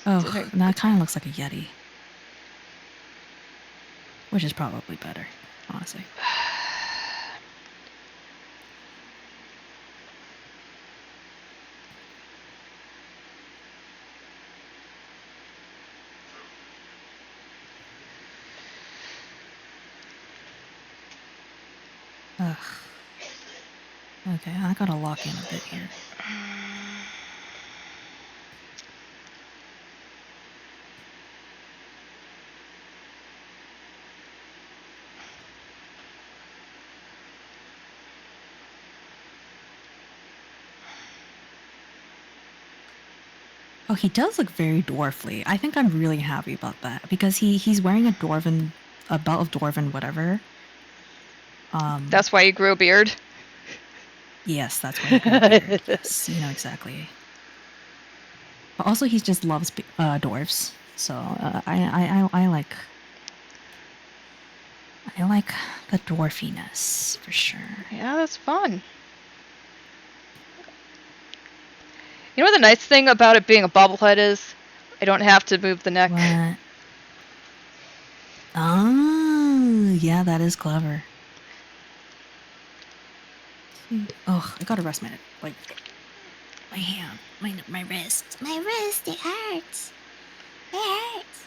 Oh, that kind of looks like a Yeti. Which is probably better, honestly. Ugh. Okay, I gotta lock in a bit here. Oh, he does look very dwarfly. I think I'm really happy about that because he's wearing a belt of dwarven whatever. That's why you grew a beard? Yes, that's why he grew a beard. Yes, you know exactly. But also, he just loves dwarves, so I like the dwarfiness for sure. Yeah, that's fun. You know what the nice thing about it being a bobblehead is? I don't have to move the neck. What? Oh, yeah, that is clever. Oh, I gotta rest my hand, my wrist. My wrist, it hurts. It hurts.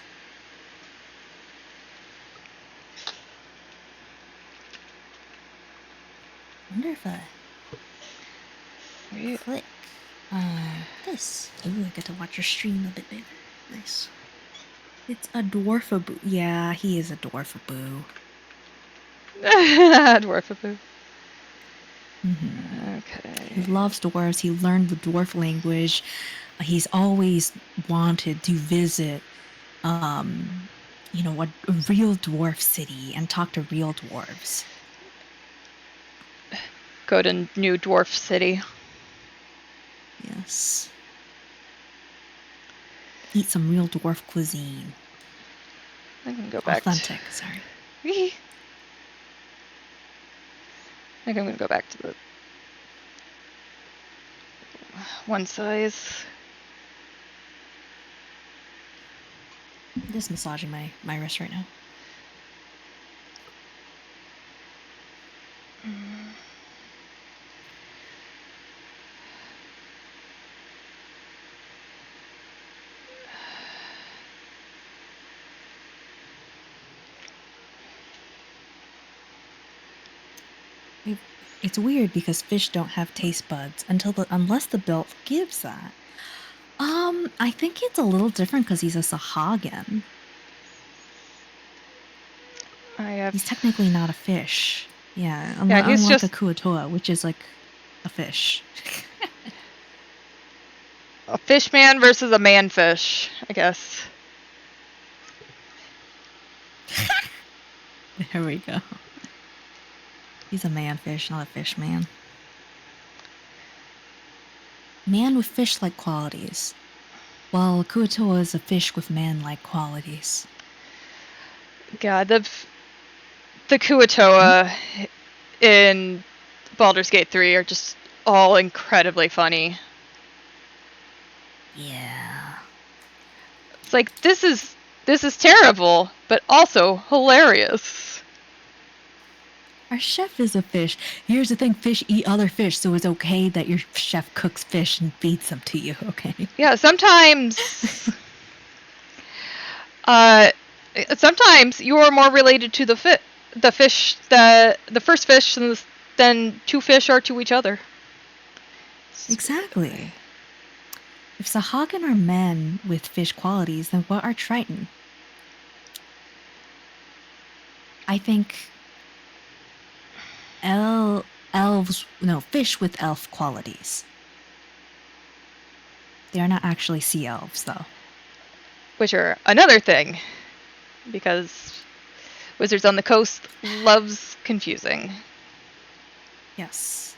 I wonder if I click this. Ooh, I get to watch your stream a bit better. Nice. It's a dwarfaboo. Yeah, he is a dwarfaboo. Dwarfaboo. Mm-hmm. Okay. He loves dwarves. He learned the dwarf language. He's always wanted to visit, a real dwarf city and talk to real dwarves. Go to New Dwarf City. Yes. Eat some real dwarf cuisine. I can go back. Authentic, sorry. I think I'm gonna go back to the one size. I'm just massaging my wrist right now. It's weird because fish don't have taste buds unless the belt gives that. I think it's a little different because he's a Sahagin. He's technically not a fish. Yeah, he's unlike just a Kuatoa, which is like a fish. a fish man versus a man fish, I guess. There we go. He's a man fish, not a fish man. Man with fish-like qualities, while Kuatoa is a fish with man-like qualities. God, the Kuatoa in Baldur's Gate 3 are just all incredibly funny. Yeah. It's like this is terrible, but also hilarious. Our chef is a fish. Here's the thing, fish eat other fish, so it's okay that your chef cooks fish and feeds them to you, okay? Yeah, sometimes sometimes you are more related to the fish, the first fish than two fish are to each other. Exactly. If Sahagin are men with fish qualities, then what are Triton? I think fish with elf qualities. They're not actually sea elves, though. Which are another thing, because Wizards on the Coast loves confusing. Yes.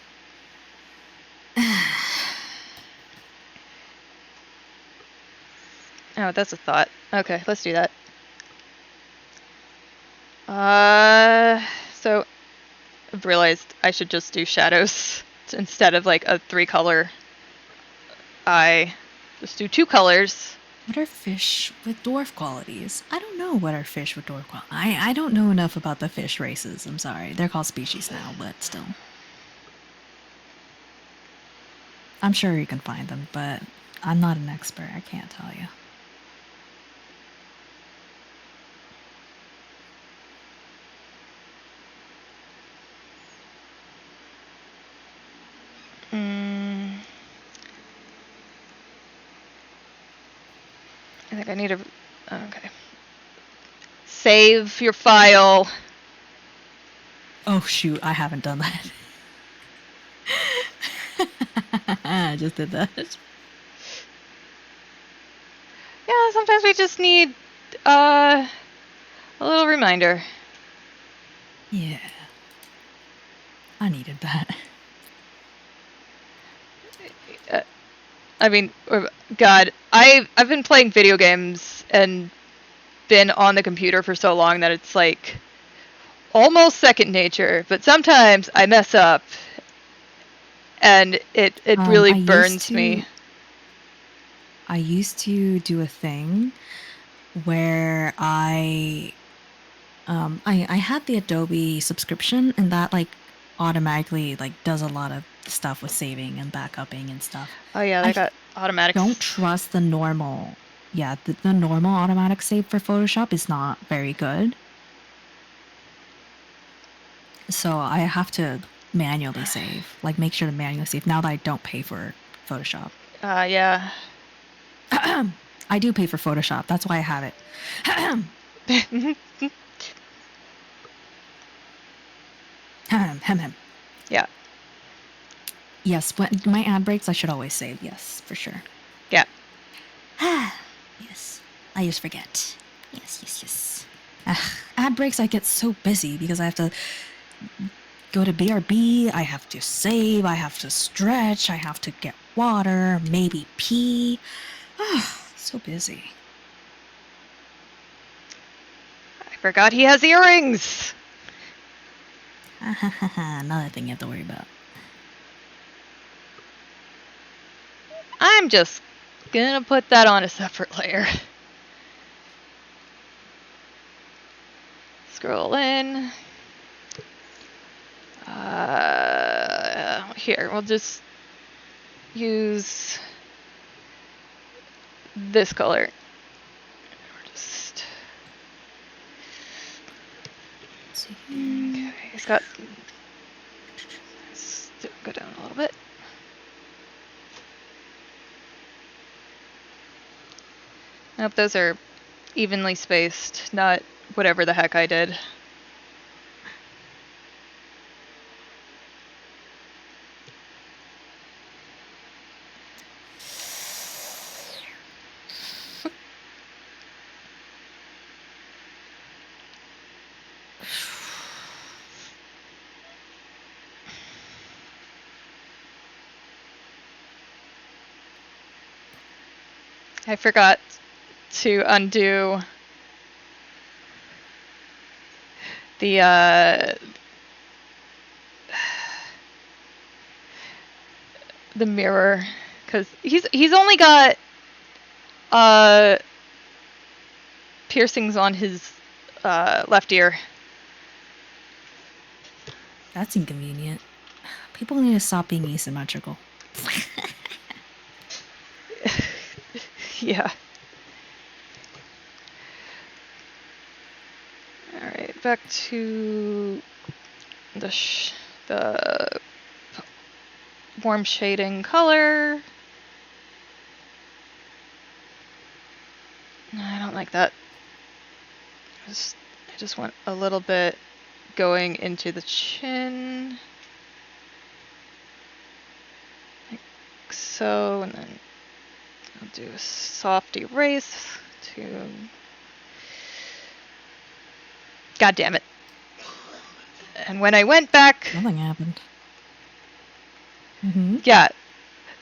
Oh, that's a thought. Okay, let's do that. So I've realized I should just do shadows instead of like a 3-color eye. Just do 2 colors. What are fish with dwarf qualities? I don't know what are fish with dwarf qualities. I don't know enough about the fish races. I'm sorry. They're called species now, but still. I'm sure you can find them, but I'm not an expert. I can't tell you. I think I need to... Okay. Save your file. Oh, shoot. I haven't done that. I just did that. Yeah, sometimes we just need a little reminder. Yeah. I needed that. I mean, God, I've been playing video games and been on the computer for so long that it's like almost second nature, but sometimes I mess up and it really burns me. I used to do a thing where I had the Adobe subscription, and that like automatically like does a lot of stuff with saving and backupping and stuff. Oh yeah, they got automatic. Don't trust the normal. Yeah, the normal automatic save for Photoshop is not very good. So I have to manually save, like make sure to manually save now that I don't pay for Photoshop. Yeah. I do pay for Photoshop. That's why I have it. Yeah. Yes, when my ad breaks, I should always save. Yes, for sure. Yeah. Yes. I just forget. Yes. Ad breaks, I get so busy because I have to go to BRB, I have to save, I have to stretch, I have to get water, maybe pee. So busy. Forgot he has earrings! Another thing you have to worry about. I'm just gonna put that on a separate layer. Scroll in. Here, we'll just use this color. Just okay. It's got. Let's go down a little bit. Nope, those are evenly spaced, not whatever the heck I did. I forgot to undo the mirror, because he's only got piercings on his left ear. That's inconvenient. People need to stop being asymmetrical. Yeah. All right, back to the warm shading color. No, I don't like that. I just want a little bit going into the chin. Like so, and then I'll do a soft erase to... God damn it. And when I went back... Nothing happened. Yeah.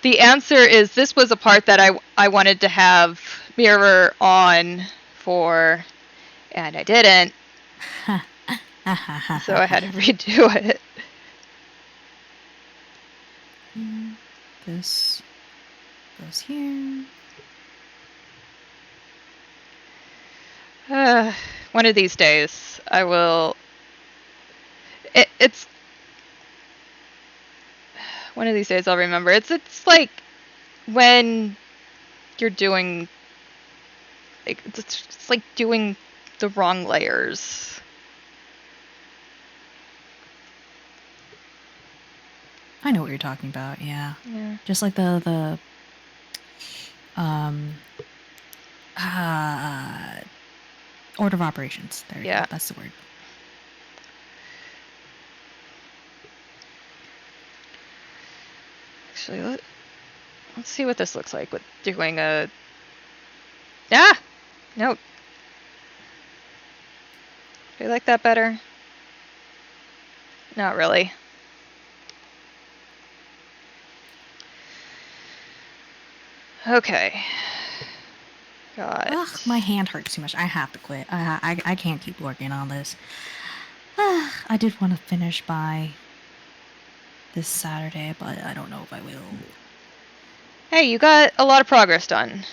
The answer is this was a part that I wanted to have mirror on for, and I didn't. So I had to redo it. This goes here. One of these days I will... It's... One of these days I'll remember. It's like when you're doing... It's like doing the wrong layers. I know what you're talking about, yeah. Yeah. Just like the order of operations. There you go. That's the word. Actually, let's see what this looks like with doing a... No. Do you like that better? Not really. Okay. Got... Ugh, my hand hurts too much. I have to quit. I can't keep working on this. I did want to finish by this Saturday, but I don't know if I will. Hey, you got a lot of progress done.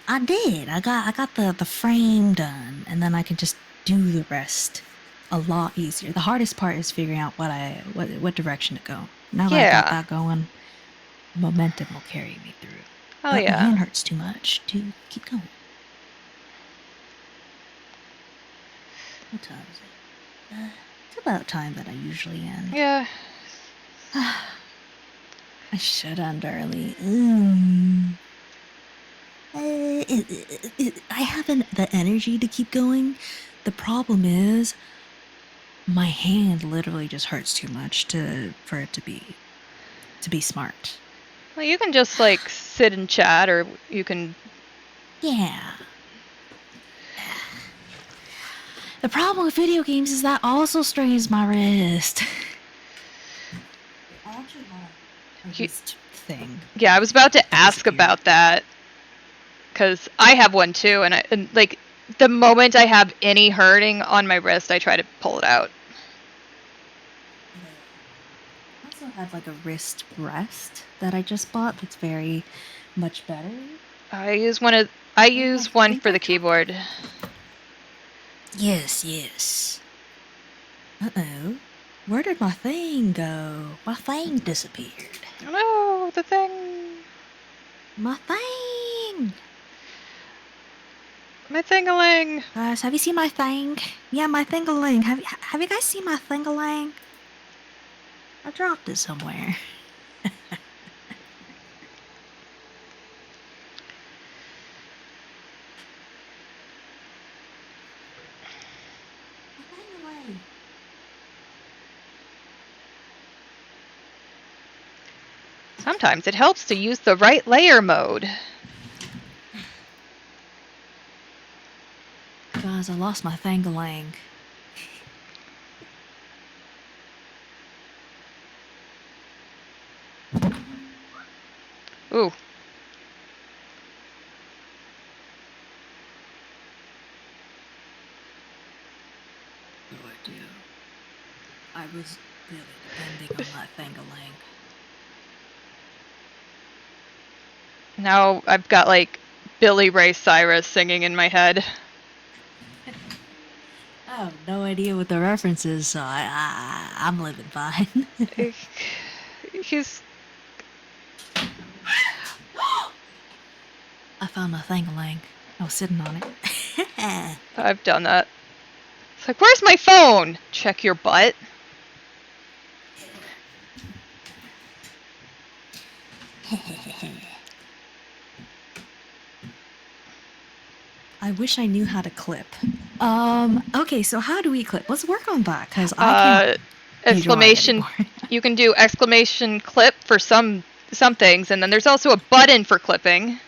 I did. I got the frame done, and then I can just do the rest a lot easier. The hardest part is figuring out what direction to go. Now that I got that going, momentum will carry me through. Oh, but yeah. My hand hurts too much to keep going. What time is it? It's about time that I usually end. Yeah. I should end early. I haven't the energy to keep going. The problem is, my hand literally just hurts too much for it to be smart. Well, you can just like sit and chat, or you can... Yeah. The problem with video games is that also strains my wrist. I actually want a wrist thing. Yeah, I was about to ask about that, because I have one too, and like The moment I have any hurting on my wrist, I try to pull it out. I also have like a wrist rest that I just bought that's very much better. I use one for the keyboard. Yes, yes. Uh-oh. Where did my thing go? My thing disappeared. Oh, the thing. My thing! My thingaling. Guys, have you seen my thing? Yeah, my thingaling. Have you guys seen my thingaling? I dropped it somewhere. My thingaling. Sometimes it helps to use the right layer mode. Guys, I lost my thingaling. Ooh. What do I do? I was really depending on that thingaling. Now I've got like Billy Ray Cyrus singing in my head. I have no idea what the reference is, so I'm living fine. He's. I found my thingaling. I was sitting on it. I've done that. It's like, where's my phone? Check your butt. I wish I knew how to clip. Okay, so how do we clip? Let's work on that, because I can't exclamation. You can do exclamation clip for some things, and then there's also a button for clipping.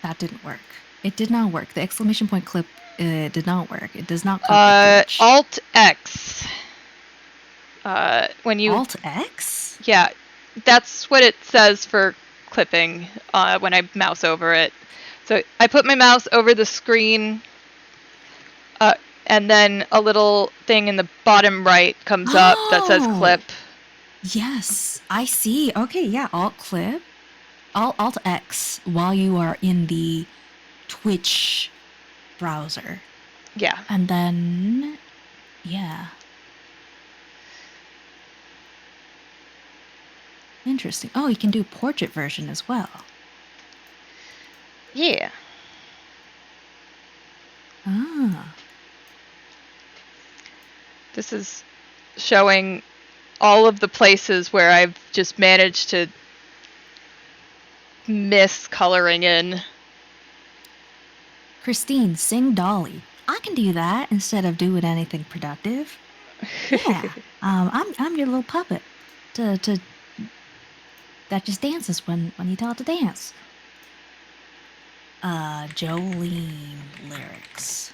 That didn't work. It did not work. The exclamation point clip did not work. It does not clip. Alt X. When you Alt X? Yeah, that's what it says for clipping when I mouse over it. So I put my mouse over the screen, and then a little thing in the bottom right comes up that says clip. Yes, I see. Okay, yeah, Alt clip. Alt X while you are in the Twitch browser. Yeah. And then, yeah. Interesting. Oh, you can do portrait version as well. Yeah. Ah. This is showing all of the places where I've just managed to miss coloring in. Christine, sing Dolly. I can do that instead of doing anything productive. Yeah. I'm your little puppet to that just dances when you tell it to dance. Jolene lyrics.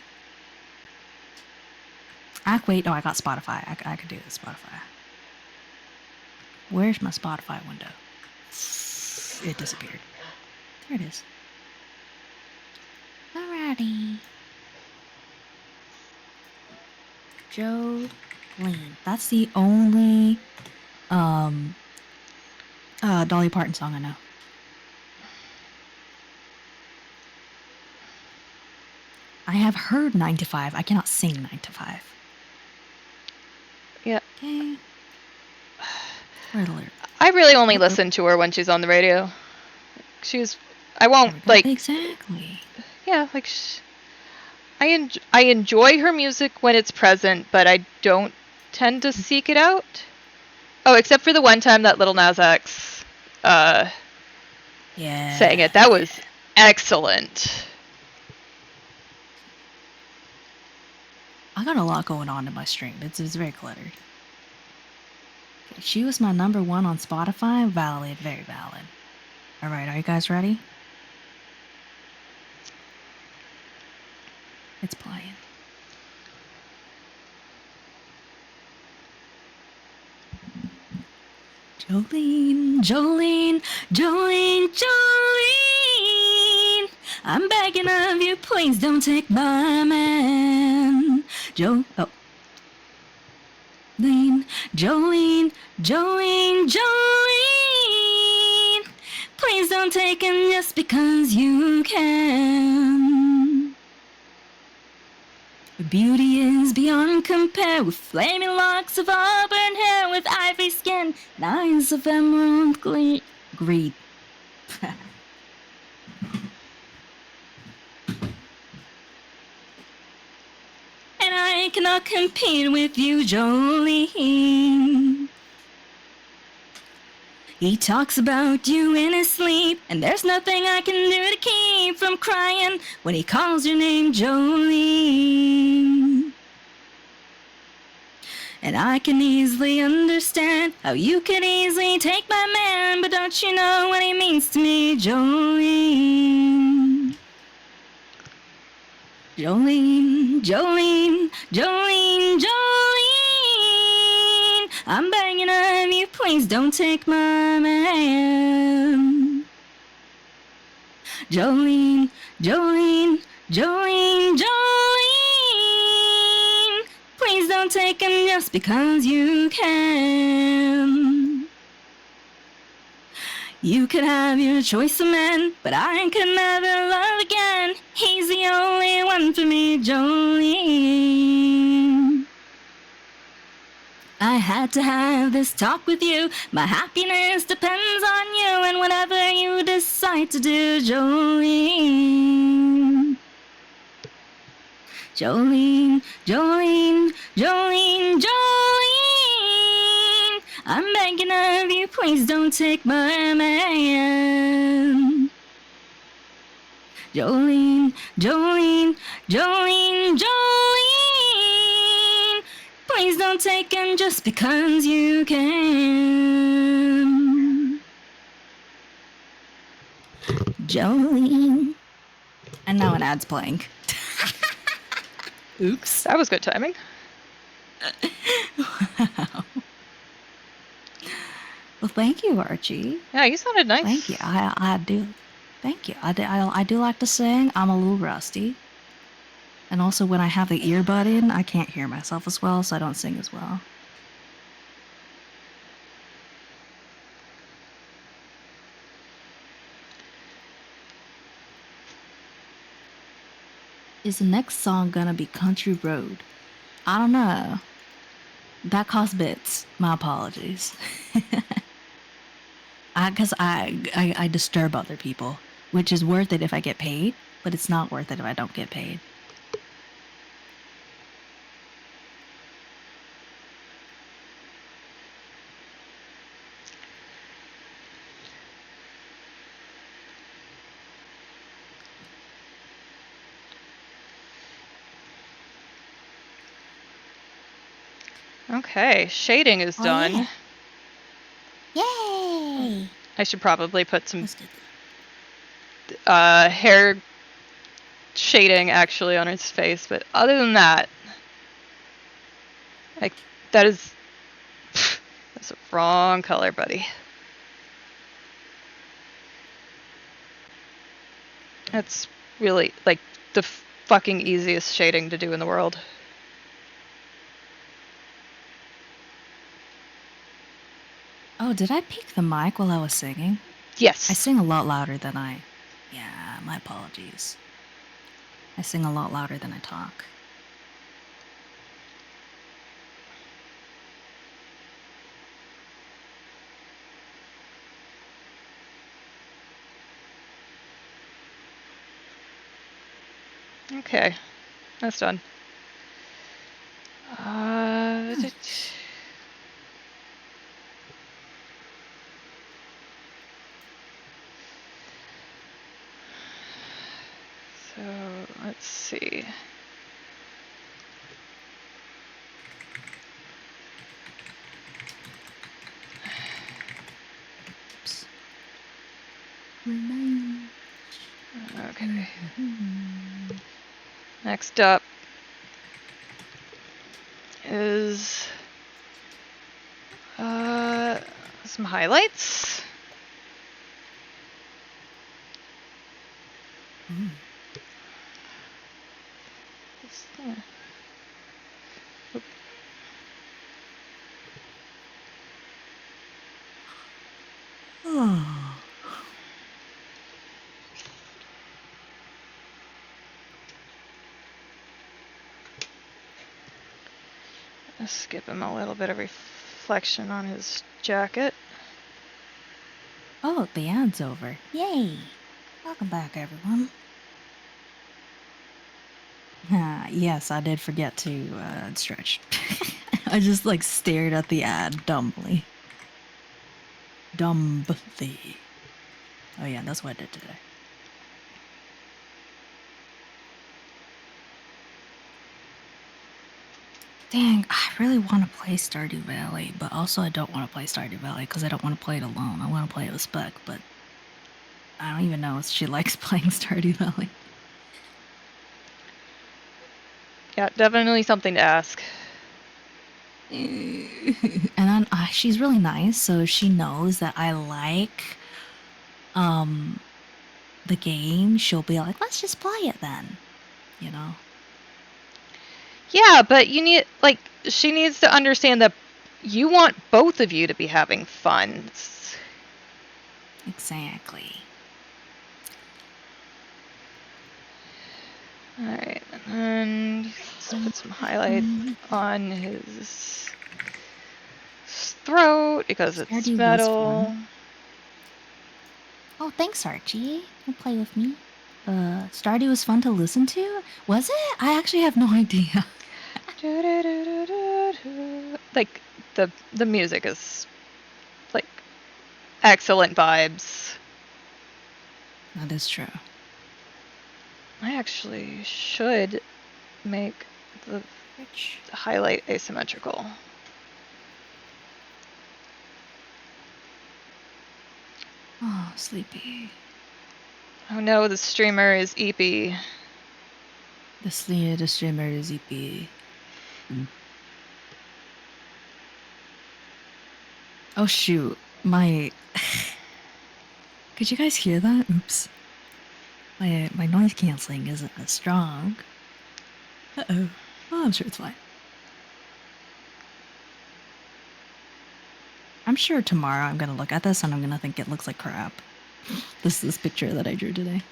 Wait, no, I got Spotify. I could do this Spotify. Where's my Spotify window? It disappeared. There it is. Alrighty. Jolene. That's the only Dolly Parton song I know. I have heard 9 to 5. I cannot sing 9 to 5. Yeah. Okay. Where the lyric? I really only listen to her when she's on the radio. I won't like. Exactly. Yeah, like. I enjoy her music when it's present, but I don't tend to seek it out. Oh, except for the one time that Lil Nas X sang it. That was excellent. I got a lot going on in my stream. It's very cluttered. Okay, she was my number 1 on Spotify. Valid, very valid. Alright, are you guys ready? It's playing. Jolene, Jolene, Jolene, Jolene. I'm begging of you, please don't take my man. Jolene, Jolene, Jolene, Jolene. Please don't take him just because you can. Her beauty is beyond compare, with flaming locks of auburn hair, with ivory skin and eyes of emerald greed. And I cannot compete with you, Jolene. He talks about you in his sleep, and there's nothing I can do to keep from crying when he calls your name, Jolene. And I can easily understand how you could easily take my man, but don't you know what he means to me, Jolene? Jolene, Jolene, Jolene, Jolene. I'm begging of you, please don't take my man. Jolene, Jolene, Jolene, Jolene. Please don't take him just because you can. You could have your choice of men, but I could never love again. He's the only one for me, Jolene. I had to have this talk with you. My happiness depends on you and whatever you decide to do, Jolene. Jolene, Jolene, Jolene, Jolene. I'm begging of you, please don't take my man. Jolene, Jolene, Jolene, Jolene. Please don't take him just because you can. Jolene. And now an ad's playing. Oops. That was good timing. Wow. Well, thank you, Archie. Yeah, you sounded nice. Thank you. I do. Thank you. I do like to sing. I'm a little rusty. And also when I have the earbud in, I can't hear myself as well, so I don't sing as well. Is the next song gonna be Country Road? I don't know. That costs bits. My apologies. Because I disturb other people, which is worth it if I get paid, but it's not worth it if I don't get paid. Okay, shading is done. Yeah. Yay! I should probably put some Let's do this. hair shading actually on his face, but other than that, like that's a wrong color, buddy. That's really like the fucking easiest shading to do in the world. Oh, did I peek the mic while I was singing? Yes. I sing a lot louder than Yeah, my apologies. I sing a lot louder than I talk. Okay, that's done. So let's see. Oops. Okay. Next up is some highlights. Ooh. Yeah. Oop. Oh. Let's skip him a little bit of reflection on his jacket. Oh, the ad's over. Yay! Welcome back, everyone. Yes, I did forget to stretch. I just like stared at the ad dumbly. Dumbly. Oh yeah, that's what I did today. Dang, I really want to play Stardew Valley, but also I don't want to play Stardew Valley because I don't want to play it alone. I want to play it with Spec, but I don't even know if she likes playing Stardew Valley. Yeah, definitely something to ask. And then she's really nice, so she knows that I like the game. She'll be like, "Let's just play it then," you know. Yeah, but you need, like, she needs to understand that you want both of you to be having fun. Exactly. Alright, and let's put some highlight on his throat because it's Stardew was metal. fun. Oh, thanks, Archie. Don't play with me. Stardew was fun to listen to? Was it? I actually have no idea. Like, the music is, like, excellent vibes. That is true. I actually should make the highlight asymmetrical. Oh, sleepy. Oh no, the streamer is EP. The streamer is EP. Oh shoot, my. Could you guys hear that? Oops. My noise canceling isn't as strong. Uh-oh. Oh, I'm sure it's fine. I'm sure tomorrow I'm gonna look at this and I'm gonna think it looks like crap. This picture that I drew today.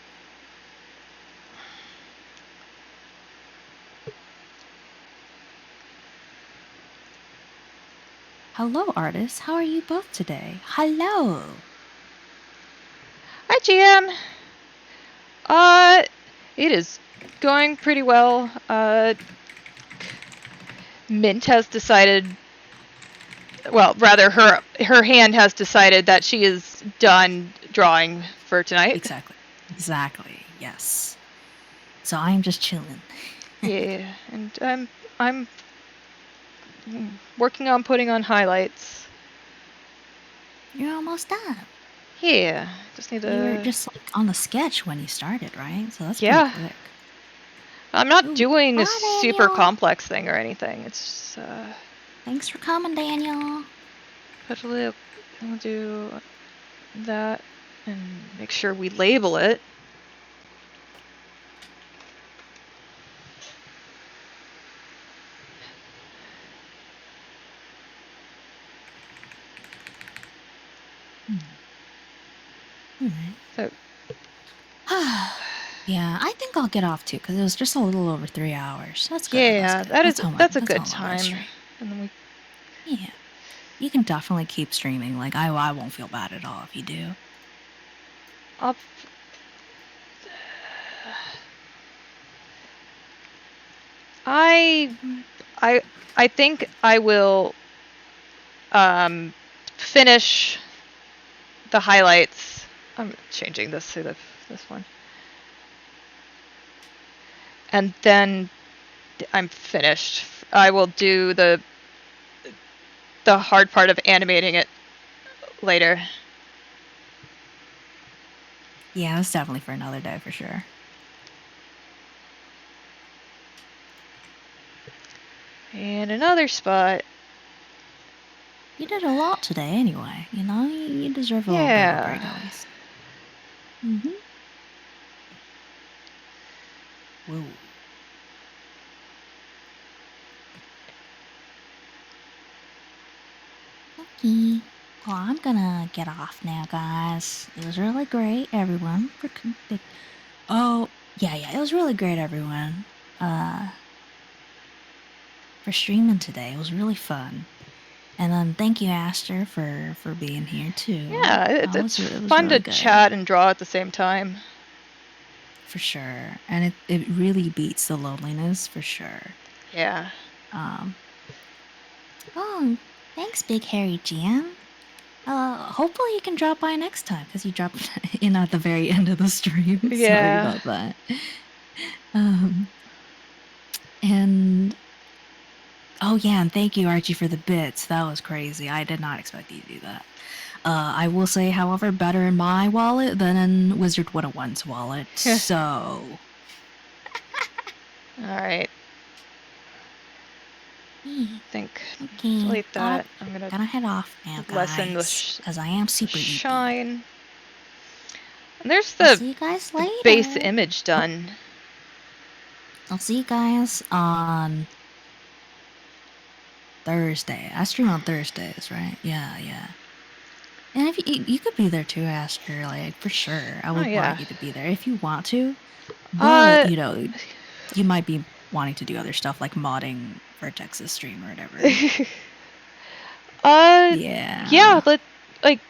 Hello, artists. How are you both today? Hello. Hi, GM. It is going pretty well. Mint has decided, well, rather her hand has decided that she is done drawing for tonight. Exactly. Yes. So I'm just chilling. Yeah, and I'm working on putting on highlights. You're almost done. Yeah, just need to. You were just like on the sketch when you started, right? So that's Yeah. pretty quick. I'm not Ooh, doing a bye, super Daniel. complex thing or anything. It's Thanks for coming, Daniel. hopefully I'll do that and make sure we label it. Alright. So Yeah, I think I'll get off too because it was just a little over 3 hours. That's good. yeah, That's how that's a that's good how long I time. stream. And then we Yeah, you can definitely keep streaming. Like I won't feel bad at all if you do. I'll I I think I will finish the highlights. I'm changing this to this one. And then I'm finished. I will do the hard part of animating it later. Yeah, that's definitely for another day for sure. And another spot. You did a lot today anyway. You know, you deserve a little bit of a break Yeah. at least. Mm-hmm. Whoa. Okay. Well, I'm gonna get off now, guys. It was really great, everyone. Oh, yeah, it was really great, everyone. For streaming today. It was really fun. And then thank you, Aster, for being here too. Yeah, it's it was fun really to good. chat and draw at the same time. For sure. And it really beats the loneliness, for sure. Yeah. Oh, thanks, Big Hairy Jam. Hopefully you can drop by next time, because you dropped in at the very end of the stream. Sorry Yeah. about that. And oh yeah, and thank you, Archie, for the bits. That was crazy. I did not expect you to do that. I will say, however, better in my wallet than in Wizard 101's wallet. So All right. Yeah. I think Okay. delete that. I'm gonna Gotta head off now, lessen the guys, because I am super eepy. shine. And there's I'll the see you guys later. base image done. I'll see you guys on Thursday. I stream on Thursdays, right? Yeah. And if you could be there too, Aster, like for sure. I would yeah. want you to be there if you want to. But Uh, you might be wanting to do other stuff like modding Vertex's stream or whatever. yeah, but like,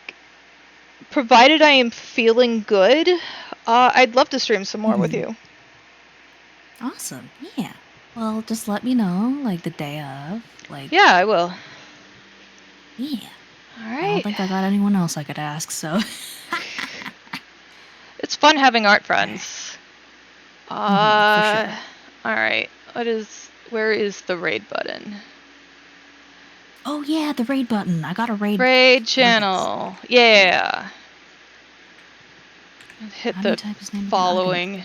provided I am feeling good, I'd love to stream some more with you. Awesome. Yeah. Well, just let me know, like the day of. Like. Yeah, I will. Yeah. All right. I don't think I got anyone else I could ask, so. It's fun having art friends. For sure. All right. Where is the raid button? Oh yeah, the raid button. I got a raid. Raid channel. Yeah. Hit How do you the type his name following.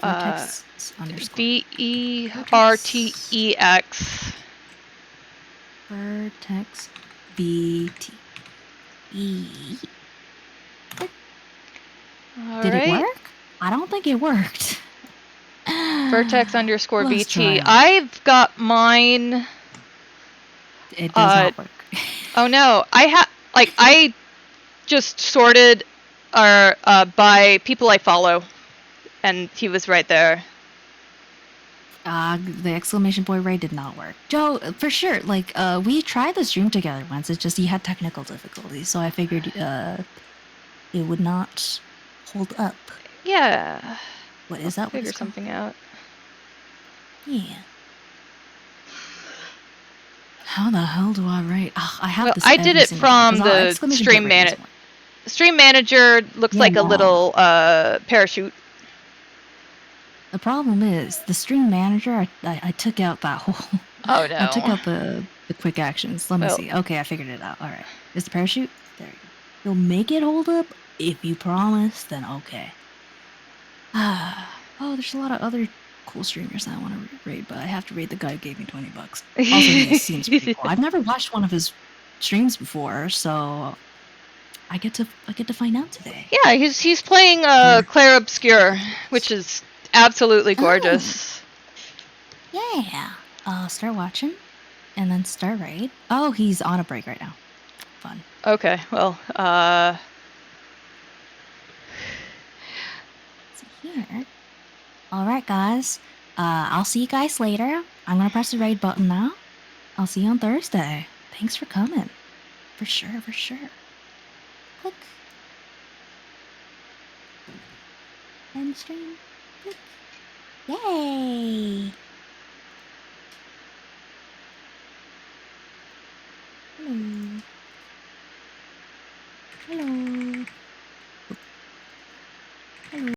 Vertex underscore. VERTEX. Vertex VT. Did it work? I don't think it worked. Vertex underscore Let's VT. I've got mine. It does not work. Oh no, I just sorted by people I follow, and he was right there. The exclamation point raid did not work. Joe, for sure. Like, we tried the stream together once. It's just you had technical difficulties, so I figured it would not hold up. Yeah. What is that? Figure something out. Yeah. How the hell do I write? I have this. I did it from the stream manager. Stream manager looks like a little parachute. The problem is the stream manager. I took out that whole. Oh no! I took out the quick actions. Let me see. Okay, I figured it out. All right, is the parachute? There you go. You'll make it hold up if you promise. Then okay. Oh, there's a lot of other cool streamers I want to raid, but I have to raid the guy who gave me $20. Also, he seems pretty cool. I've never watched one of his streams before, so I get to find out today. Yeah, he's playing Clair Obscure, which is absolutely gorgeous. Oh. Yeah. Start watching, and then start raid. Oh, he's on a break right now. Fun. Okay, well, Here. All right, guys. I'll see you guys later. I'm gonna press the raid button now. I'll see you on Thursday. Thanks for coming. For sure. Click. End stream. Click. Yay!